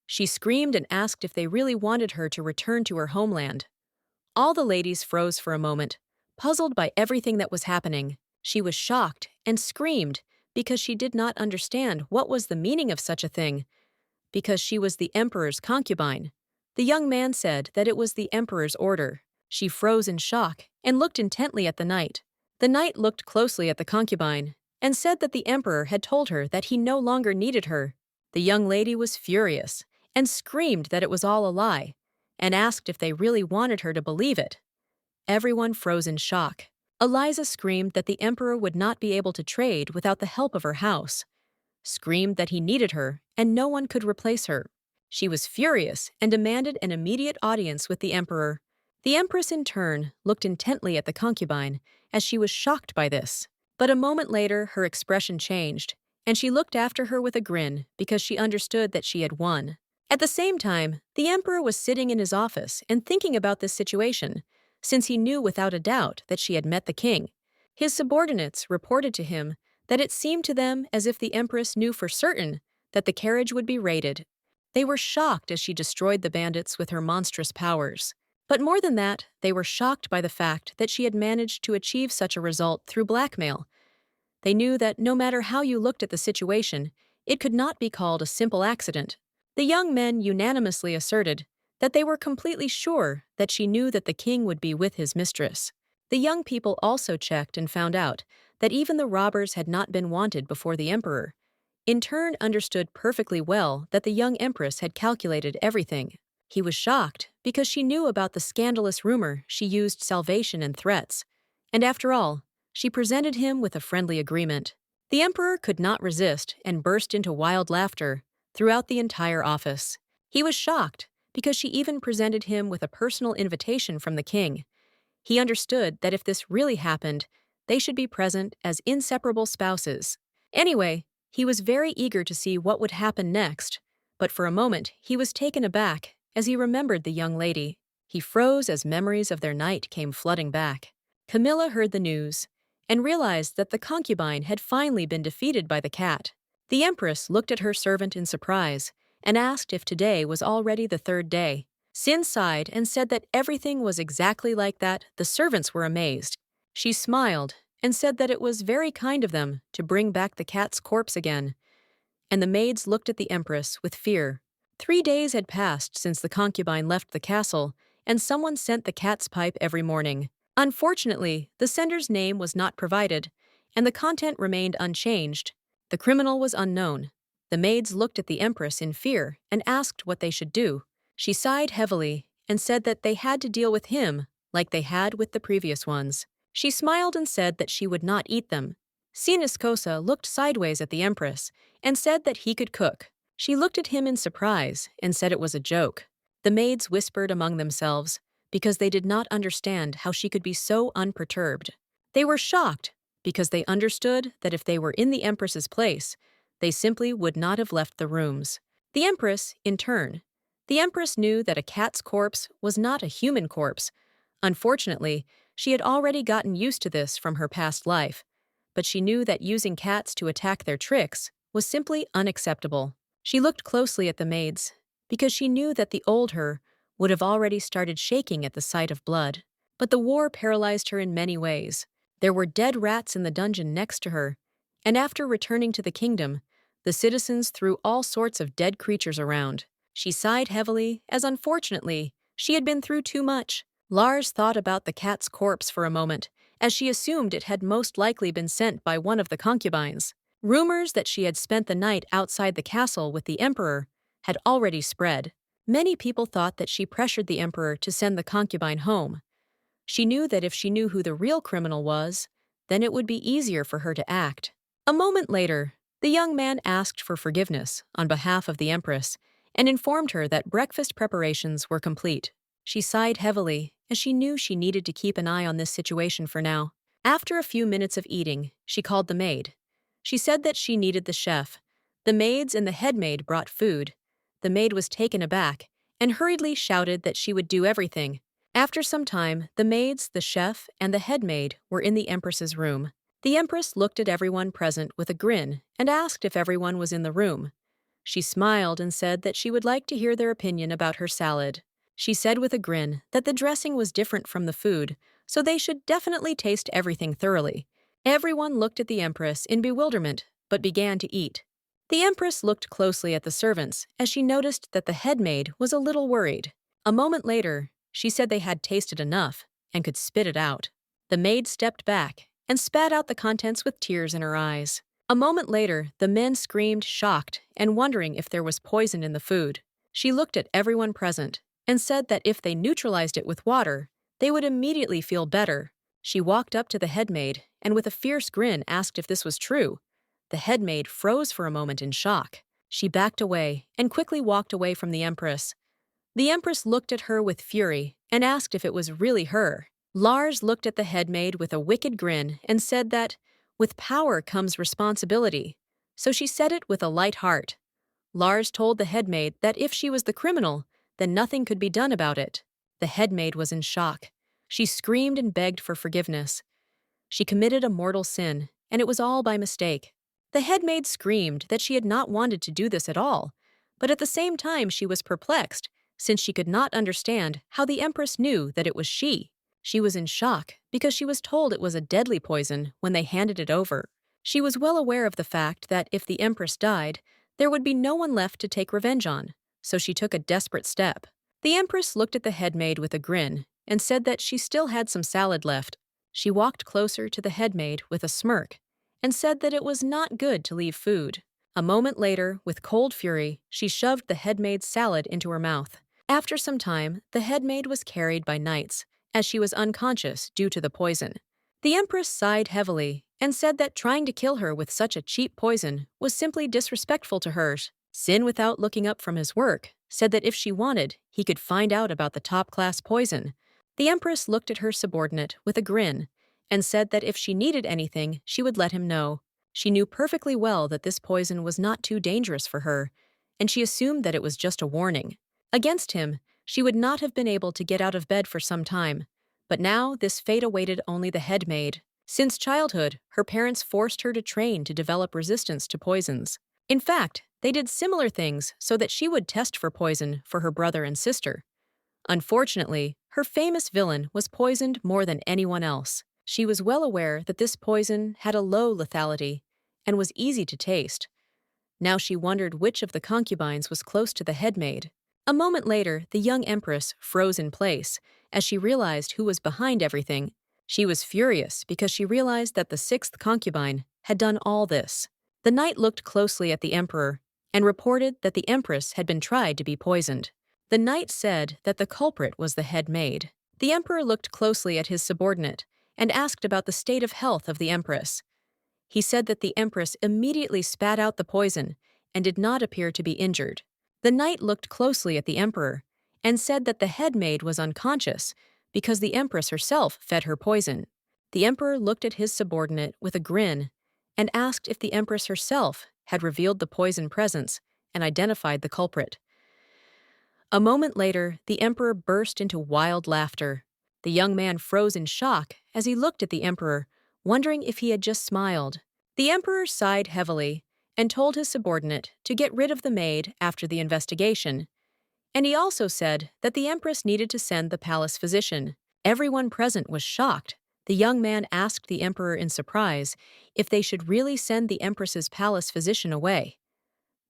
[SPEAKER 1] She screamed and asked if they really wanted her to return to her homeland. All the ladies froze for a moment, puzzled by everything that was happening. She was shocked and screamed because she did not understand what was the meaning of such a thing, because she was the emperor's concubine. The young man said that it was the emperor's order. She froze in shock and looked intently at the knight. The knight looked closely at the concubine and said that the emperor had told her that he no longer needed her. The young lady was furious and screamed that it was all a lie and asked if they really wanted her to believe it. Everyone froze in shock. Eliza screamed that the emperor would not be able to trade without the help of her house, screamed that he needed her and no one could replace her. She was furious and demanded an immediate audience with the emperor. The empress, in turn, looked intently at the concubine as she was shocked by this. But a moment later, her expression changed, and she looked after her with a grin because she understood that she had won. At the same time, the emperor was sitting in his office and thinking about this situation, since he knew without a doubt that she had met the king. His subordinates reported to him that it seemed to them as if the empress knew for certain that the carriage would be raided. They were shocked as she destroyed the bandits with her monstrous powers. But more than that, they were shocked by the fact that she had managed to achieve such a result through blackmail. They knew that no matter how you looked at the situation, it could not be called a simple accident. The young men unanimously asserted that they were completely sure that she knew that the king would be with his mistress. The young people also checked and found out that even the robbers had not been wanted before the emperor. In turn, understood perfectly well that the young empress had calculated everything. He was shocked because she knew about the scandalous rumor she used salvation and threats. And after all, she presented him with a friendly agreement. The emperor could not resist and burst into wild laughter throughout the entire office. He was shocked because she even presented him with a personal invitation from the king. He understood that if this really happened, they should be present as inseparable spouses. Anyway, he was very eager to see what would happen next, but for a moment he was taken aback as he remembered the young lady. He froze as memories of their night came flooding back. Camilla heard the news and realized that the concubine had finally been defeated by the cat. The empress looked at her servant in surprise and asked if today was already the third day. Sin sighed and said that everything was exactly like that. The servants were amazed. She smiled and said that it was very kind of them to bring back the cat's corpse again. And the maids looked at the empress with fear. 3 days had passed since the concubine left the castle, and someone sent the cat's pipe every morning. Unfortunately, the sender's name was not provided, and the content remained unchanged. The criminal was unknown. The maids looked at the empress in fear and asked what they should do. She sighed heavily and said that they had to deal with him like they had with the previous ones. She smiled and said that she would not eat them. Siniscosa looked sideways at the empress and said that he could cook. She looked at him in surprise and said it was a joke. The maids whispered among themselves because they did not understand how she could be so unperturbed. They were shocked because they understood that if they were in the empress's place, they simply would not have left the rooms. The Empress, in turn. The Empress knew that a cat's corpse was not a human corpse. Unfortunately, she had already gotten used to this from her past life, but she knew that using cats to attack their tricks was simply unacceptable. She looked closely at the maids, because she knew that the old her would have already started shaking at the sight of blood. But the war paralyzed her in many ways. There were dead rats in the dungeon next to her, and after returning to the kingdom, the citizens threw all sorts of dead creatures around. She sighed heavily, as unfortunately, she had been through too much. Lars thought about the cat's corpse for a moment, as she assumed it had most likely been sent by one of the concubines. Rumors that she had spent the night outside the castle with the emperor had already spread. Many people thought that she pressured the emperor to send the concubine home. She knew that if she knew who the real criminal was, then it would be easier for her to act. A moment later, the young man asked for forgiveness on behalf of the Empress and informed her that breakfast preparations were complete. She sighed heavily, as she knew she needed to keep an eye on this situation for now. After a few minutes of eating, she called the maid. She said that she needed the chef. The maids and the head maid brought food. The maid was taken aback and hurriedly shouted that she would do everything. After some time, the maids, the chef, and the head maid were in the Empress's room. The Empress looked at everyone present with a grin and asked if everyone was in the room. She smiled and said that she would like to hear their opinion about her salad. She said with a grin that the dressing was different from the food, so they should definitely taste everything thoroughly. Everyone looked at the Empress in bewilderment, but began to eat. The Empress looked closely at the servants as she noticed that the head maid was a little worried. A moment later, she said they had tasted enough and could spit it out. The maid stepped back and spat out the contents with tears in her eyes. A moment later, the men screamed, shocked and wondering if there was poison in the food. She looked at everyone present and said that if they neutralized it with water, they would immediately feel better. She walked up to the head maid and with a fierce grin asked if this was true. The head maid froze for a moment in shock. She backed away and quickly walked away from the Empress. The Empress looked at her with fury and asked if it was really her. Lars looked at the head maid with a wicked grin and said that, with power comes responsibility, so she said it with a light heart. Lars told the head maid that if she was the criminal, then nothing could be done about it. The head maid was in shock. She screamed and begged for forgiveness. She committed a mortal sin, and it was all by mistake. The head maid screamed that she had not wanted to do this at all, but at the same time she was perplexed, since she could not understand how the Empress knew that it was she. She was in shock because she was told it was a deadly poison when they handed it over. She was well aware of the fact that if the Empress died, there would be no one left to take revenge on, so she took a desperate step. The Empress looked at the head maid with a grin and said that she still had some salad left. She walked closer to the head maid with a smirk and said that it was not good to leave food. A moment later, with cold fury, she shoved the head maid's salad into her mouth. After some time, the head maid was carried by knights, as she was unconscious due to the poison. The Empress sighed heavily and said that trying to kill her with such a cheap poison was simply disrespectful to her. Sin, without looking up from his work, said that if she wanted, he could find out about the top-class poison. The Empress looked at her subordinate with a grin and said that if she needed anything, she would let him know. She knew perfectly well that this poison was not too dangerous for her, and she assumed that it was just a warning. Against him, she would not have been able to get out of bed for some time, but now this fate awaited only the head maid. Since childhood, her parents forced her to train to develop resistance to poisons. In fact, they did similar things so that she would test for poison for her brother and sister. Unfortunately, her famous villain was poisoned more than anyone else. She was well aware that this poison had a low lethality and was easy to taste. Now she wondered which of the concubines was close to the head maid. A moment later, the young Empress froze in place as she realized who was behind everything. She was furious because she realized that the sixth concubine had done all this. The knight looked closely at the Emperor and reported that the Empress had been tried to be poisoned. The knight said that the culprit was the head maid. The Emperor looked closely at his subordinate and asked about the state of health of the Empress. He said that the Empress immediately spat out the poison and did not appear to be injured. The knight looked closely at the Emperor and said that the head maid was unconscious because the Empress herself fed her poison. The Emperor looked at his subordinate with a grin and asked if the Empress herself had revealed the poison presence and identified the culprit. A moment later, the emperor burst into wild laughter. The young man froze in shock as he looked at the emperor, wondering if he had just smiled. The emperor sighed heavily and told his subordinate to get rid of the maid after the investigation. And he also said that the empress needed to send the palace physician. Everyone present was shocked. The young man asked the emperor in surprise if they should really send the empress's palace physician away.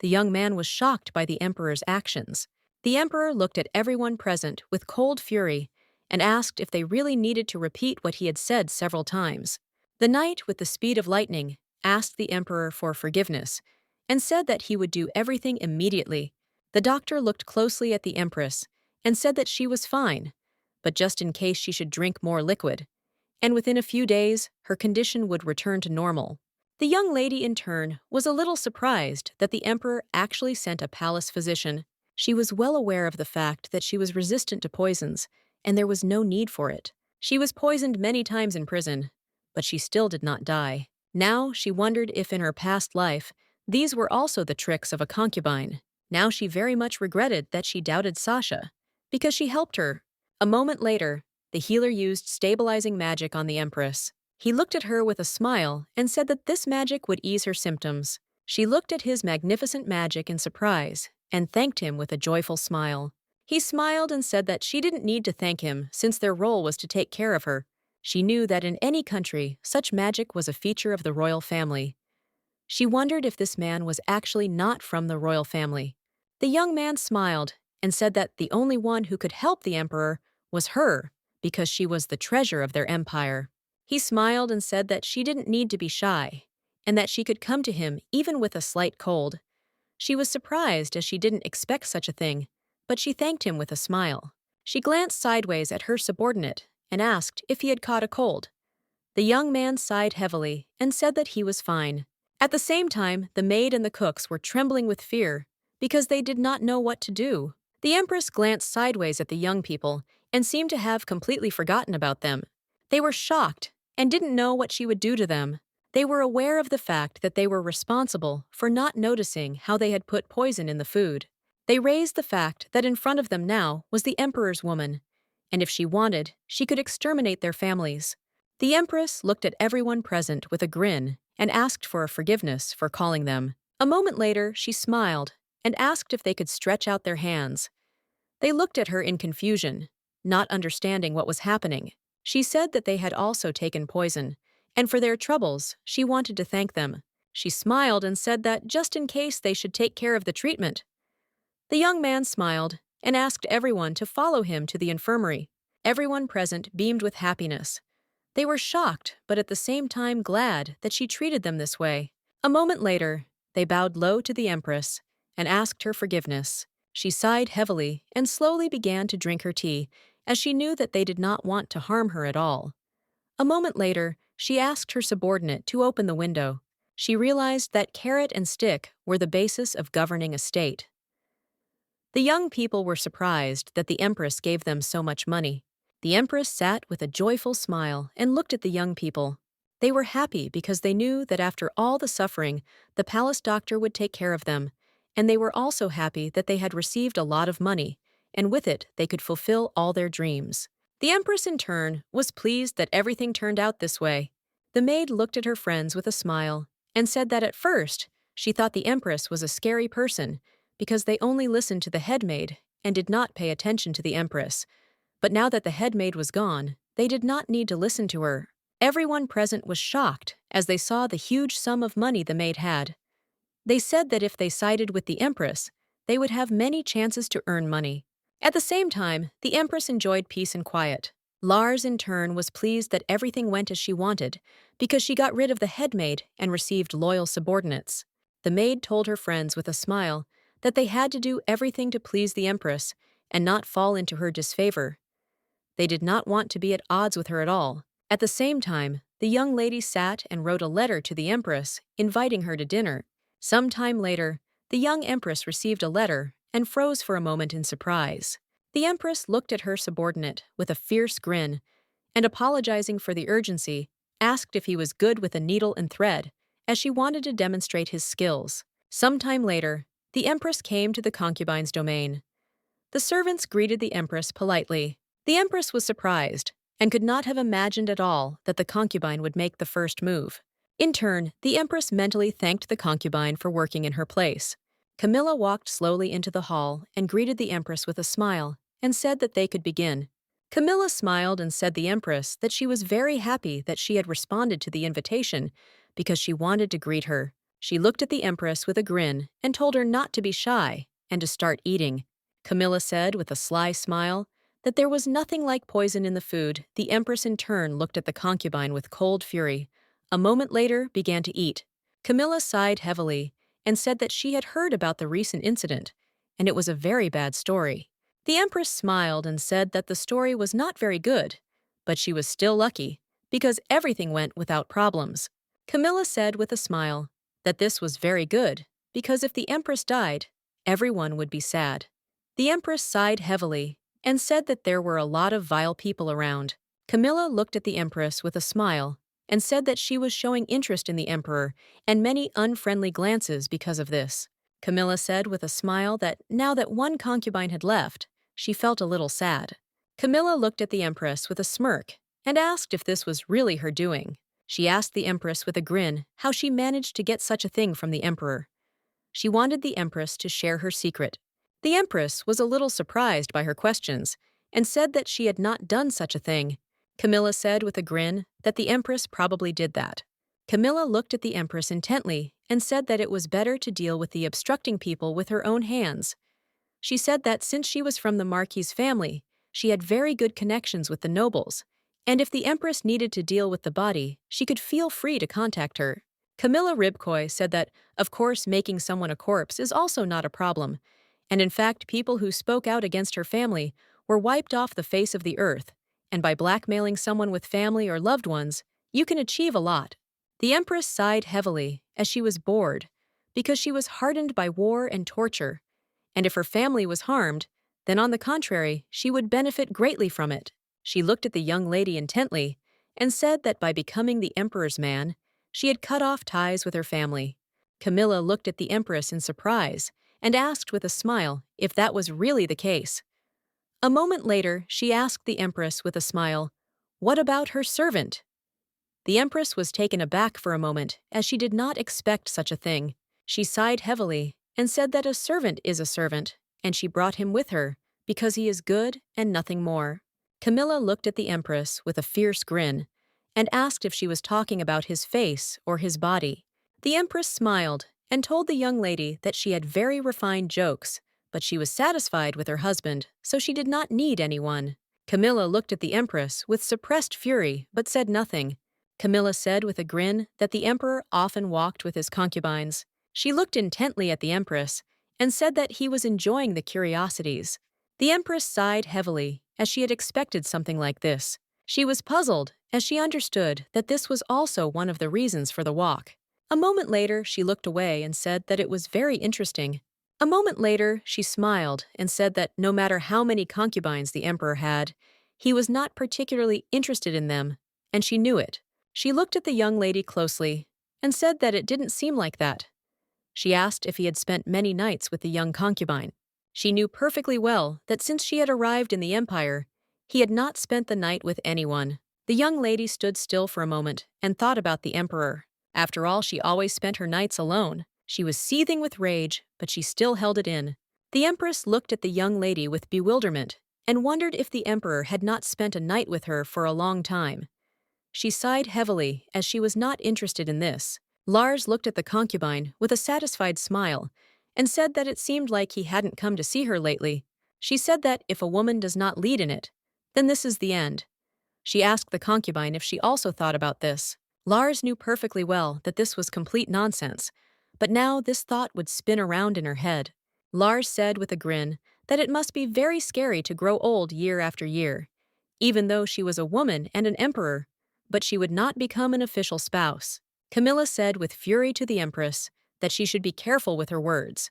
[SPEAKER 1] The young man was shocked by the emperor's actions. The emperor looked at everyone present with cold fury and asked if they really needed to repeat what he had said several times. The knight with the speed of lightning asked the emperor for forgiveness and said that he would do everything immediately. The doctor looked closely at the empress and said that she was fine, but just in case she should drink more liquid, and within a few days her condition would return to normal. The young lady, in turn, was a little surprised that the emperor actually sent a palace physician. She was well aware of the fact that she was resistant to poisons, and there was no need for it. She was poisoned many times in prison, but she still did not die. Now she wondered if in her past life these were also the tricks of a concubine. Now she very much regretted that she doubted Sasha, because she helped her. A moment later, the healer used stabilizing magic on the empress. He looked at her with a smile and said that this magic would ease her symptoms. She looked at his magnificent magic in surprise and thanked him with a joyful smile. He smiled and said that she didn't need to thank him since their role was to take care of her. She knew that in any country, such magic was a feature of the royal family. She wondered if this man was actually not from the royal family. The young man smiled and said that the only one who could help the emperor was her, because she was the treasure of their empire. He smiled and said that she didn't need to be shy, and that she could come to him even with a slight cold. She was surprised as she didn't expect such a thing, but she thanked him with a smile. She glanced sideways at her subordinate and asked if he had caught a cold. The young man sighed heavily and said that he was fine. At the same time, the maid and the cooks were trembling with fear because they did not know what to do. The empress glanced sideways at the young people and seemed to have completely forgotten about them. They were shocked and didn't know what she would do to them. They were aware of the fact that they were responsible for not noticing how they had put poison in the food. They raised the fact that in front of them now was the emperor's woman, and if she wanted, she could exterminate their families. The empress looked at everyone present with a grin and asked for a forgiveness for calling them. A moment later, she smiled and asked if they could stretch out their hands. They looked at her in confusion, not understanding what was happening. She said that they had also taken poison, and for their troubles, she wanted to thank them. She smiled and said that just in case they should take care of the treatment. The young man smiled and asked everyone to follow him to the infirmary. Everyone present beamed with happiness. They were shocked, but at the same time glad that she treated them this way. A moment later, they bowed low to the empress and asked her forgiveness. She sighed heavily and slowly began to drink her tea, as she knew that they did not want to harm her at all. A moment later, she asked her subordinate to open the window. She realized that carrot and stick were the basis of governing a state. The young people were surprised that the empress gave them so much money. The empress sat with a joyful smile and looked at the young people. They were happy because they knew that after all the suffering, the palace doctor would take care of them, and they were also happy that they had received a lot of money, and with it they could fulfill all their dreams. The empress, in turn, was pleased that everything turned out this way. The maid looked at her friends with a smile and said that at first she thought the empress was a scary person because they only listened to the head maid and did not pay attention to the empress. But now that the head maid was gone, they did not need to listen to her. Everyone present was shocked as they saw the huge sum of money the maid had. They said that if they sided with the empress, they would have many chances to earn money. At the same time, the empress enjoyed peace and quiet. Lars, in turn, was pleased that everything went as she wanted because she got rid of the head maid and received loyal subordinates. The maid told her friends with a smile that they had to do everything to please the empress and not fall into her disfavor. They did not want to be at odds with her at all. At the same time, the young lady sat and wrote a letter to the empress, inviting her to dinner. Some time later, the young empress received a letter and froze for a moment in surprise. The empress looked at her subordinate with a fierce grin and, apologizing for the urgency, asked if he was good with a needle and thread, as she wanted to demonstrate his skills. Some time later, the Empress came to the concubine's domain. The servants greeted the Empress politely. The Empress was surprised and could not have imagined at all that the concubine would make the first move. In turn, the Empress mentally thanked the concubine for working in her place. Camilla walked slowly into the hall and greeted the Empress with a smile and said that they could begin. Camilla smiled and said the Empress that she was very happy that she had responded to the invitation because she wanted to greet her. She looked at the Empress with a grin and told her not to be shy and to start eating. Camilla said with a sly smile that there was nothing like poison in the food. The Empress in turn looked at the concubine with cold fury. A moment later, began to eat. Camilla sighed heavily and said that she had heard about the recent incident, and it was a very bad story. The Empress smiled and said that the story was not very good, but she was still lucky because everything went without problems. Camilla said with a smile that this was very good because if the Empress died, everyone would be sad. The Empress sighed heavily and said that there were a lot of vile people around. Camilla looked at the Empress with a smile and said that she was showing interest in the Emperor and many unfriendly glances because of this. Camilla said with a smile that now that one concubine had left, she felt a little sad. Camilla looked at the Empress with a smirk and asked if this was really her doing. She asked the Empress with a grin how she managed to get such a thing from the Emperor. She wanted the Empress to share her secret. The Empress was a little surprised by her questions and said that she had not done such a thing. Camilla said with a grin that the Empress probably did that. Camilla looked at the Empress intently and said that it was better to deal with the obstructing people with her own hands. She said that since she was from the Marquis family, she had very good connections with the nobles, and if the Empress needed to deal with the body, she could feel free to contact her. Camilla Ribcoy said that, of course, making someone a corpse is also not a problem, and in fact, people who spoke out against her family were wiped off the face of the earth, and by blackmailing someone with family or loved ones, you can achieve a lot. The Empress sighed heavily as she was bored because she was hardened by war and torture, and if her family was harmed, then on the contrary, she would benefit greatly from it. She looked at the young lady intently and said that by becoming the Emperor's man, she had cut off ties with her family. Camilla looked at the Empress in surprise and asked with a smile if that was really the case. A moment later, she asked the Empress with a smile, "What about her servant?" The Empress was taken aback for a moment, as she did not expect such a thing. She sighed heavily and said that a servant is a servant, and she brought him with her because he is good and nothing more. Camilla looked at the Empress with a fierce grin and asked if she was talking about his face or his body. The Empress smiled and told the young lady that she had very refined jokes, but she was satisfied with her husband, so she did not need anyone. Camilla looked at the Empress with suppressed fury but said nothing. Camilla said with a grin that the Emperor often walked with his concubines. She looked intently at the Empress and said that he was enjoying the curiosities. The Empress sighed heavily, as she had expected something like this. She was puzzled, as she understood that this was also one of the reasons for the walk. A moment later, she looked away and said that it was very interesting. A moment later, she smiled and said that no matter how many concubines the Emperor had, he was not particularly interested in them, and she knew it. She looked at the young lady closely and said that it didn't seem like that. She asked if he had spent many nights with the young concubine. She knew perfectly well that since she had arrived in the Empire, he had not spent the night with anyone. The young lady stood still for a moment and thought about the Emperor. After all, she always spent her nights alone. She was seething with rage, but she still held it in. The Empress looked at the young lady with bewilderment and wondered if the Emperor had not spent a night with her for a long time. She sighed heavily, as she was not interested in this. Lars looked at the concubine with a satisfied smile and said that it seemed like he hadn't come to see her lately. She said that if a woman does not lead in it, then this is the end. She asked the concubine if she also thought about this. Lars knew perfectly well that this was complete nonsense, but now this thought would spin around in her head. Lars said with a grin that it must be very scary to grow old year after year, even though she was a woman and an emperor, but she would not become an official spouse. Camilla said with fury to the Empress that she should be careful with her words.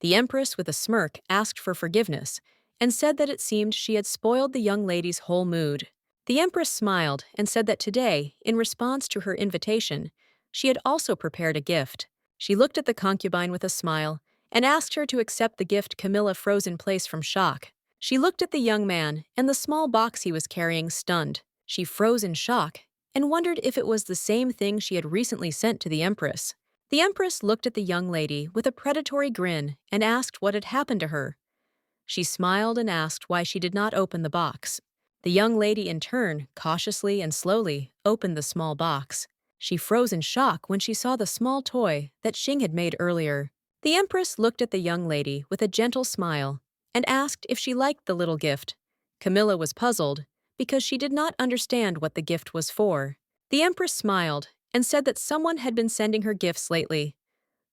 [SPEAKER 1] The Empress, with a smirk, asked for forgiveness and said that it seemed she had spoiled the young lady's whole mood. The Empress smiled and said that today, in response to her invitation, she had also prepared a gift. She looked at the concubine with a smile and asked her to accept the gift. Camilla froze in place from shock. She looked at the young man and the small box he was carrying, stunned. She froze in shock and wondered if it was the same thing she had recently sent to the Empress. The Empress looked at the young lady with a predatory grin and asked what had happened to her. She smiled and asked why she did not open the box. The young lady, in turn, cautiously and slowly opened the small box. She froze in shock when she saw the small toy that Xing had made earlier. The Empress looked at the young lady with a gentle smile and asked if she liked the little gift. Camilla was puzzled because she did not understand what the gift was for. The Empress smiled and said that someone had been sending her gifts lately.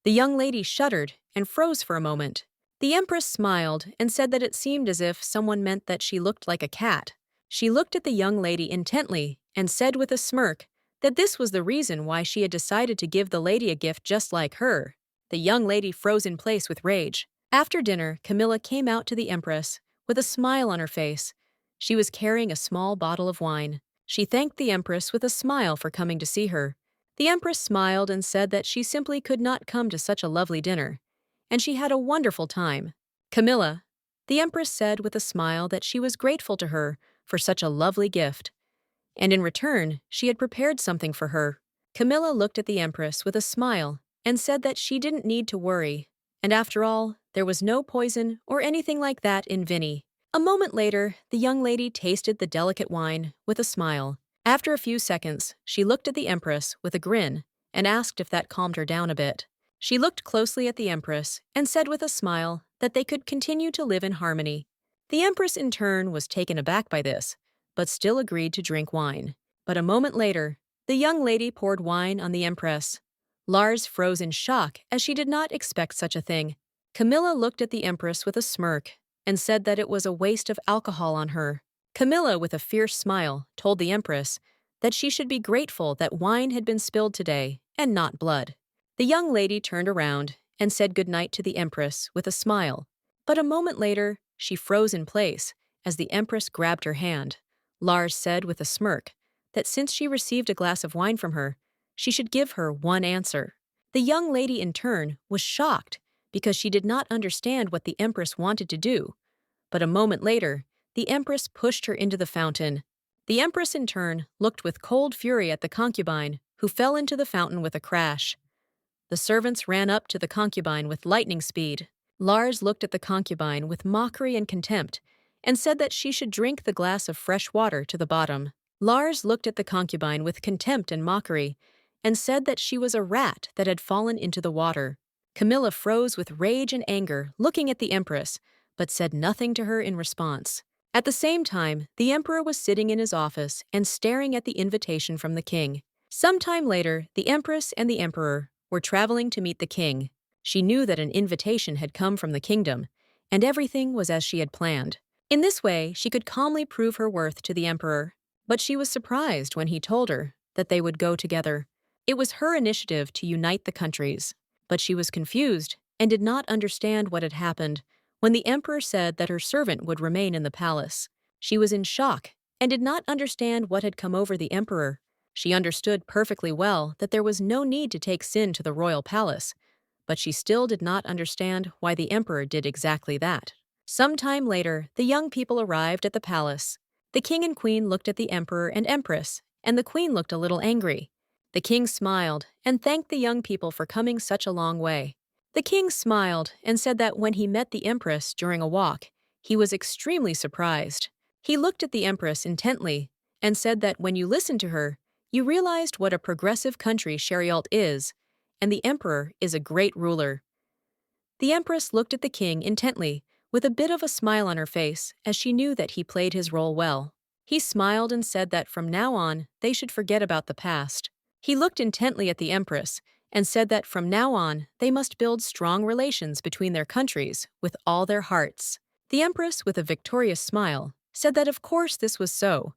[SPEAKER 1] The young lady shuddered and froze for a moment. The Empress smiled and said that it seemed as if someone meant that she looked like a cat. She looked at the young lady intently and said with a smirk that this was the reason why she had decided to give the lady a gift just like her. The young lady froze in place with rage. After dinner, Camilla came out to the Empress with a smile on her face. She was carrying a small bottle of wine. She thanked the Empress with a smile for coming to see her. The Empress smiled and said that she simply could not come to such a lovely dinner, and she had a wonderful time. Camilla, the Empress said with a smile that she was grateful to her for such a lovely gift, and in return, she had prepared something for her. Camilla looked at the Empress with a smile and said that she didn't need to worry, and after all, there was no poison or anything like that in Vinny. A moment later, the young lady tasted the delicate wine with a smile. After a few seconds, she looked at the Empress with a grin and asked if that calmed her down a bit. She looked closely at the Empress and said with a smile that they could continue to live in harmony. The Empress, in turn, was taken aback by this, but still agreed to drink wine. But a moment later, the young lady poured wine on the Empress. Lars froze in shock as she did not expect such a thing. Camilla looked at the Empress with a smirk and said that it was a waste of alcohol on her. Camilla, with a fierce smile, told the Empress that she should be grateful that wine had been spilled today and not blood. The young lady turned around and said goodnight to the Empress with a smile. But a moment later, she froze in place as the Empress grabbed her hand. Lars said with a smirk that since she received a glass of wine from her, she should give her one answer. The young lady, in turn, was shocked because she did not understand what the Empress wanted to do. But a moment later, the Empress pushed her into the fountain. The Empress, in turn, looked with cold fury at the concubine, who fell into the fountain with a crash. The servants ran up to the concubine with lightning speed. Lars looked at the concubine with mockery and contempt and said that she should drink the glass of fresh water to the bottom. Lars looked at the concubine with contempt and mockery and said that she was a rat that had fallen into the water. Camilla froze with rage and anger, looking at the Empress, but said nothing to her in response. At the same time, the Emperor was sitting in his office and staring at the invitation from the king. Sometime later, the Empress and the Emperor were traveling to meet the king. She knew that an invitation had come from the kingdom, and everything was as she had planned. In this way, she could calmly prove her worth to the Emperor. But she was surprised when he told her that they would go together. It was her initiative to unite the countries, but she was confused and did not understand what had happened when the Emperor said that her servant would remain in the palace. She was in shock and did not understand what had come over the Emperor. She understood perfectly well that there was no need to take Sin to the royal palace, but she still did not understand why the Emperor did exactly that. Some time later, the young people arrived at the palace. The king and queen looked at the Emperor and Empress, and the queen looked a little angry. The king smiled and thanked the young people for coming such a long way. The king smiled and said that when he met the Empress during a walk, he was extremely surprised. He looked at the Empress intently and said that when you listened to her, you realized what a progressive country Sharialt is, and the Emperor is a great ruler. The Empress looked at the king intently, with a bit of a smile on her face, as she knew that he played his role well. He smiled and said that from now on, they should forget about the past. He looked intently at the Empress and said that from now on, they must build strong relations between their countries with all their hearts. The Empress, with a victorious smile, said that of course this was so,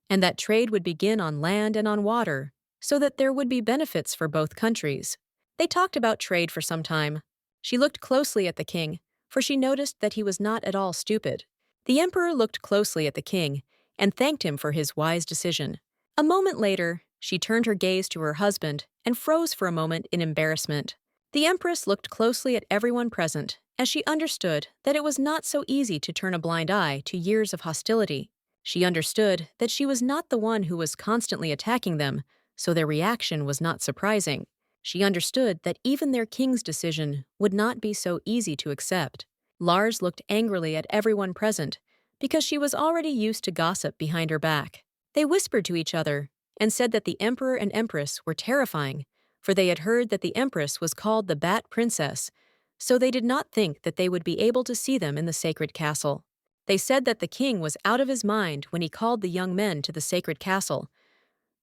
[SPEAKER 1] and that trade would begin on land and on water, so that there would be benefits for both countries. They talked about trade for some time. She looked closely at the king, for she noticed that he was not at all stupid. The Emperor looked closely at the king and thanked him for his wise decision. A moment later, she turned her gaze to her husband and froze for a moment in embarrassment. The Empress looked closely at everyone present as she understood that it was not so easy to turn a blind eye to years of hostility. She understood that she was not the one who was constantly attacking them, so their reaction was not surprising. She understood that even their king's decision would not be so easy to accept. Lars looked angrily at everyone present because she was already used to gossip behind her back. They whispered to each other and said that the Emperor and Empress were terrifying, for they had heard that the Empress was called the Bat Princess, so they did not think that they would be able to see them in the sacred castle. They said that the king was out of his mind when he called the young men to the sacred castle.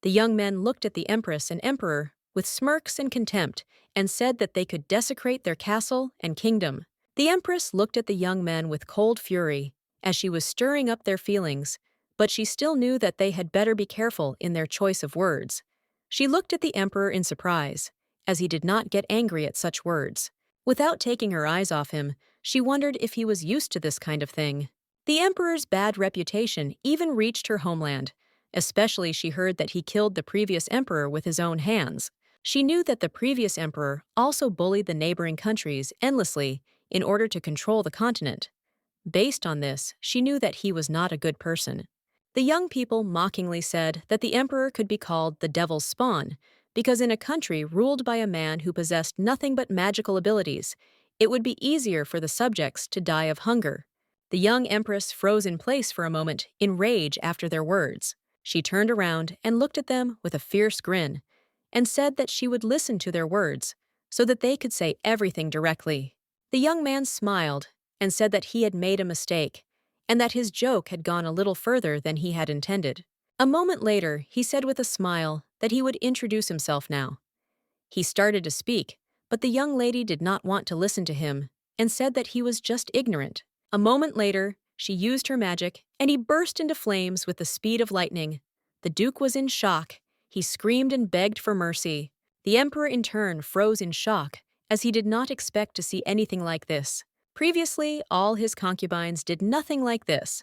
[SPEAKER 1] The young men looked at the Empress and Emperor with smirks and contempt and said that they could desecrate their castle and kingdom. The Empress looked at the young men with cold fury as she was stirring up their feelings, but she still knew that they had better be careful in their choice of words. She looked at the Emperor in surprise, as he did not get angry at such words. Without taking her eyes off him, she wondered if he was used to this kind of thing. The Emperor's bad reputation even reached her homeland. Especially she heard that he killed the previous emperor with his own hands. She knew that the previous emperor also bullied the neighboring countries endlessly in order to control the continent. Based on this, she knew that he was not a good person. The young people mockingly said that the emperor could be called the devil's spawn because in a country ruled by a man who possessed nothing but magical abilities, it would be easier for the subjects to die of hunger. The young empress froze in place for a moment in rage after their words. She turned around and looked at them with a fierce grin and said that she would listen to their words so that they could say everything directly. The young man smiled and said that he had made a mistake and that his joke had gone a little further than he had intended. A moment later, he said with a smile that he would introduce himself now. He started to speak, but the young lady did not want to listen to him and said that he was just ignorant. A moment later, she used her magic, and he burst into flames with the speed of lightning. The Duke was in shock. He screamed and begged for mercy. The Emperor in turn froze in shock, as he did not expect to see anything like this. Previously, all his concubines did nothing like this.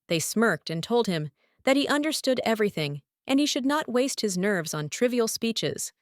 [SPEAKER 1] They smirked and told him that he understood everything, and he should not waste his nerves on trivial speeches.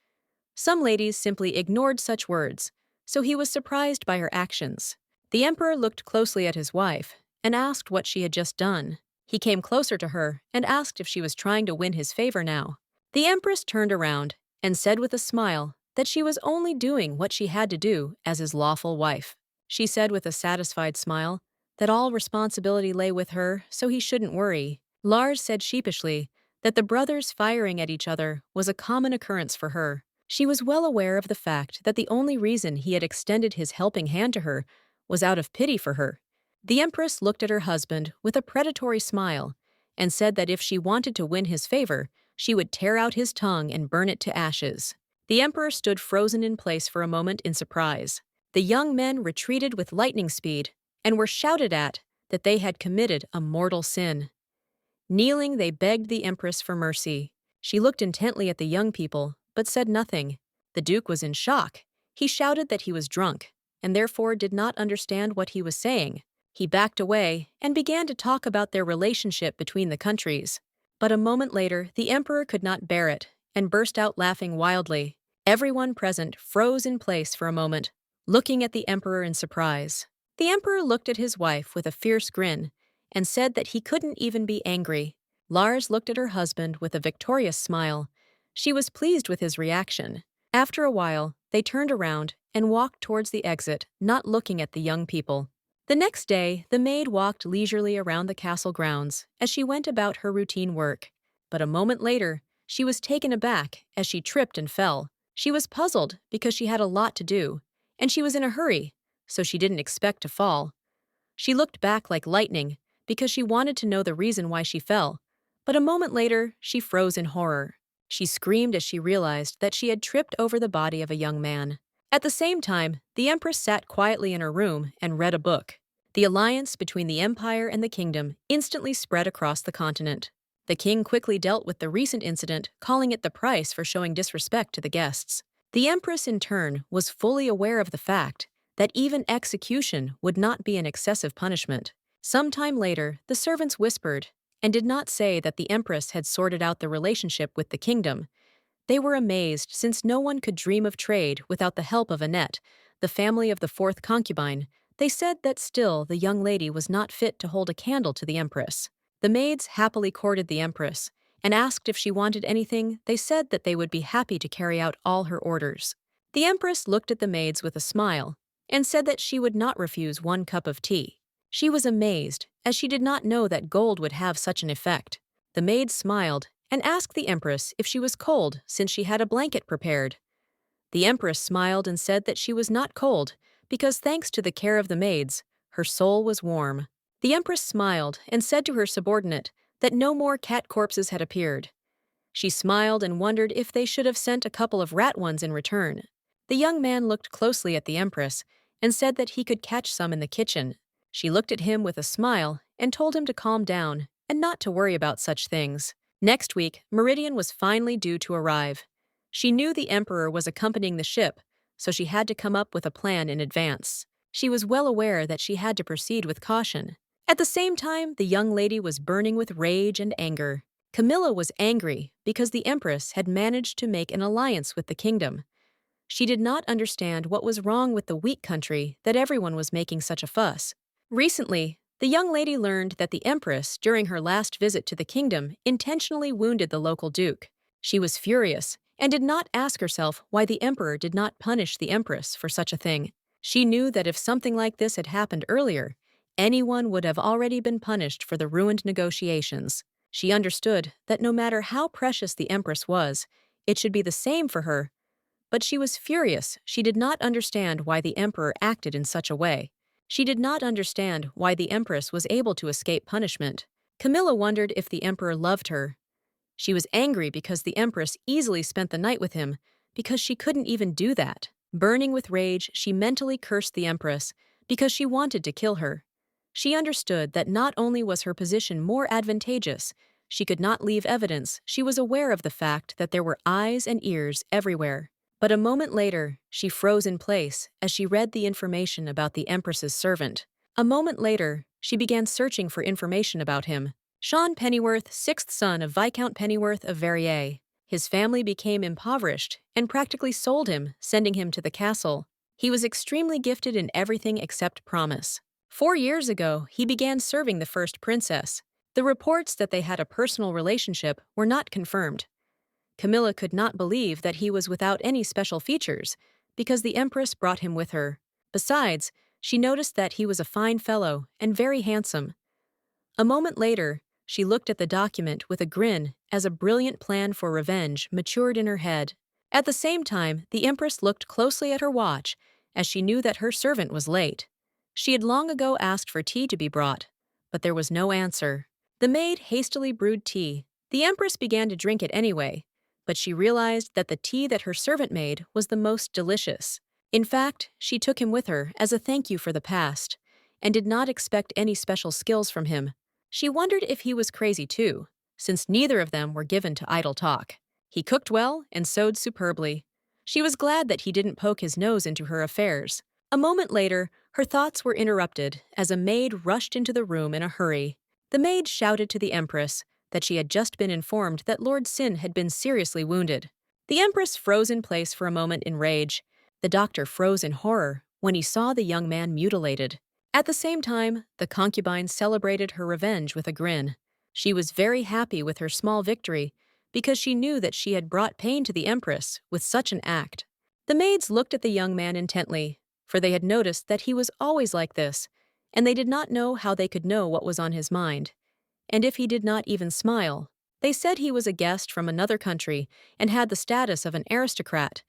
[SPEAKER 1] Some ladies simply ignored such words, so he was surprised by her actions. The Emperor looked closely at his wife and asked what she had just done. He came closer to her and asked if she was trying to win his favor now. The Empress turned around and said with a smile that she was only doing what she had to do as his lawful wife. She said with a satisfied smile that all responsibility lay with her, so he shouldn't worry. Lars said sheepishly that the brothers firing at each other was a common occurrence for her. She was well aware of the fact that the only reason he had extended his helping hand to her was out of pity for her. The Empress looked at her husband with a predatory smile and said that if she wanted to win his favor, she would tear out his tongue and burn it to ashes. The Emperor stood frozen in place for a moment in surprise. The young men retreated with lightning speed and were shouted at that they had committed a mortal sin. Kneeling, they begged the Empress for mercy. She looked intently at the young people, but said nothing. The Duke was in shock. He shouted that he was drunk and therefore did not understand what he was saying. He backed away and began to talk about their relationship between the countries. But a moment later, the Emperor could not bear it and burst out laughing wildly. Everyone present froze in place for a moment, looking at the Emperor in surprise. The Emperor looked at his wife with a fierce grin and said that he couldn't even be angry. Lars looked at her husband with a victorious smile. She was pleased with his reaction. After a while, they turned around and walked towards the exit, not looking at the young people. The next day, the maid walked leisurely around the castle grounds as she went about her routine work. But a moment later, she was taken aback as she tripped and fell. She was puzzled because she had a lot to do, and she was in a hurry, so she didn't expect to fall. She looked back like lightning because she wanted to know the reason why she fell, but a moment later, she froze in horror. She screamed as she realized that she had tripped over the body of a young man. At the same time, the Empress sat quietly in her room and read a book. The alliance between the Empire and the kingdom instantly spread across the continent. The king quickly dealt with the recent incident, calling it the price for showing disrespect to the guests. The Empress, in turn, was fully aware of the fact that even execution would not be an excessive punishment. Some time later, the servants whispered and did not say that the Empress had sorted out the relationship with the kingdom. They were amazed since no one could dream of trade without the help of Annette, the family of the fourth concubine. They said that still the young lady was not fit to hold a candle to the empress. The maids happily courted the empress, and asked if she wanted anything. They said that they would be happy to carry out all her orders. The empress looked at the maids with a smile, and said that she would not refuse 1 cup of tea. She was amazed, as she did not know that gold would have such an effect. The maids smiled, and asked the empress if she was cold since she had a blanket prepared. The empress smiled and said that she was not cold, because thanks to the care of the maids, her soul was warm. The empress smiled and said to her subordinate that no more cat corpses had appeared. She smiled and wondered if they should have sent a couple of rat ones in return. The young man looked closely at the empress and said that he could catch some in the kitchen. She looked at him with a smile and told him to calm down and not to worry about such things. Next week, Meridian was finally due to arrive. She knew the emperor was accompanying the ship, so she had to come up with a plan in advance. She was well aware that she had to proceed with caution. At the same time, the young lady was burning with rage and anger. Camilla was angry because the empress had managed to make an alliance with the kingdom. She did not understand what was wrong with the weak country that everyone was making such a fuss. Recently, the young lady learned that the empress, during her last visit to the kingdom, intentionally wounded the local duke. She was furious and did not ask herself why the emperor did not punish the empress for such a thing. She knew that if something like this had happened earlier, anyone would have already been punished for the ruined negotiations. She understood that no matter how precious the empress was, it should be the same for her. But she was furious. She did not understand why the emperor acted in such a way. She did not understand why the empress was able to escape punishment. Camilla wondered if the emperor loved her. She was angry because the empress easily spent the night with him, because she couldn't even do that. Burning with rage, she mentally cursed the empress because she wanted to kill her. She understood that not only was her position more advantageous, she could not leave evidence. She was aware of the fact that there were eyes and ears everywhere. But a moment later, she froze in place as she read the information about the empress's servant. A moment later, she began searching for information about him. Sean Pennyworth, sixth son of Viscount Pennyworth of Verrier. His family became impoverished and practically sold him, sending him to the castle. He was extremely gifted in everything except promise. 4 years ago, he began serving the first princess. The reports that they had a personal relationship were not confirmed. Camilla could not believe that he was without any special features, because the empress brought him with her. Besides, she noticed that he was a fine fellow and very handsome. A moment later, she looked at the document with a grin as a brilliant plan for revenge matured in her head. At the same time, the empress looked closely at her watch, as she knew that her servant was late. She had long ago asked for tea to be brought, but there was no answer. The maid hastily brewed tea. The empress began to drink it anyway, but she realized that the tea that her servant made was the most delicious. In fact, she took him with her as a thank you for the past, and did not expect any special skills from him. She wondered if he was crazy too, since neither of them were given to idle talk. He cooked well and sewed superbly. She was glad that he didn't poke his nose into her affairs. A moment later, her thoughts were interrupted as a maid rushed into the room in a hurry. The maid shouted to the empress that she had just been informed that Lord Sin had been seriously wounded. The empress froze in place for a moment in rage. The doctor froze in horror when he saw the young man mutilated. At the same time, the concubine celebrated her revenge with a grin. She was very happy with her small victory because she knew that she had brought pain to the empress with such an act. The maids looked at the young man intently, for they had noticed that he was always like this, and they did not know how they could know what was on his mind. And if he did not even smile, they said he was a guest from another country and had the status of an aristocrat,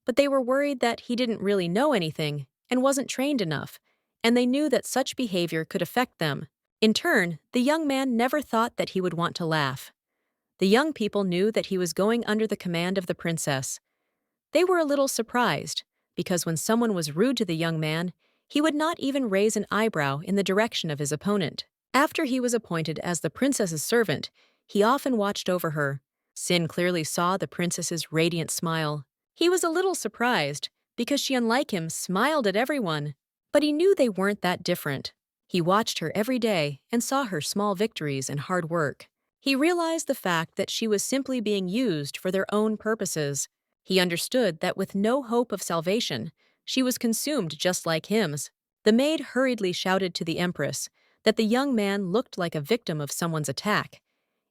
[SPEAKER 1] but they were worried that he didn't really know anything and wasn't trained enough, and they knew that such behavior could affect them. In turn, the young man never thought that he would want to laugh. The young people knew that he was going under the command of the princess. They were a little surprised, because when someone was rude to the young man, he would not even raise an eyebrow in the direction of his opponent. After he was appointed as the princess's servant, he often watched over her. Sin clearly saw the princess's radiant smile. He was a little surprised, because she, unlike him, smiled at everyone. But he knew they weren't that different. He watched her every day and saw her small victories and hard work. He realized the fact that she was simply being used for their own purposes. He understood that with no hope of salvation, she was consumed just like him. The maid hurriedly shouted to the Empress that the young man looked like a victim of someone's attack,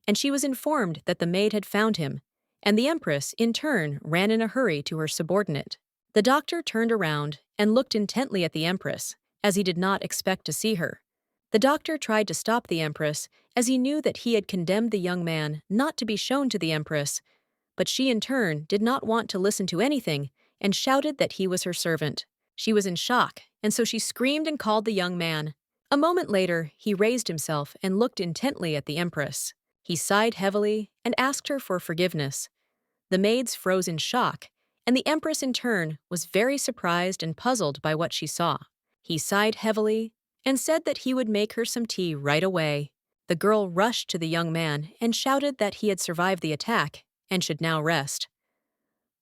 [SPEAKER 1] and she was informed that the maid had found him, and the Empress, in turn, ran in a hurry to her subordinate. The doctor turned around and looked intently at the Empress, as he did not expect to see her. The doctor tried to stop the Empress, as he knew that he had condemned the young man not to be shown to the Empress, but she in turn did not want to listen to anything and shouted that he was her servant. She was in shock, and so she screamed and called the young man. A moment later, he raised himself and looked intently at the Empress. He sighed heavily and asked her for forgiveness. The maids froze in shock, and the Empress in turn was very surprised and puzzled by what she saw. He sighed heavily and said that he would make her some tea right away. The girl rushed to the young man and shouted that he had survived the attack and should now rest.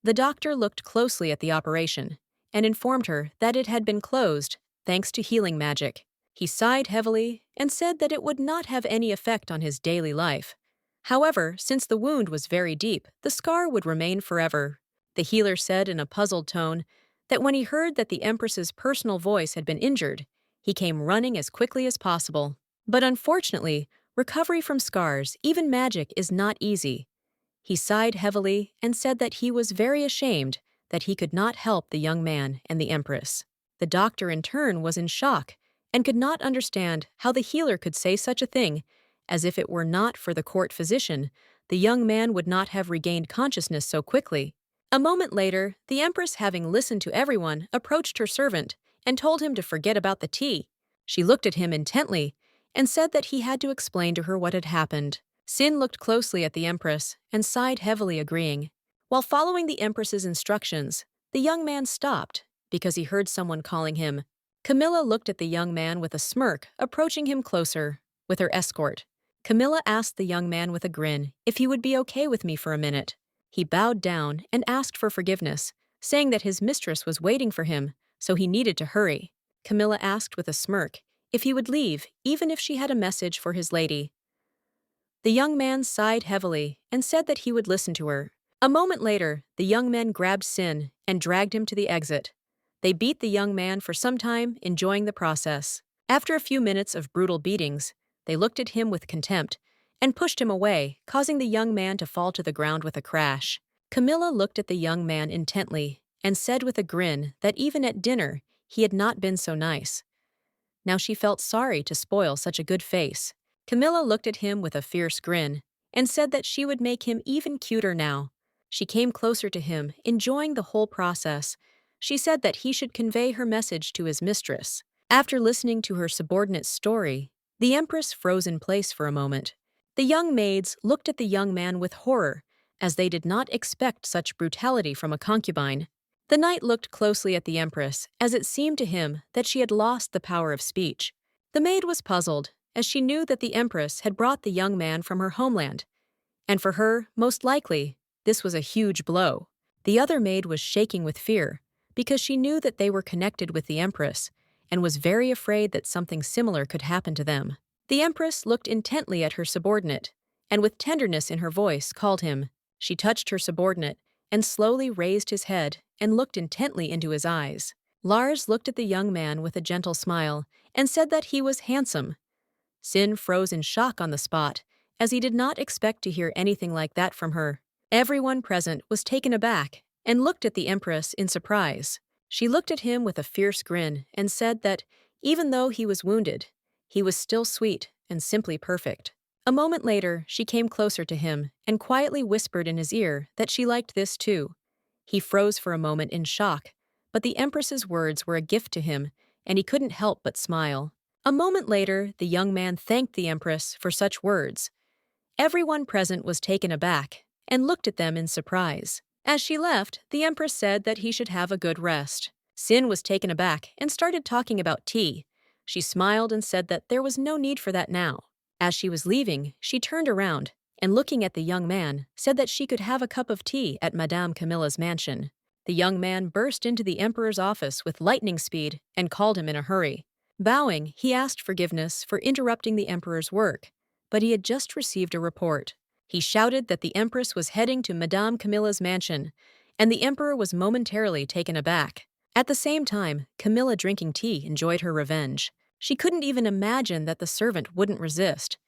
[SPEAKER 1] The doctor looked closely at the operation and informed her that it had been closed thanks to healing magic. He sighed heavily and said that it would not have any effect on his daily life. However, since the wound was very deep, the scar would remain forever. The healer said in a puzzled tone that when he heard that the Empress's personal voice had been injured, he came running as quickly as possible. But unfortunately, recovery from scars, even magic, is not easy. He sighed heavily and said that he was very ashamed that he could not help the young man and the Empress. The doctor in turn was in shock and could not understand how the healer could say such a thing, as if it were not for the court physician, the young man would not have regained consciousness so quickly. A moment later, the Empress, having listened to everyone, approached her servant and told him to forget about the tea. She looked at him intently and said that he had to explain to her what had happened. Sin looked closely at the Empress and sighed heavily, agreeing. While following the Empress's instructions, the young man stopped because he heard someone calling him. Camilla looked at the young man with a smirk, approaching him closer with her escort. Camilla asked the young man with a grin if he would be okay with me for a minute. He bowed down and asked for forgiveness, saying that his mistress was waiting for him, so he needed to hurry. Camilla asked with a smirk if he would leave, even if she had a message for his lady. The young man sighed heavily and said that he would listen to her. A moment later, the young men grabbed Sin and dragged him to the exit. They beat the young man for some time, enjoying the process. After a few minutes of brutal beatings, they looked at him with contempt and pushed him away, causing the young man to fall to the ground with a crash. Camilla looked at the young man intently and said with a grin that even at dinner, he had not been so nice. Now she felt sorry to spoil such a good face. Camilla looked at him with a fierce grin and said that she would make him even cuter now. She came closer to him, enjoying the whole process. She said that he should convey her message to his mistress. After listening to her subordinate's story, the Empress froze in place for a moment. The young maids looked at the young man with horror, as they did not expect such brutality from a concubine. The knight looked closely at the Empress, as it seemed to him that she had lost the power of speech. The maid was puzzled, as she knew that the Empress had brought the young man from her homeland, and for her, most likely, this was a huge blow. The other maid was shaking with fear, because she knew that they were connected with the Empress, and was very afraid that something similar could happen to them. The Empress looked intently at her subordinate, and with tenderness in her voice called him. She touched her subordinate, and slowly raised his head and looked intently into his eyes. Lars looked at the young man with a gentle smile, and said that he was handsome. Sin froze in shock on the spot, as he did not expect to hear anything like that from her. Everyone present was taken aback and looked at the Empress in surprise. She looked at him with a fierce grin and said that, even though he was wounded, he was still sweet and simply perfect. A moment later, she came closer to him and quietly whispered in his ear that she liked this too. He froze for a moment in shock, but the Empress's words were a gift to him, and he couldn't help but smile. A moment later, the young man thanked the Empress for such words. Everyone present was taken aback and looked at them in surprise. As she left, the Empress said that he should have a good rest. Sin was taken aback and started talking about tea. She smiled and said that there was no need for that now. As she was leaving, she turned around and, looking at the young man, said that she could have a cup of tea at Madame Camilla's mansion. The young man burst into the Emperor's office with lightning speed and called him in a hurry. Bowing, he asked forgiveness for interrupting the Emperor's work, but he had just received a report. He shouted that the Empress was heading to Madame Camilla's mansion, and the Emperor was momentarily taken aback. At the same time, Camilla, drinking tea, enjoyed her revenge. She couldn't even imagine that the servant wouldn't resist.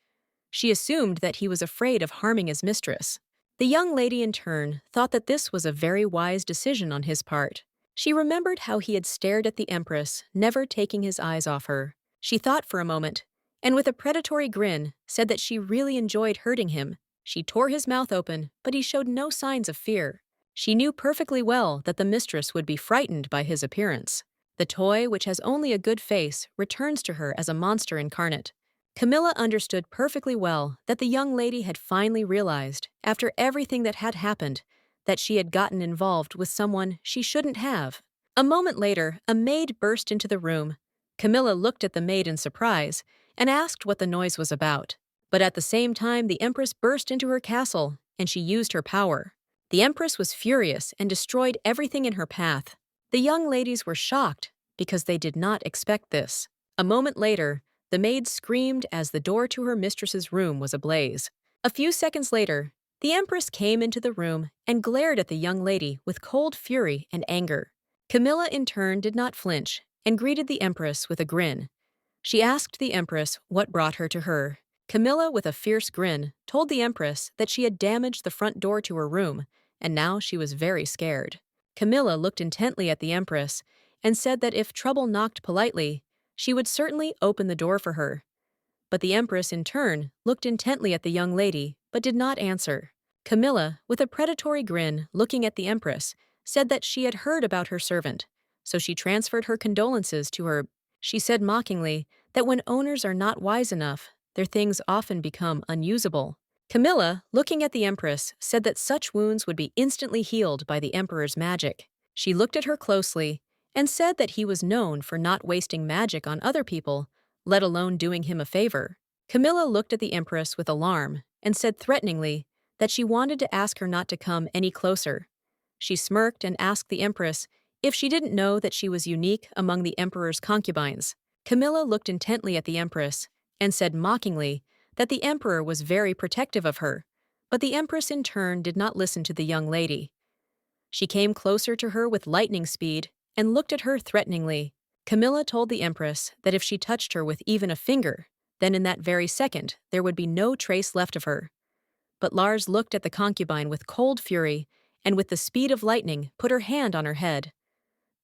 [SPEAKER 1] She assumed that he was afraid of harming his mistress. The young lady, in turn, thought that this was a very wise decision on his part. She remembered how he had stared at the Empress, never taking his eyes off her. She thought for a moment, and with a predatory grin, said that she really enjoyed hurting him. She tore his mouth open, but he showed no signs of fear. She knew perfectly well that the mistress would be frightened by his appearance. The toy, which has only a good face, returns to her as a monster incarnate. Camilla understood perfectly well that the young lady had finally realized, after everything that had happened, that she had gotten involved with someone she shouldn't have. A moment later, a maid burst into the room. Camilla looked at the maid in surprise and asked what the noise was about. But at the same time, the Empress burst into her castle, and she used her power. The Empress was furious and destroyed everything in her path. The young ladies were shocked because they did not expect this. A moment later, the maid screamed as the door to her mistress's room was ablaze. A few seconds later, the Empress came into the room and glared at the young lady with cold fury and anger. Camilla, in turn, did not flinch and greeted the Empress with a grin. She asked the Empress what brought her to her. Camilla, with a fierce grin, told the Empress that she had damaged the front door to her room, and now she was very scared. Camilla looked intently at the Empress and said that if trouble knocked politely, she would certainly open the door for her. But the Empress, in turn, looked intently at the young lady, but did not answer. Camilla, with a predatory grin, looking at the Empress, said that she had heard about her servant, so she transferred her condolences to her. She said mockingly that when owners are not wise enough, their things often become unusable. Camilla, looking at the Empress, said that such wounds would be instantly healed by the Emperor's magic. She looked at her closely and said that he was known for not wasting magic on other people, let alone doing him a favor. Camilla looked at the Empress with alarm and said threateningly that she wanted to ask her not to come any closer. She smirked and asked the Empress if she didn't know that she was unique among the Emperor's concubines. Camilla looked intently at the Empress and said mockingly that the Emperor was very protective of her, but the Empress in turn did not listen to the young lady. She came closer to her with lightning speed and looked at her threateningly. Camilla told the Empress that if she touched her with even a finger, then in that very second there would be no trace left of her. But Lars looked at the concubine with cold fury and with the speed of lightning put her hand on her head.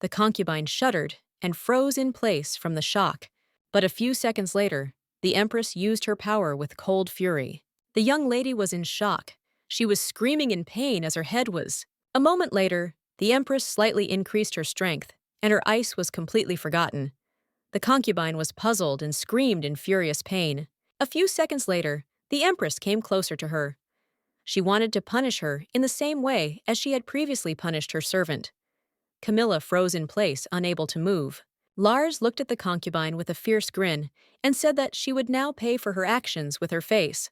[SPEAKER 1] The concubine shuddered and froze in place from the shock, but a few seconds later, the Empress used her power with cold fury. The young lady was in shock. She was screaming in pain as her head was. A moment later, the Empress slightly increased her strength, and her ice was completely forgotten. The concubine was puzzled and screamed in furious pain. A few seconds later, the Empress came closer to her. She wanted to punish her in the same way as she had previously punished her servant. Camilla froze in place, unable to move. Lars looked at the concubine with a fierce grin and said that she would now pay for her actions with her face.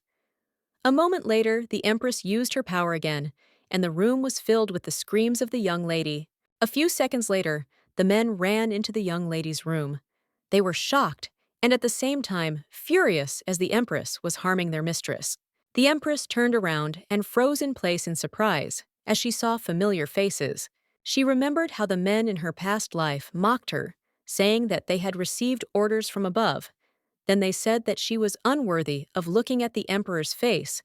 [SPEAKER 1] A moment later, the Empress used her power again, and the room was filled with the screams of the young lady. A few seconds later, the men ran into the young lady's room. They were shocked and at the same time furious as the Empress was harming their mistress. The Empress turned around and froze in place in surprise as she saw familiar faces. She remembered how the men in her past life mocked her, saying that they had received orders from above. Then they said that she was unworthy of looking at the Emperor's face,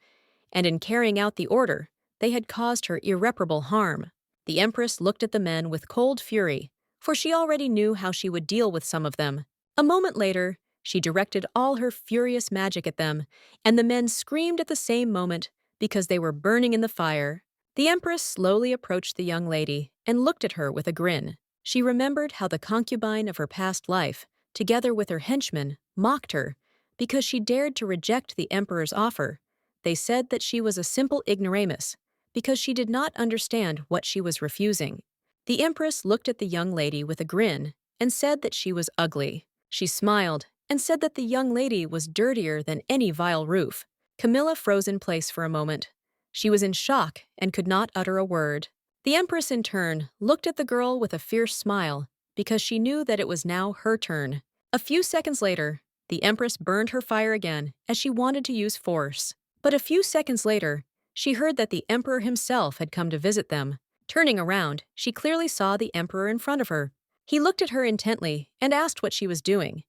[SPEAKER 1] and in carrying out the order, they had caused her irreparable harm. The Empress looked at the men with cold fury, for she already knew how she would deal with some of them. A moment later, she directed all her furious magic at them, and the men screamed at the same moment because they were burning in the fire. The Empress slowly approached the young lady and looked at her with a grin. She remembered how the concubine of her past life, together with her henchmen, mocked her because she dared to reject the Emperor's offer. They said that she was a simple ignoramus because she did not understand what she was refusing. The Empress looked at the young lady with a grin and said that she was ugly. She smiled and said that the young lady was dirtier than any vile roof. Camilla froze in place for a moment. She was in shock and could not utter a word. The Empress, in turn, looked at the girl with a fierce smile because she knew that it was now her turn. A few seconds later, The Empress burned her fire again as she wanted to use force. But a few seconds later, she heard that the Emperor himself had come to visit them. Turning around, she clearly saw the Emperor in front of her. He looked at her intently and asked what she was doing.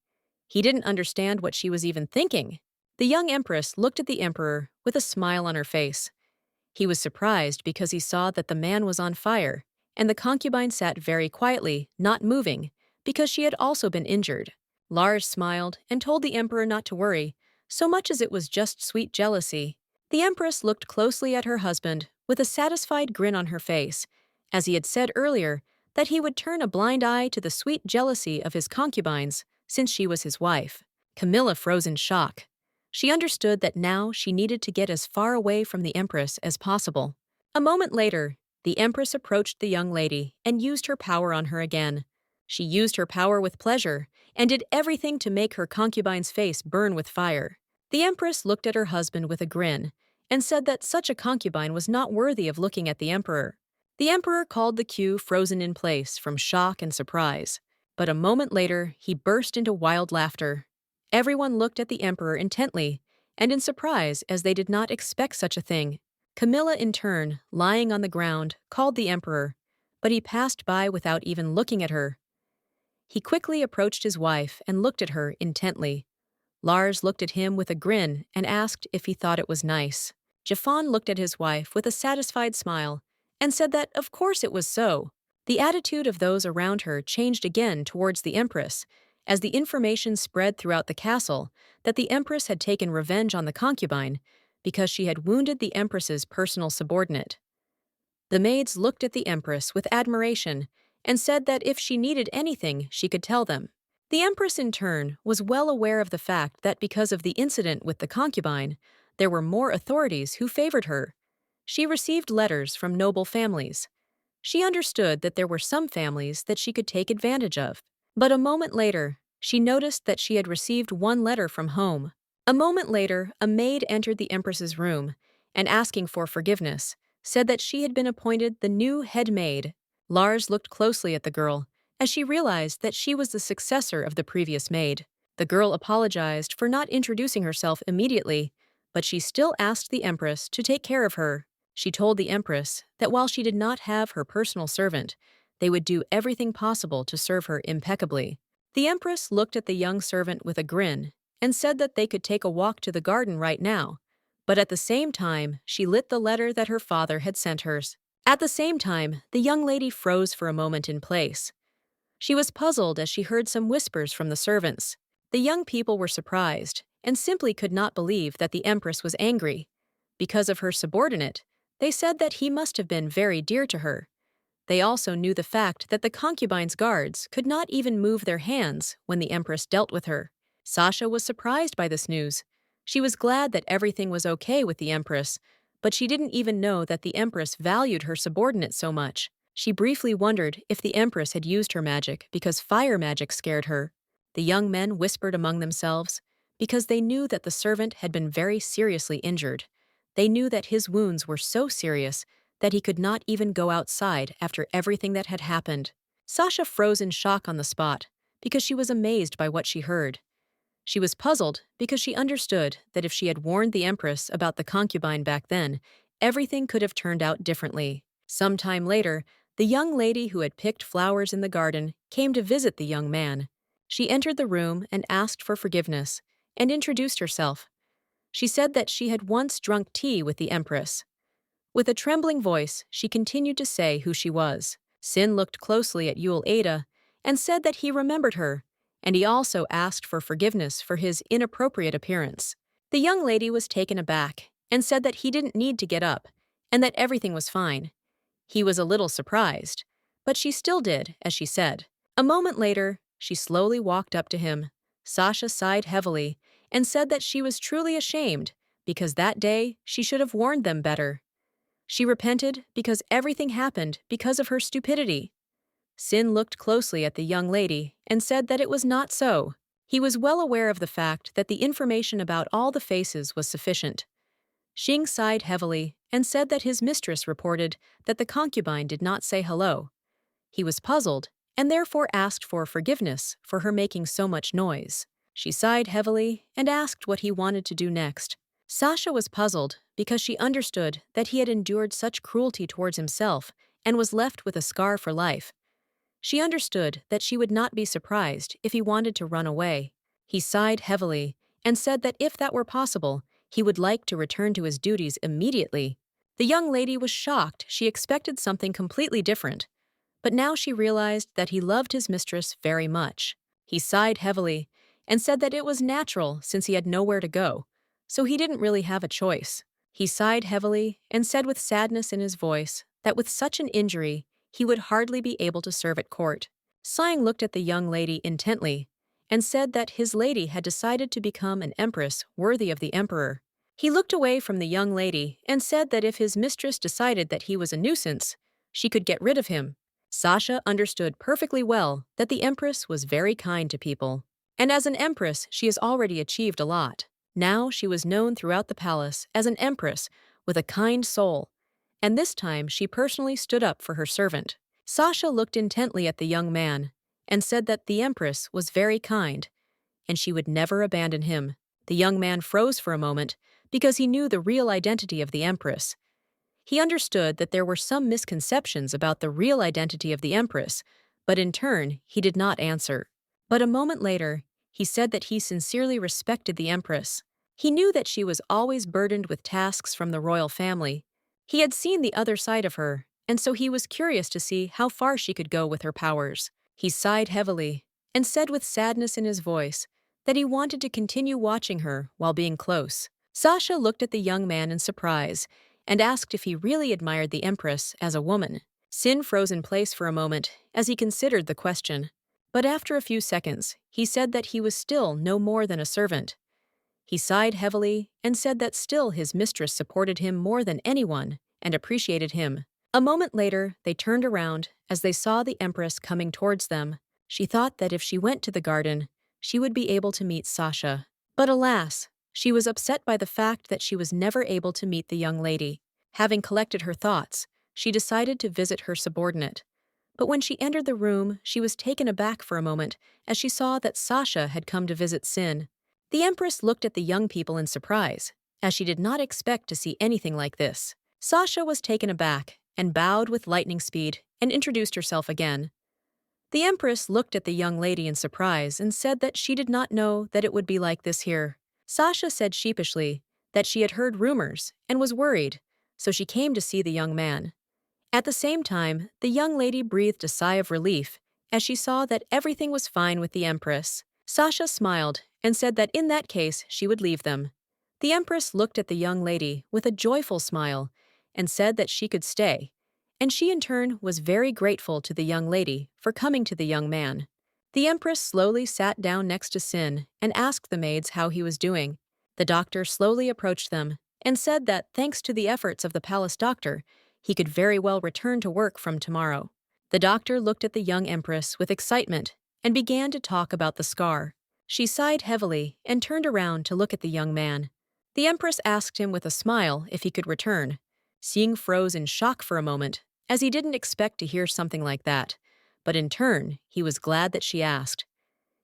[SPEAKER 1] He didn't understand what she was even thinking. The young Empress looked at the Emperor with a smile on her face. He was surprised because he saw that the man was on fire, and the concubine sat very quietly, not moving, because she had also been injured. Lars smiled and told the Emperor not to worry, so much as it was just sweet jealousy. The Empress looked closely at her husband with a satisfied grin on her face, as he had said earlier that he would turn a blind eye to the sweet jealousy of his concubines since she was his wife. Camilla froze in shock. She understood that now she needed to get as far away from the Empress as possible. A moment later, the Empress approached the young lady and used her power on her again. She used her power with pleasure and did everything to make her concubine's face burn with fire. The Empress looked at her husband with a grin and said that such a concubine was not worthy of looking at the Emperor. The Emperor called the queue frozen in place from shock and surprise. But a moment later, he burst into wild laughter. Everyone looked at the Emperor intently and in surprise as they did not expect such a thing. Camilla, in turn, lying on the ground, called the Emperor, but he passed by without even looking at her. He quickly approached his wife and looked at her intently. Lars looked at him with a grin and asked if he thought it was nice. Jafan looked at his wife with a satisfied smile and said that of course it was so. The attitude of those around her changed again towards the Empress, as the information spread throughout the castle that the Empress had taken revenge on the concubine because she had wounded the Empress's personal subordinate. The maids looked at the Empress with admiration and said that if she needed anything, she could tell them. The Empress, in turn, was well aware of the fact that because of the incident with the concubine, there were more authorities who favored her. She received letters from noble families. She understood that there were some families that she could take advantage of. But a moment later, she noticed that she had received one letter from home. A moment later, a maid entered the Empress's room and, asking for forgiveness, said that she had been appointed the new head maid. Lars looked closely at the girl as she realized that she was the successor of the previous maid. The girl apologized for not introducing herself immediately, but she still asked the Empress to take care of her. She told the Empress that while she did not have her personal servant, they would do everything possible to serve her impeccably. The Empress looked at the young servant with a grin and said that they could take a walk to the garden right now, but at the same time, she lit the letter that her father had sent her. At the same time, the young lady froze for a moment in place. She was puzzled as she heard some whispers from the servants. The young people were surprised and simply could not believe that the Empress was angry. Because of her subordinate, they said that he must have been very dear to her. They also knew the fact that the concubine's guards could not even move their hands when the Empress dealt with her. Sasha was surprised by this news. She was glad that everything was okay with the Empress, but she didn't even know that the Empress valued her subordinate so much. She briefly wondered if the Empress had used her magic because fire magic scared her. The young men whispered among themselves because they knew that the servant had been very seriously injured. They knew that his wounds were so serious that he could not even go outside after everything that had happened. Sasha froze in shock on the spot because she was amazed by what she heard. She was puzzled because she understood that if she had warned the Empress about the concubine back then, everything could have turned out differently. Some time later, the young lady who had picked flowers in the garden came to visit the young man. She entered the room and asked for forgiveness and introduced herself. She said that she had once drunk tea with the Empress. With a trembling voice, she continued to say who she was. Sin looked closely at Yul Ada and said that he remembered her, and he also asked for forgiveness for his inappropriate appearance. The young lady was taken aback and said that he didn't need to get up and that everything was fine. He was a little surprised, but she still did as she said. A moment later, she slowly walked up to him. Sasha sighed heavily and said that she was truly ashamed because that day she should have warned them better. She repented because everything happened because of her stupidity. Sin looked closely at the young lady and said that it was not so. He was well aware of the fact that the information about all the faces was sufficient. Xing sighed heavily and said that his mistress reported that the concubine did not say hello. He was puzzled and therefore asked for forgiveness for her making so much noise. She sighed heavily and asked what he wanted to do next. Sasha was puzzled because she understood that he had endured such cruelty towards himself and was left with a scar for life. She understood that she would not be surprised if he wanted to run away. He sighed heavily and said that if that were possible, he would like to return to his duties immediately. The young lady was shocked. She expected something completely different. But now she realized that he loved his mistress very much. He sighed heavily and said that it was natural since he had nowhere to go, so he didn't really have a choice. He sighed heavily and said with sadness in his voice that with such an injury, he would hardly be able to serve at court. Sighing looked at the young lady intently and said that his lady had decided to become an empress worthy of the emperor. He looked away from the young lady and said that if his mistress decided that he was a nuisance, she could get rid of him. Sasha understood perfectly well that the empress was very kind to people. And as an empress, she has already achieved a lot. Now she was known throughout the palace as an empress with a kind soul, and this time she personally stood up for her servant. Sasha looked intently at the young man and said that the empress was very kind, and she would never abandon him. The young man froze for a moment because he knew the real identity of the empress. He understood that there were some misconceptions about the real identity of the empress, but in turn, he did not answer. But a moment later, he said that he sincerely respected the empress. He knew that she was always burdened with tasks from the royal family. He had seen the other side of her, and so he was curious to see how far she could go with her powers. He sighed heavily and said with sadness in his voice that he wanted to continue watching her while being close. Sasha looked at the young man in surprise and asked if he really admired the empress as a woman. Sin froze in place for a moment as he considered the question. But after a few seconds, he said that he was still no more than a servant. He sighed heavily and said that still his mistress supported him more than anyone and appreciated him. A moment later, they turned around as they saw the empress coming towards them. She thought that if she went to the garden, she would be able to meet Sasha. But alas, she was upset by the fact that she was never able to meet the young lady. Having collected her thoughts, she decided to visit her subordinate. But when she entered the room, she was taken aback for a moment as she saw that Sasha had come to visit Sin. The empress looked at the young people in surprise, as she did not expect to see anything like this. Sasha was taken aback and bowed with lightning speed and introduced herself again. The empress looked at the young lady in surprise and said that she did not know that it would be like this here. Sasha said sheepishly that she had heard rumors and was worried, so she came to see the young man. At the same time, the young lady breathed a sigh of relief as she saw that everything was fine with the empress. Sasha smiled and said that in that case she would leave them. The empress looked at the young lady with a joyful smile and said that she could stay, and she in turn was very grateful to the young lady for coming to the young man. The empress slowly sat down next to Sin and asked the maids how he was doing. The doctor slowly approached them and said that thanks to the efforts of the palace doctor, he could very well return to work from tomorrow. The doctor looked at the young empress with excitement and began to talk about the scar. She sighed heavily and turned around to look at the young man. The empress asked him with a smile if he could return. Xing froze in shock for a moment, as he didn't expect to hear something like that, but in turn, he was glad that she asked.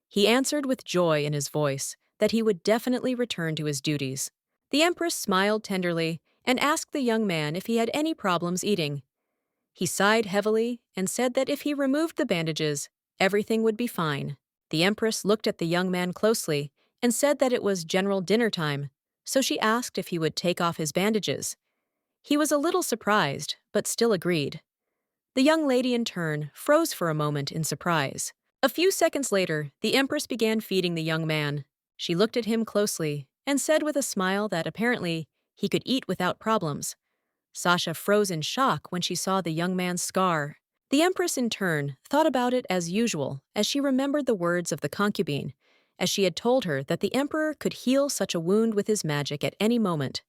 [SPEAKER 1] He answered with joy in his voice that he would definitely return to his duties. The empress smiled tenderly and asked the young man if he had any problems eating. He sighed heavily and said that if he removed the bandages, everything would be fine. The empress looked at the young man closely and said that it was general dinner time, so she asked if he would take off his bandages. He was a little surprised, but still agreed. The young lady in turn froze for a moment in surprise. A few seconds later, the empress began feeding the young man. She looked at him closely and said with a smile that apparently he could eat without problems. Sasha froze in shock when she saw the young man's scar. The empress in turn thought about it as usual as she remembered the words of the concubine, as she had told her that the emperor could heal such a wound with his magic at any moment.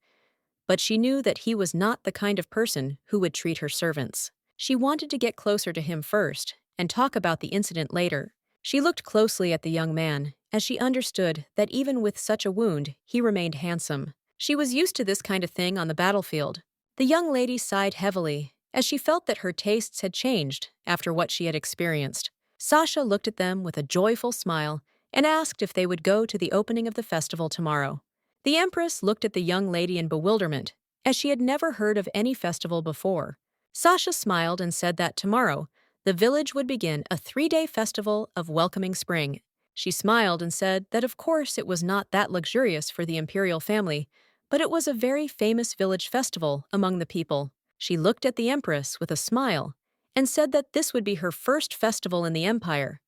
[SPEAKER 1] But she knew that he was not the kind of person who would treat her servants. She wanted to get closer to him first and talk about the incident later. She looked closely at the young man as she understood that even with such a wound, he remained handsome. She was used to this kind of thing on the battlefield. The young lady sighed heavily as she felt that her tastes had changed after what she had experienced. Sasha looked at them with a joyful smile and asked if they would go to the opening of the festival tomorrow. The Empress looked at the young lady in bewilderment, as she had never heard of any festival before. Sasha smiled and said that tomorrow, the village would begin a 3-day festival of welcoming spring. She smiled and said that of course it was not that luxurious for the imperial family, but it was a very famous village festival among the people. She looked at the Empress with a smile and said that this would be her first festival in the empire.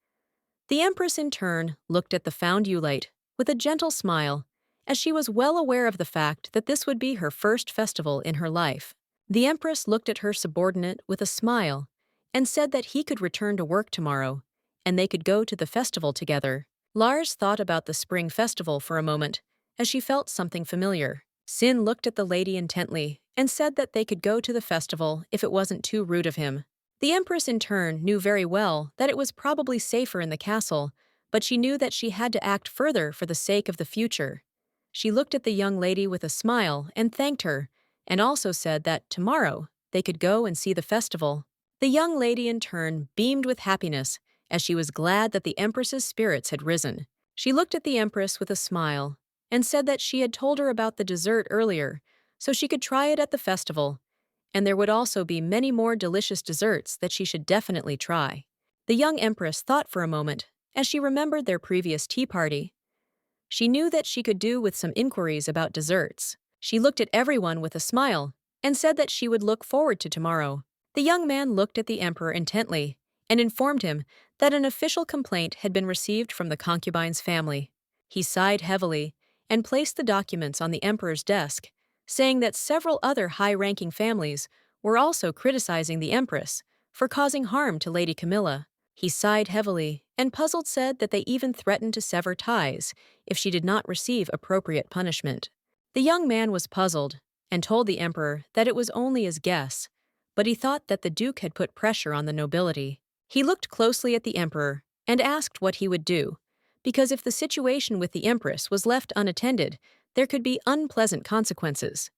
[SPEAKER 1] The Empress in turn looked at the found Ulite with a gentle smile, as she was well aware of the fact that this would be her first festival in her life. The Empress looked at her subordinate with a smile and said that he could return to work tomorrow, and they could go to the festival together. Lars thought about the spring festival for a moment, as she felt something familiar. Sin looked at the lady intently and said that they could go to the festival if it wasn't too rude of him. The Empress in turn knew very well that it was probably safer in the castle, but she knew that she had to act further for the sake of the future. She looked at the young lady with a smile and thanked her, and also said that tomorrow they could go and see the festival. The young lady in turn beamed with happiness, as she was glad that the Empress's spirits had risen. She looked at the Empress with a smile and said that she had told her about the dessert earlier, so she could try it at the festival, and there would also be many more delicious desserts that she should definitely try. The young Empress thought for a moment, as she remembered their previous tea party. She knew that she could do with some inquiries about desserts. She looked at everyone with a smile and said that she would look forward to tomorrow. The young man looked at the Emperor intently and informed him that an official complaint had been received from the concubine's family. He sighed heavily and placed the documents on the Emperor's desk, saying that several other high-ranking families were also criticizing the Empress for causing harm to Lady Camilla. He sighed heavily and puzzled said that they even threatened to sever ties if she did not receive appropriate punishment. The young man was puzzled and told the Emperor that it was only his guess, but he thought that the Duke had put pressure on the nobility. He looked closely at the Emperor and asked what he would do, because if the situation with the Empress was left unattended, there could be unpleasant consequences.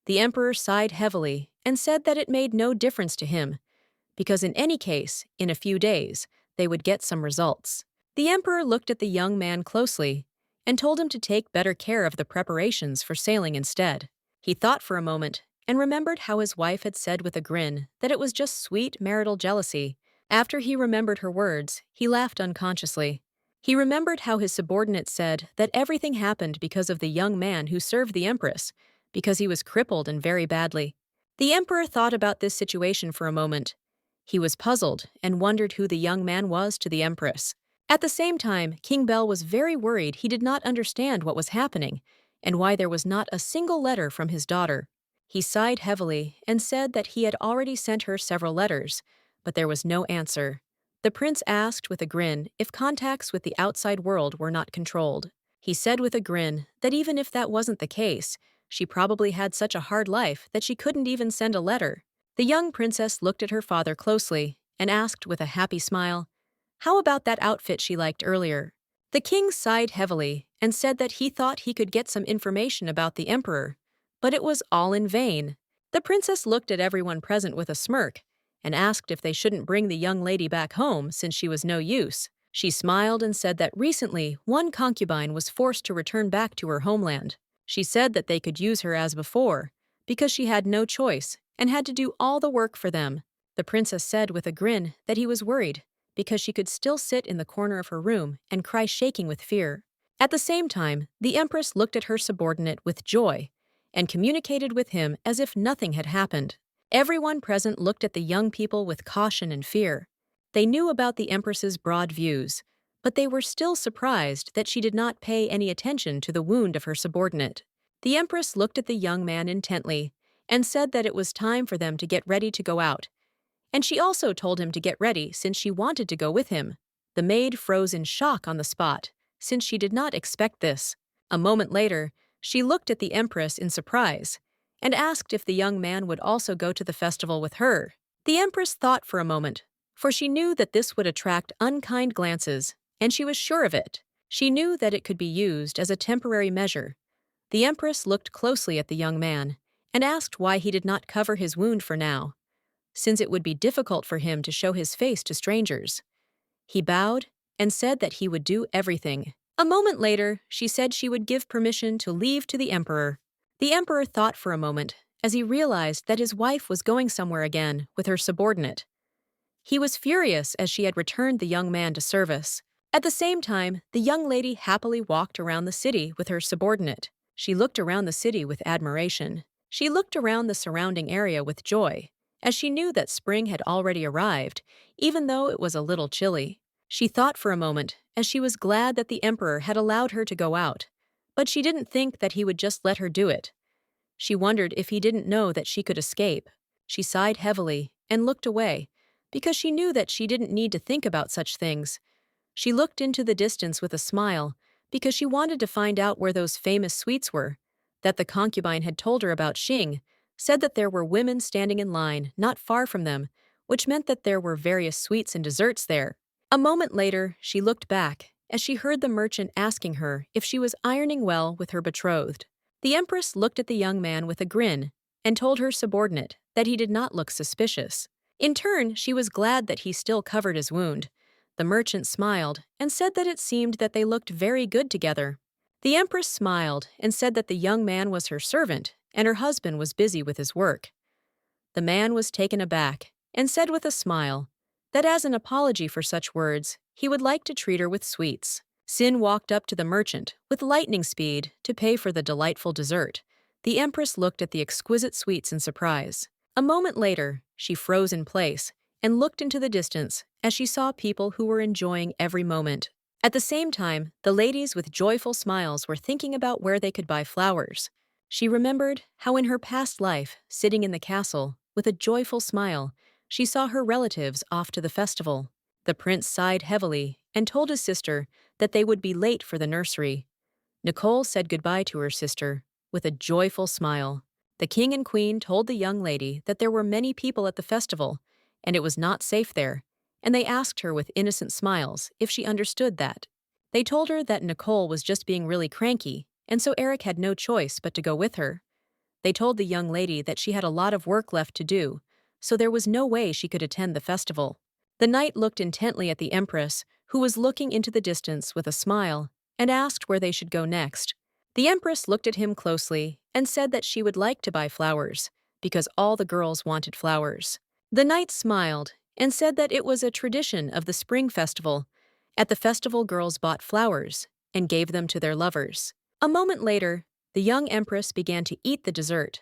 [SPEAKER 1] The Emperor sighed heavily and said that it made no difference to him, because in any case, in a few days, they would get some results. The Emperor looked at the young man closely and told him to take better care of the preparations for sailing instead. He thought for a moment and remembered how his wife had said with a grin that it was just sweet marital jealousy. After he remembered her words, he laughed unconsciously. He remembered how his subordinate said that everything happened because of the young man who served the Empress, because he was crippled and very badly. The Emperor thought about this situation for a moment. He was puzzled and wondered who the young man was to the Empress. At the same time, King Bell was very worried he did not understand what was happening and why there was not a single letter from his daughter. He sighed heavily and said that he had already sent her several letters, but there was no answer. The prince asked with a grin if contacts with the outside world were not controlled. He said with a grin that even if that wasn't the case, she probably had such a hard life that she couldn't even send a letter. The young princess looked at her father closely and asked with a happy smile, "How about that outfit she liked earlier?" The king sighed heavily and said that he thought he could get some information about the emperor, but it was all in vain. The princess looked at everyone present with a smirk and asked if they shouldn't bring the young lady back home since she was no use. She smiled and said that recently one concubine was forced to return back to her homeland. She said that they could use her as before, because she had no choice and had to do all the work for them. The princess said with a grin that he was worried, because she could still sit in the corner of her room and cry shaking with fear. At the same time, the empress looked at her subordinate with joy and communicated with him as if nothing had happened. Everyone present looked at the young people with caution and fear. They knew about the empress's broad views, but they were still surprised that she did not pay any attention to the wound of her subordinate. The empress looked at the young man intently and said that it was time for them to get ready to go out, and she also told him to get ready since she wanted to go with him. The maid froze in shock on the spot, since she did not expect this. A moment later, she looked at the empress in surprise and asked if the young man would also go to the festival with her. The empress thought for a moment, for she knew that this would attract unkind glances, and she was sure of it. She knew that it could be used as a temporary measure. The empress looked closely at the young man and asked why he did not cover his wound for now, since it would be difficult for him to show his face to strangers. He bowed and said that he would do everything. A moment later, she said she would give permission to leave to the emperor. The emperor thought for a moment as he realized that his wife was going somewhere again with her subordinate. He was furious as she had returned the young man to service. At the same time, the young lady happily walked around the city with her subordinate. She looked around the city with admiration. She looked around the surrounding area with joy, as she knew that spring had already arrived, even though it was a little chilly. She thought for a moment as she was glad that the emperor had allowed her to go out, but she didn't think that he would just let her do it. She wondered if he didn't know that she could escape. She sighed heavily and looked away, because she knew that she didn't need to think about such things. She looked into the distance with a smile, because she wanted to find out where those famous sweets were, that the concubine had told her about. Xing said that there were women standing in line not far from them, which meant that there were various sweets and desserts there. A moment later, she looked back, as she heard the merchant asking her if she was ironing well with her betrothed. The empress looked at the young man with a grin and told her subordinate that he did not look suspicious. In turn, she was glad that he still covered his wound. The merchant smiled and said that it seemed that they looked very good together. The empress smiled and said that the young man was her servant and her husband was busy with his work. The man was taken aback and said with a smile that as an apology for such words, he would like to treat her with sweets. Sin walked up to the merchant with lightning speed to pay for the delightful dessert. The empress looked at the exquisite sweets in surprise. A moment later, she froze in place and looked into the distance as she saw people who were enjoying every moment. At the same time, the ladies with joyful smiles were thinking about where they could buy flowers. She remembered how in her past life, sitting in the castle, with a joyful smile, she saw her relatives off to the festival. The prince sighed heavily and told his sister that they would be late for the nursery. Nicole said goodbye to her sister with a joyful smile. The king and queen told the young lady that there were many people at the festival, and it was not safe there, and they asked her with innocent smiles if she understood that. They told her that Nicole was just being really cranky, and so Eric had no choice but to go with her. They told the young lady that she had a lot of work left to do, so there was no way she could attend the festival. The knight looked intently at the empress, who was looking into the distance with a smile, and asked where they should go next. The empress looked at him closely and said that she would like to buy flowers, because all the girls wanted flowers. The knight smiled and said that it was a tradition of the spring festival. At the festival, girls bought flowers and gave them to their lovers. A moment later, the young empress began to eat the dessert.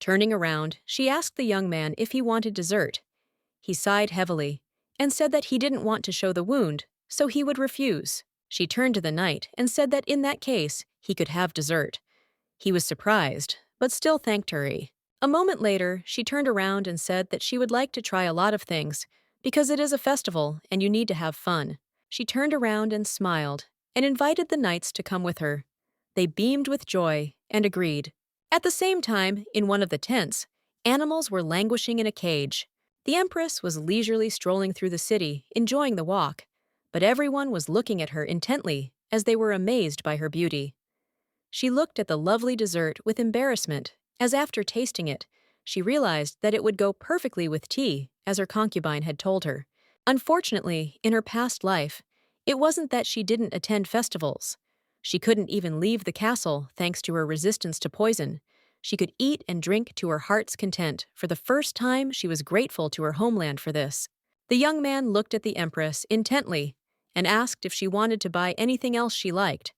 [SPEAKER 1] Turning around, she asked the young man if he wanted dessert. He sighed heavily and said that he didn't want to show the wound, so he would refuse. She turned to the knight and said that in that case, he could have dessert. He was surprised, but still thanked her. A moment later, she turned around and said that she would like to try a lot of things, because it is a festival and you need to have fun. She turned around and smiled and invited the knights to come with her. They beamed with joy and agreed. At the same time, in one of the tents, animals were languishing in a cage. The empress was leisurely strolling through the city, enjoying the walk, but everyone was looking at her intently as they were amazed by her beauty. She looked at the lovely dessert with embarrassment, as after tasting it, she realized that it would go perfectly with tea, as her concubine had told her. Unfortunately, in her past life, it wasn't that she didn't attend festivals. She couldn't even leave the castle thanks to her resistance to poison. She could eat and drink to her heart's content. For the first time, she was grateful to her homeland for this. The young man looked at the empress intently and asked if she wanted to buy anything else she liked.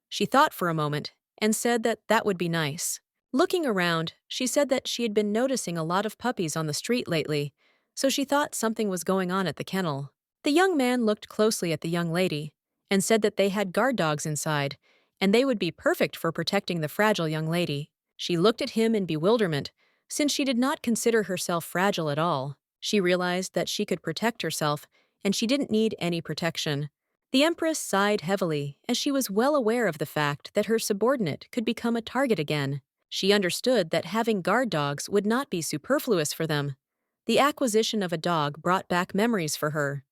[SPEAKER 1] She thought for a moment and said that that would be nice. Looking around, she said that she had been noticing a lot of puppies on the street lately, so she thought something was going on at the kennel. The young man looked closely at the young lady and said that they had guard dogs inside, and they would be perfect for protecting the fragile young lady. She looked at him in bewilderment, since she did not consider herself fragile at all. She realized that she could protect herself, and she didn't need any protection. The empress sighed heavily, as she was well aware of the fact that her subordinate could become a target again. She understood that having guard dogs would not be superfluous for them. The acquisition of a dog brought back memories for her.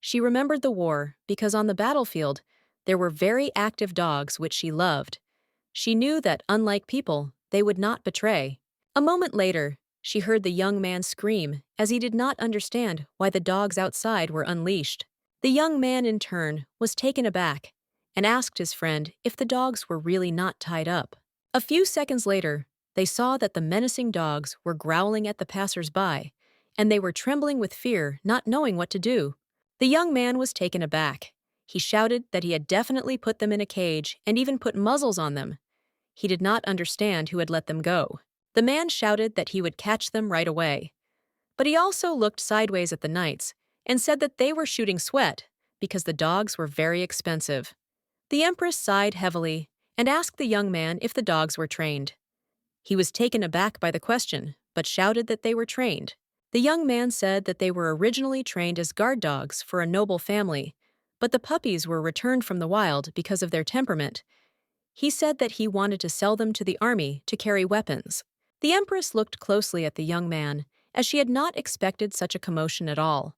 [SPEAKER 1] She remembered the war because on the battlefield, there were very active dogs which she loved. She knew that, unlike people, they would not betray. A moment later, she heard the young man scream as he did not understand why the dogs outside were unleashed. The young man, in turn, was taken aback and asked his friend if the dogs were really not tied up. A few seconds later, they saw that the menacing dogs were growling at the passers-by, and they were trembling with fear, not knowing what to do. The young man was taken aback. He shouted that he had definitely put them in a cage and even put muzzles on them. He did not understand who had let them go. The man shouted that he would catch them right away. But he also looked sideways at the knights and said that they were shooting sweat because the dogs were very expensive. The empress sighed heavily and asked the young man if the dogs were trained. He was taken aback by the question, but shouted that they were trained. The young man said that they were originally trained as guard dogs for a noble family, but the puppies were returned from the wild because of their temperament. He said that he wanted to sell them to the army to carry weapons. The empress looked closely at the young man, as she had not expected such a commotion at all.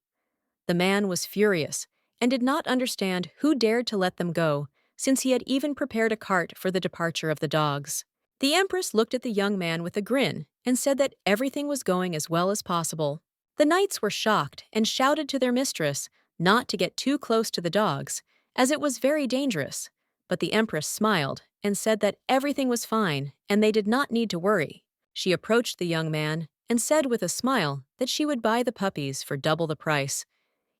[SPEAKER 1] The man was furious and did not understand who dared to let them go, since he had even prepared a cart for the departure of the dogs. The empress looked at the young man with a grin and said that everything was going as well as possible. The knights were shocked and shouted to their mistress not to get too close to the dogs, as it was very dangerous, but the empress smiled and said that everything was fine and they did not need to worry. She approached the young man and said with a smile that she would buy the puppies for double the price.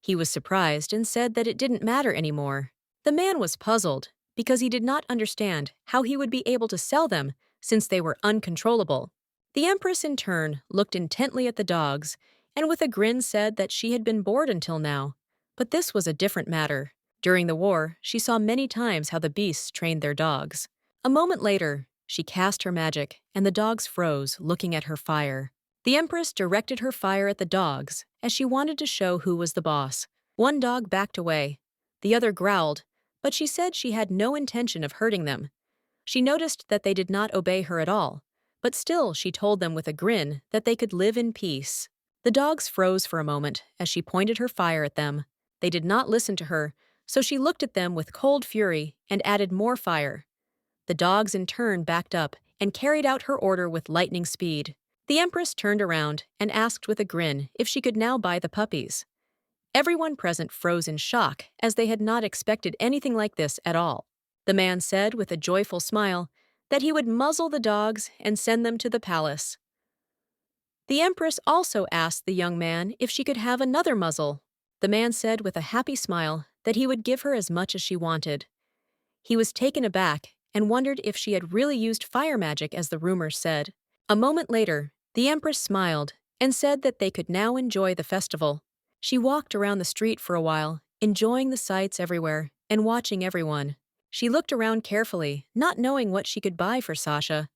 [SPEAKER 1] He was surprised and said that it didn't matter anymore. The man was puzzled because he did not understand how he would be able to sell them since they were uncontrollable. The empress, in turn, looked intently at the dogs and with a grin said that she had been bored until now. But this was a different matter. During the war, she saw many times how the beasts trained their dogs. A moment later, she cast her magic, and the dogs froze, looking at her fire. The empress directed her fire at the dogs, as she wanted to show who was the boss. One dog backed away. The other growled, but she said she had no intention of hurting them. She noticed that they did not obey her at all, but still she told them with a grin that they could live in peace. The dogs froze for a moment as she pointed her fire at them. They did not listen to her, so she looked at them with cold fury and added more fire. The dogs in turn backed up and carried out her order with lightning speed. The empress turned around and asked with a grin if she could now buy the puppies. Everyone present froze in shock, as they had not expected anything like this at all. The man said with a joyful smile that he would muzzle the dogs and send them to the palace. The empress also asked the young man if she could have another muzzle. The man said with a happy smile that he would give her as much as she wanted. He was taken aback and wondered if she had really used fire magic as the rumors said. A moment later, the empress smiled and said that they could now enjoy the festival. She walked around the street for a while, enjoying the sights everywhere and watching everyone. She looked around carefully, not knowing what she could buy for Sasha.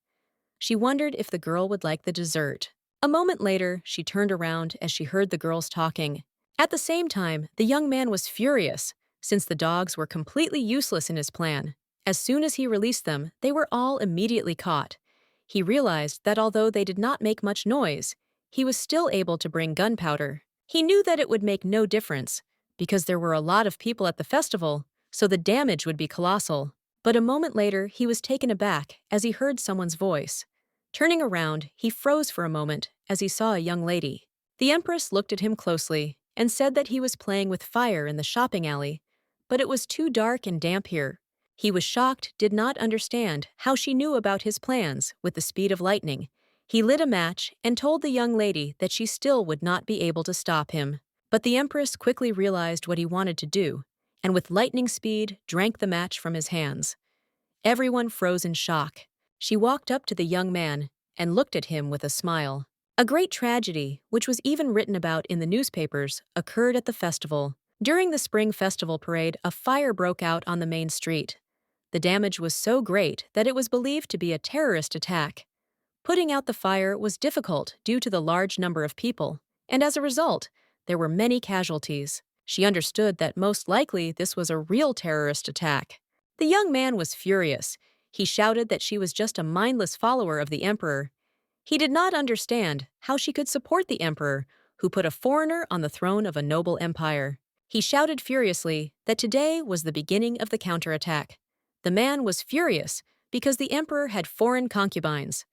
[SPEAKER 1] She wondered if the girl would like the dessert. A moment later, she turned around as she heard the girls talking. At the same time, the young man was furious, since the dogs were completely useless in his plan. As soon as he released them, they were all immediately caught. He realized that although they did not make much noise, he was still able to bring gunpowder. He knew that it would make no difference, because there were a lot of people at the festival, so the damage would be colossal. But a moment later, he was taken aback as he heard someone's voice. Turning around, he froze for a moment as he saw a young lady. The empress looked at him closely and said that he was playing with fire in the shopping alley, but it was too dark and damp here. He was shocked, did not understand how she knew about his plans with the speed of lightning. He lit a match and told the young lady that she still would not be able to stop him. But the empress quickly realized what he wanted to do, and with lightning speed drank the match from his hands. Everyone froze in shock. She walked up to the young man and looked at him with a smile. A great tragedy, which was even written about in the newspapers, occurred at the festival. During the spring festival parade, a fire broke out on the main street. The damage was so great that it was believed to be a terrorist attack. Putting out the fire was difficult due to the large number of people, and as a result, there were many casualties. She understood that most likely this was a real terrorist attack. The young man was furious. He shouted that she was just a mindless follower of the emperor. He did not understand how she could support the emperor, who put a foreigner on the throne of a noble empire. He shouted furiously that today was the beginning of the counterattack. The man was furious because the emperor had foreign concubines.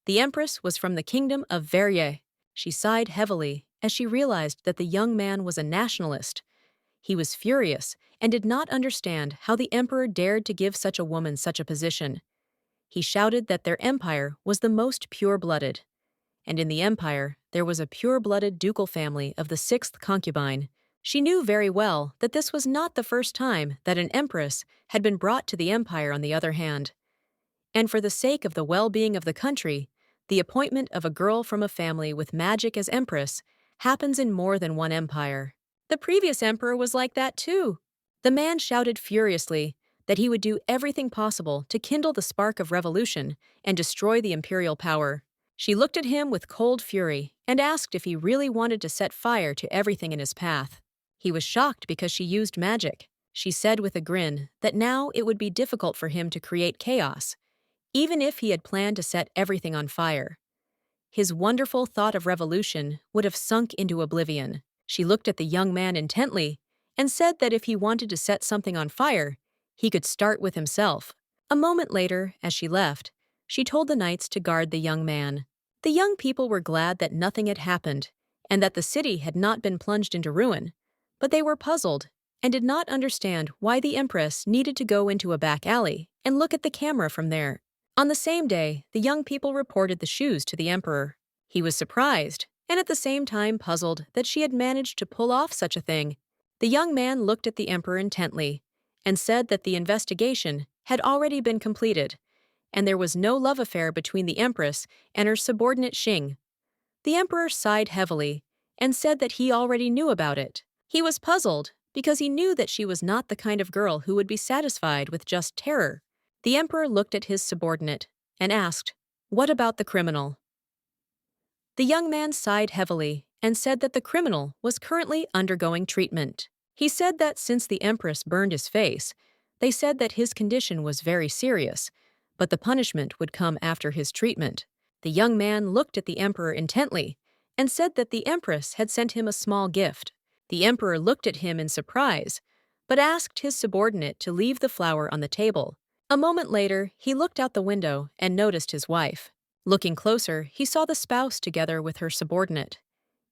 [SPEAKER 1] The empress was from the kingdom of Verrières. She sighed heavily as she realized that the young man was a nationalist. He was furious and did not understand how the emperor dared to give such a woman such a position. He shouted that their empire was the most pure-blooded, and in the empire there was a pure-blooded ducal family of the sixth concubine. She knew very well that this was not the first time that an empress had been brought to the empire on the other hand. And for the sake of the well-being of the country, the appointment of a girl from a family with magic as empress happens in more than one empire. The previous emperor was like that too. The man shouted furiously that he would do everything possible to kindle the spark of revolution and destroy the imperial power. She looked at him with cold fury and asked if he really wanted to set fire to everything in his path. He was shocked because she used magic. She said with a grin that now it would be difficult for him to create chaos, even if he had planned to set everything on fire. His wonderful thought of revolution would have sunk into oblivion. She looked at the young man intently and said that if he wanted to set something on fire, he could start with himself. A moment later, as she left, she told the knights to guard the young man. The young people were glad that nothing had happened and that the city had not been plunged into ruin, but they were puzzled and did not understand why the empress needed to go into a back alley and look at the camera from there. On the same day, the young people reported the shoes to the emperor. He was surprised and at the same time puzzled that she had managed to pull off such a thing. The young man looked at the emperor intently and said that the investigation had already been completed, and there was no love affair between the empress and her subordinate Xing. The emperor sighed heavily and said that he already knew about it. He was puzzled because he knew that she was not the kind of girl who would be satisfied with just terror. The emperor looked at his subordinate and asked, "What about the criminal?" The young man sighed heavily and said that the criminal was currently undergoing treatment. He said that since the empress burned his face, they said that his condition was very serious, but the punishment would come after his treatment. The young man looked at the emperor intently and said that the empress had sent him a small gift. The emperor looked at him in surprise, but asked his subordinate to leave the flower on the table. A moment later, he looked out the window and noticed his wife. Looking closer, he saw the spouse together with her subordinate.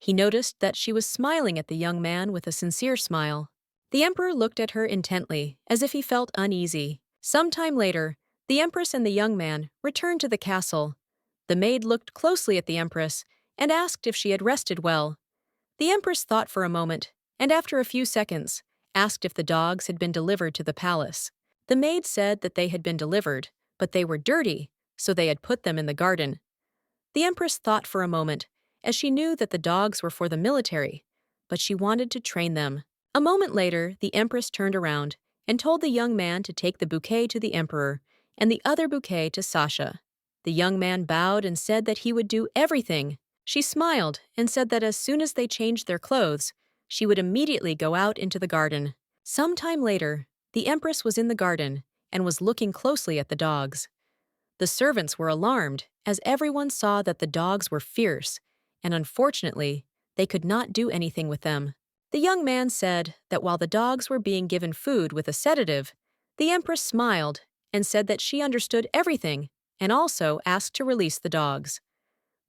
[SPEAKER 1] He noticed that she was smiling at the young man with a sincere smile. The emperor looked at her intently, as if he felt uneasy. Some time later, the empress and the young man returned to the castle. The maid looked closely at the empress and asked if she had rested well. The empress thought for a moment, and after a few seconds, asked if the dogs had been delivered to the palace. The maid said that they had been delivered, but they were dirty, so they had put them in the garden. The empress thought for a moment, as she knew that the dogs were for the military, but she wanted to train them. A moment later, the empress turned around and told the young man to take the bouquet to the emperor and the other bouquet to Sasha. The young man bowed and said that he would do everything. She smiled and said that as soon as they changed their clothes, she would immediately go out into the garden. Some time later, the empress was in the garden and was looking closely at the dogs. The servants were alarmed, as everyone saw that the dogs were fierce, and unfortunately, they could not do anything with them. The young man said that while the dogs were being given food with a sedative, the empress smiled and said that she understood everything and also asked to release the dogs.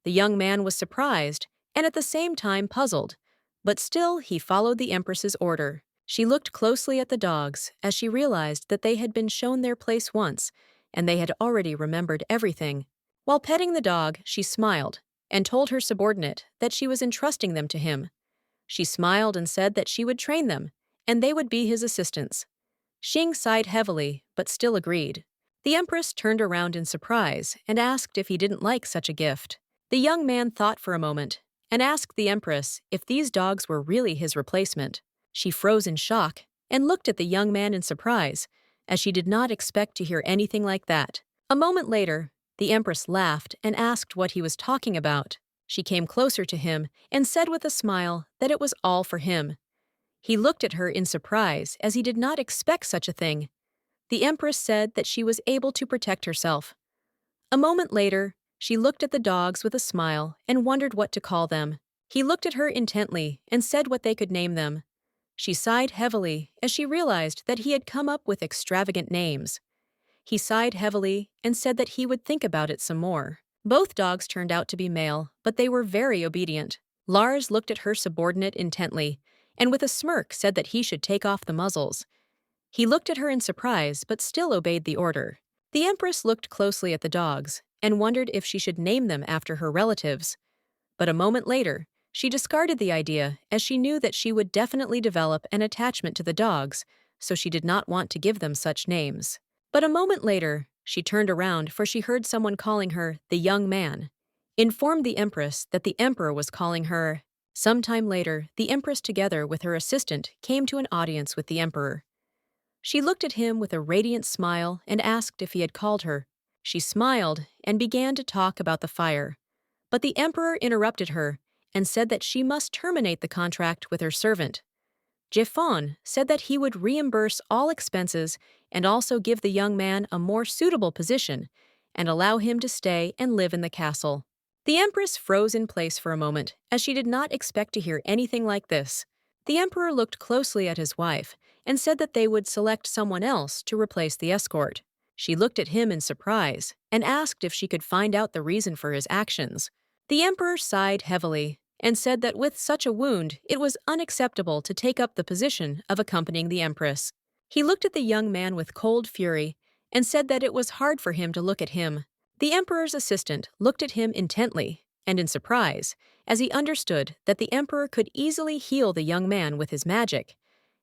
[SPEAKER 1] The young man was surprised and at the same time puzzled, but still he followed the empress's order. She looked closely at the dogs as she realized that they had been shown their place once, and they had already remembered everything. While petting the dog, she smiled and told her subordinate that she was entrusting them to him. She smiled and said that she would train them, and they would be his assistants. Xing sighed heavily, but still agreed. The empress turned around in surprise and asked if he didn't like such a gift. The young man thought for a moment and asked the empress if these dogs were really his replacement. She froze in shock and looked at the young man in surprise, as she did not expect to hear anything like that. A moment later, the empress laughed and asked what he was talking about. She came closer to him and said with a smile that it was all for him. He looked at her in surprise, as he did not expect such a thing. The empress said that she was able to protect herself. A moment later, she looked at the dogs with a smile and wondered what to call them. He looked at her intently and said what they could name them. She sighed heavily as she realized that he had come up with extravagant names. He sighed heavily and said that he would think about it some more. Both dogs turned out to be male, but they were very obedient. Lars looked at her subordinate intently and with a smirk said that he should take off the muzzles. He looked at her in surprise, but still obeyed the order. The Empress looked closely at the dogs and wondered if she should name them after her relatives. But a moment later, she discarded the idea as she knew that she would definitely develop an attachment to the dogs, so she did not want to give them such names. But a moment later, she turned around for she heard someone calling her the young man, informed the Empress that the Emperor was calling her. Some time later, the Empress together with her assistant came to an audience with the Emperor. She looked at him with a radiant smile and asked if he had called her. She smiled and began to talk about the fire. But the Emperor interrupted her and said that she must terminate the contract with her servant. Jiffon said that he would reimburse all expenses and also give the young man a more suitable position and allow him to stay and live in the castle. The Empress froze in place for a moment, as she did not expect to hear anything like this. The Emperor looked closely at his wife and said that they would select someone else to replace the escort. She looked at him in surprise and asked if she could find out the reason for his actions. The Emperor sighed heavily and said that with such a wound, it was unacceptable to take up the position of accompanying the Empress. He looked at the young man with cold fury and said that it was hard for him to look at him. The Emperor's assistant looked at him intently and in surprise, as he understood that the Emperor could easily heal the young man with his magic,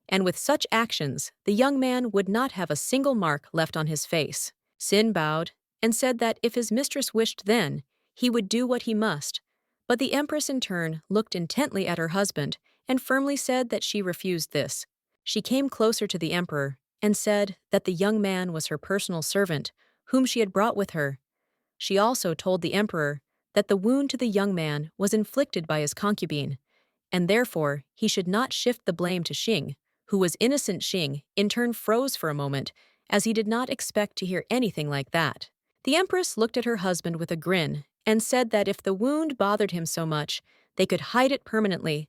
[SPEAKER 1] and with such actions, the young man would not have a single mark left on his face. Sin bowed and said that if his mistress wished then, he would do what he must, but the Empress in turn looked intently at her husband and firmly said that she refused this. She came closer to the Emperor and said that the young man was her personal servant, whom she had brought with her. She also told the Emperor that the wound to the young man was inflicted by his concubine, and therefore he should not shift the blame to Xing, who was innocent. Xing in turn froze for a moment, as he did not expect to hear anything like that. The Empress looked at her husband with a grin and said that if the wound bothered him so much, they could hide it permanently.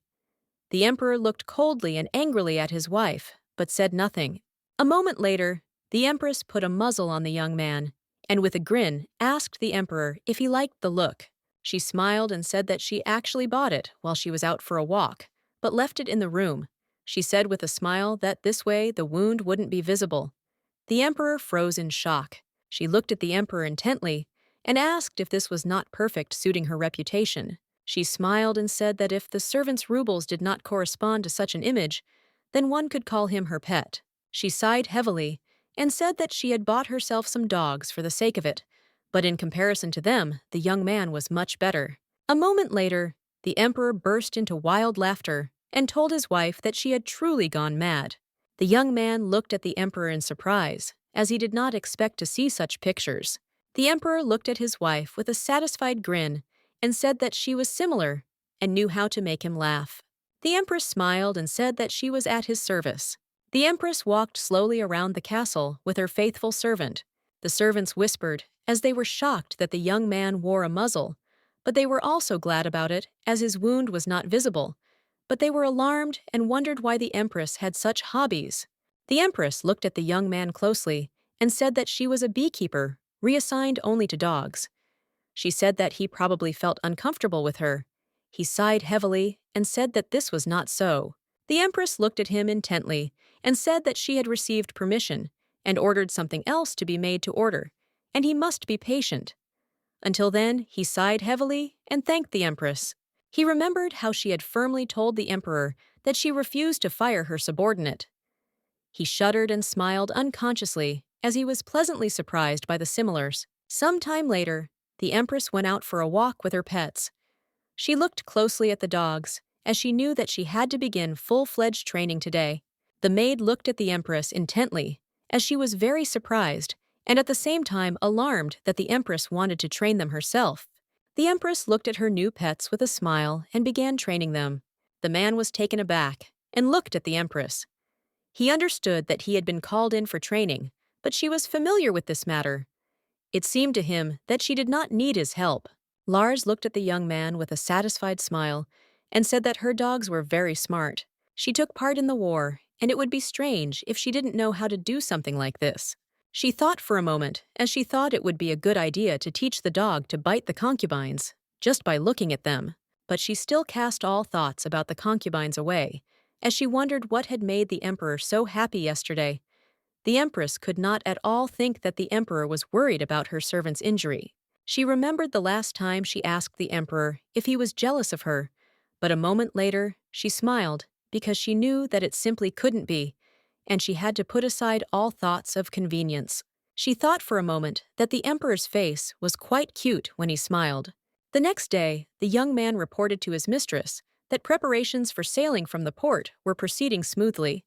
[SPEAKER 1] The Emperor looked coldly and angrily at his wife, but said nothing. A moment later, the Empress put a muzzle on the young man, and with a grin asked the Emperor if he liked the look. She smiled and said that she actually bought it while she was out for a walk, but left it in the room. She said with a smile that this way the wound wouldn't be visible. The Emperor froze in shock. She looked at the Emperor intently and asked if this was not perfect, suiting her reputation. She smiled and said that if the servant's rubles did not correspond to such an image, then one could call him her pet. She sighed heavily and said that she had bought herself some dogs for the sake of it, but in comparison to them, the young man was much better. A moment later, the Emperor burst into wild laughter and told his wife that she had truly gone mad. The young man looked at the Emperor in surprise, as he did not expect to see such pictures. The Emperor looked at his wife with a satisfied grin and said that she was similar and knew how to make him laugh. The Empress smiled and said that she was at his service. The Empress walked slowly around the castle with her faithful servant. The servants whispered as they were shocked that the young man wore a muzzle, but they were also glad about it as his wound was not visible. But they were alarmed and wondered why the Empress had such hobbies. The Empress looked at the young man closely and said that she was a beekeeper, reassigned only to dogs. She said that he probably felt uncomfortable with her. He sighed heavily and said that this was not so. The Empress looked at him intently and said that she had received permission and ordered something else to be made to order, and he must be patient. Until then, he sighed heavily and thanked the Empress. He remembered how she had firmly told the Emperor that she refused to fire her subordinate. He shuddered and smiled unconsciously as he was pleasantly surprised by the similars. Some time later, the Empress went out for a walk with her pets. She looked closely at the dogs, as she knew that she had to begin full-fledged training today. The maid looked at the Empress intently, as she was very surprised and at the same time alarmed that the Empress wanted to train them herself. The Empress looked at her new pets with a smile and began training them. The man was taken aback and looked at the Empress. He understood that he had been called in for training, but she was familiar with this matter. It seemed to him that she did not need his help. Lars looked at the young man with a satisfied smile and said that her dogs were very smart. She took part in the war, and it would be strange if she didn't know how to do something like this. She thought for a moment, as she thought it would be a good idea to teach the dog to bite the concubines, just by looking at them, but she still cast all thoughts about the concubines away, as she wondered what had made the emperor so happy yesterday. The empress could not at all think that the emperor was worried about her servant's injury. She remembered the last time she asked the emperor if he was jealous of her, but a moment later she smiled because she knew that it simply couldn't be, and she had to put aside all thoughts of convenience. She thought for a moment that the emperor's face was quite cute when he smiled. The next day, the young man reported to his mistress that preparations for sailing from the port were proceeding smoothly.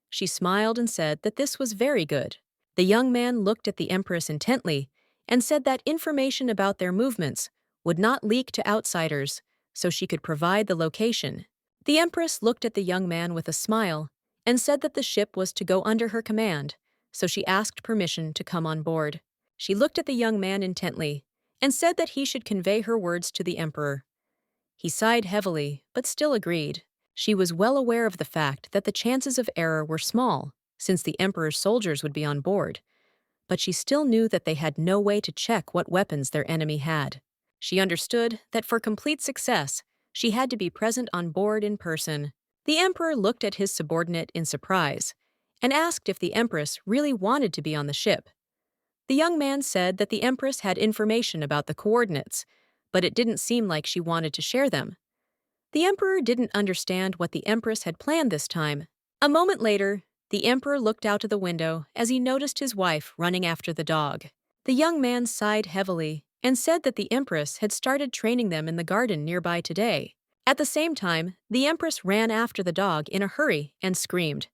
[SPEAKER 1] She smiled and said that this was very good. The young man looked at the empress intently and said that information about their movements would not leak to outsiders, so she could provide the location. The empress looked at the young man with a smile and said that the ship was to go under her command, so she asked permission to come on board. She looked at the young man intently and said that he should convey her words to the emperor. He sighed heavily, but still agreed. She was well aware of the fact that the chances of error were small, since the emperor's soldiers would be on board, but she still knew that they had no way to check what weapons their enemy had. She understood that for complete success, she had to be present on board in person. The emperor looked at his subordinate in surprise and asked if the empress really wanted to be on the ship. The young man said that the empress had information about the coordinates, but it didn't seem like she wanted to share them. The emperor didn't understand what the empress had planned this time. A moment later, the emperor looked out of the window as he noticed his wife running after the dog. The young man sighed heavily and said that the empress had started training them in the garden nearby today. At the same time, the empress ran after the dog in a hurry and screamed.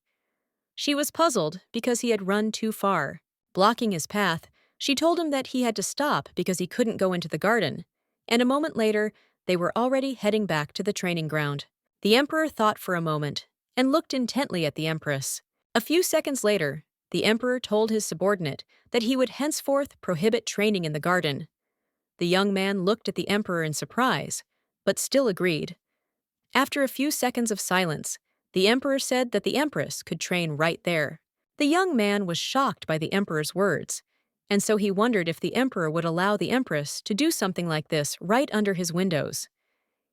[SPEAKER 1] She was puzzled because he had run too far. Blocking his path, she told him that he had to stop because he couldn't go into the garden, and a moment later, they were already heading back to the training ground. The emperor thought for a moment and looked intently at the empress. A few seconds later, the emperor told his subordinate that he would henceforth prohibit training in the garden. The young man looked at the emperor in surprise, but still agreed. After a few seconds of silence, the emperor said that the empress could train right there. The young man was shocked by the emperor's words, and so he wondered if the emperor would allow the empress to do something like this right under his windows.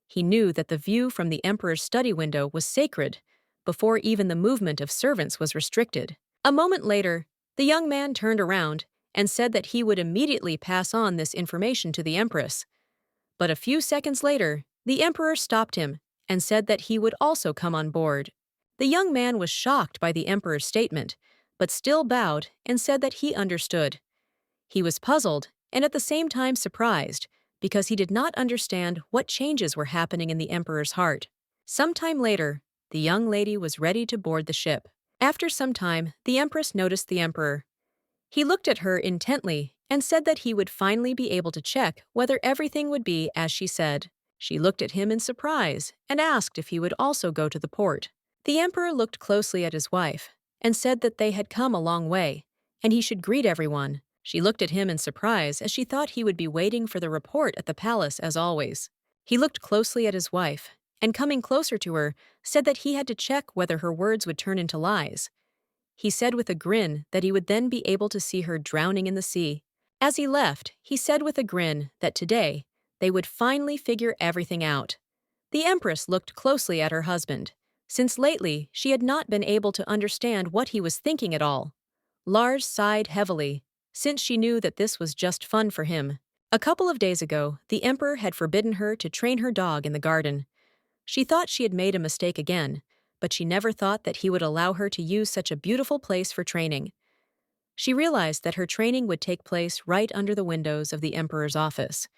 [SPEAKER 1] He knew that the view from the emperor's study window was sacred before even the movement of servants was restricted. A moment later, the young man turned around and said that he would immediately pass on this information to the empress. But a few seconds later, the emperor stopped him and said that he would also come on board. The young man was shocked by the emperor's statement, but still bowed and said that he understood. He was puzzled and at the same time surprised because he did not understand what changes were happening in the emperor's heart. Sometime later, the young lady was ready to board the ship. After some time, the empress noticed the emperor. He looked at her intently and said that he would finally be able to check whether everything would be as she said. She looked at him in surprise and asked if he would also go to the port. The emperor looked closely at his wife and said that they had come a long way, and he should greet everyone. She looked at him in surprise as she thought he would be waiting for the report at the palace as always. He looked closely at his wife, and coming closer to her, said that he had to check whether her words would turn into lies. He said with a grin that he would then be able to see her drowning in the sea. As he left, he said with a grin that today, they would finally figure everything out. The empress looked closely at her husband, since lately she had not been able to understand what he was thinking at all. Lars sighed heavily, since she knew that this was just fun for him. A couple of days ago, the emperor had forbidden her to train her dog in the garden. She thought she had made a mistake again, but she never thought that he would allow her to use such a beautiful place for training. She realized that her training would take place right under the windows of the emperor's office.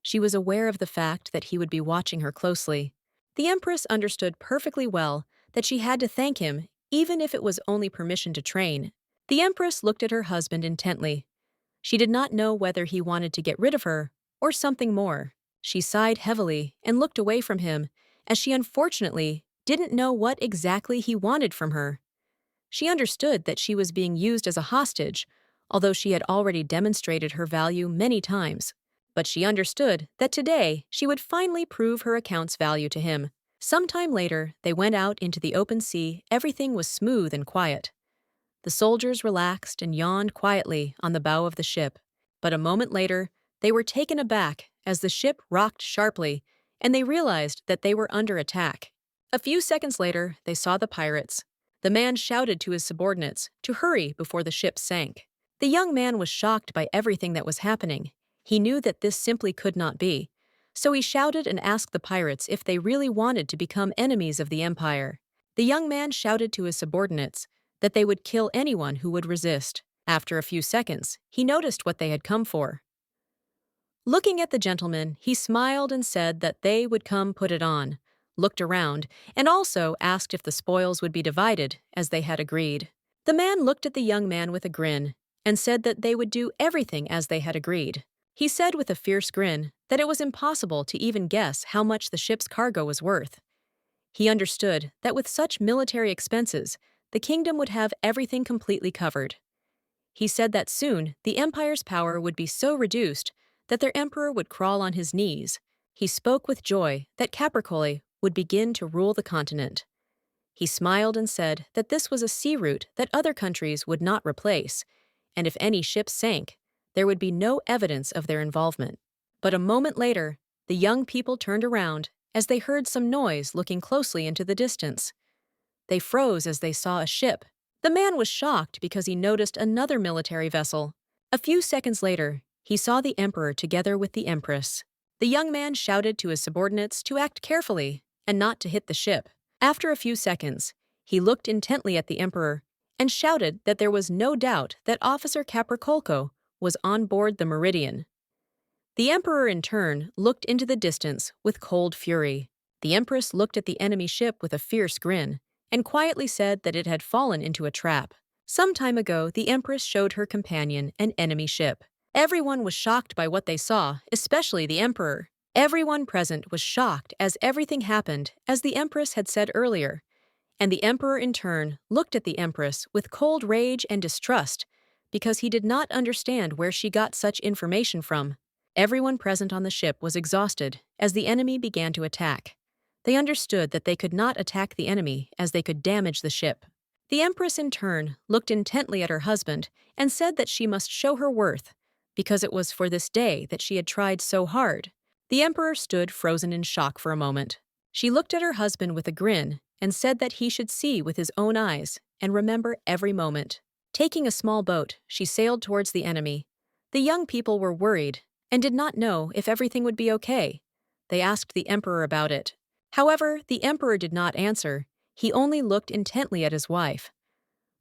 [SPEAKER 1] She was aware of the fact that he would be watching her closely. The empress understood perfectly well that she had to thank him, even if it was only permission to train. The empress looked at her husband intently. She did not know whether he wanted to get rid of her or something more. She sighed heavily and looked away from him, as she unfortunately didn't know what exactly he wanted from her. She understood that she was being used as a hostage, although she had already demonstrated her value many times. But she understood that today she would finally prove her account's value to him. Sometime later, they went out into the open sea. Everything was smooth and quiet. The soldiers relaxed and yawned quietly on the bow of the ship. But a moment later, they were taken aback as the ship rocked sharply, and they realized that they were under attack. A few seconds later, they saw the pirates. The man shouted to his subordinates to hurry before the ship sank. The young man was shocked by everything that was happening. He knew that this simply could not be. So he shouted and asked the pirates if they really wanted to become enemies of the Empire. The young man shouted to his subordinates that they would kill anyone who would resist. After a few seconds, he noticed what they had come for. Looking at the gentleman, he smiled and said that they would come put it on, looked around, and also asked if the spoils would be divided, as they had agreed. The man looked at the young man with a grin and said that they would do everything as they had agreed. He said with a fierce grin that it was impossible to even guess how much the ship's cargo was worth. He understood that with such military expenses, the kingdom would have everything completely covered. He said that soon the empire's power would be so reduced that their emperor would crawl on his knees. He spoke with joy that Capricoli would begin to rule the continent. He smiled and said that this was a sea route that other countries would not replace, and if any ships sank, there would be no evidence of their involvement. But a moment later, the young people turned around as they heard some noise looking closely into the distance. They froze as they saw a ship. The man was shocked because he noticed another military vessel. A few seconds later, he saw the emperor together with the empress. The young man shouted to his subordinates to act carefully and not to hit the ship. After a few seconds, he looked intently at the emperor and shouted that there was no doubt that Officer Capricolco was on board the Meridian. The emperor, in turn, looked into the distance with cold fury. The empress looked at the enemy ship with a fierce grin and quietly said that it had fallen into a trap. Some time ago, the empress showed her companion an enemy ship. Everyone was shocked by what they saw, especially the emperor. Everyone present was shocked as everything happened as the empress had said earlier, and the emperor in turn looked at the empress with cold rage and distrust because he did not understand where she got such information from. Everyone present on the ship was exhausted as the enemy began to attack. They understood that they could not attack the enemy as they could damage the ship. The empress in turn looked intently at her husband and said that she must show her worth because it was for this day that she had tried so hard. The emperor stood frozen in shock for a moment. She looked at her husband with a grin and said that he should see with his own eyes and remember every moment. Taking a small boat, she sailed towards the enemy. The young people were worried and did not know if everything would be okay. They asked the emperor about it. However, the emperor did not answer. He only looked intently at his wife.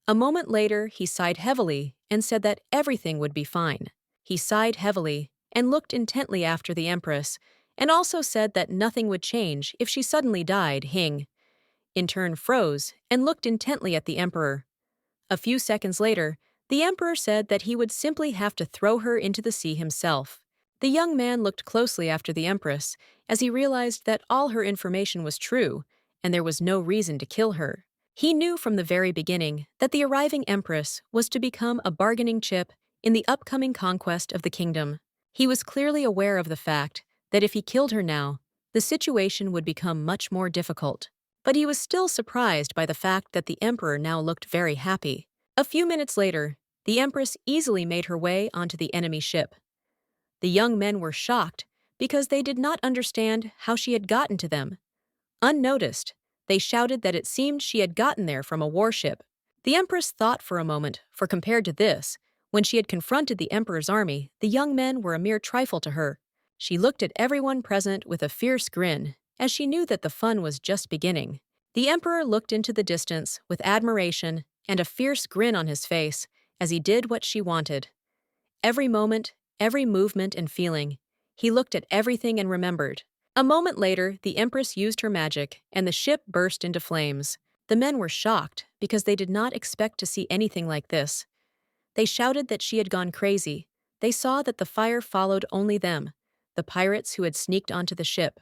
[SPEAKER 1] A moment later, he sighed heavily and said that everything would be fine. He sighed heavily and looked intently after the empress, and also said that nothing would change if she suddenly died. Hing, in turn, froze and looked intently at the emperor. A few seconds later, the emperor said that he would simply have to throw her into the sea himself. The young man looked closely after the empress as he realized that all her information was true and there was no reason to kill her. He knew from the very beginning that the arriving empress was to become a bargaining chip in the upcoming conquest of the kingdom. He was clearly aware of the fact that if he killed her now, the situation would become much more difficult. But he was still surprised by the fact that the emperor now looked very happy. A few minutes later, the empress easily made her way onto the enemy ship. The young men were shocked because they did not understand how she had gotten to them. Unnoticed, they shouted that it seemed she had gotten there from a warship. The empress thought for a moment, for compared to this, when she had confronted the emperor's army, the young men were a mere trifle to her. She looked at everyone present with a fierce grin, as she knew that the fun was just beginning. The emperor looked into the distance with admiration and a fierce grin on his face as he did what she wanted. Every moment, every movement and feeling, he looked at everything and remembered. A moment later, the empress used her magic, and the ship burst into flames. The men were shocked because they did not expect to see anything like this. They shouted that she had gone crazy. They saw that the fire followed only them, the pirates who had sneaked onto the ship.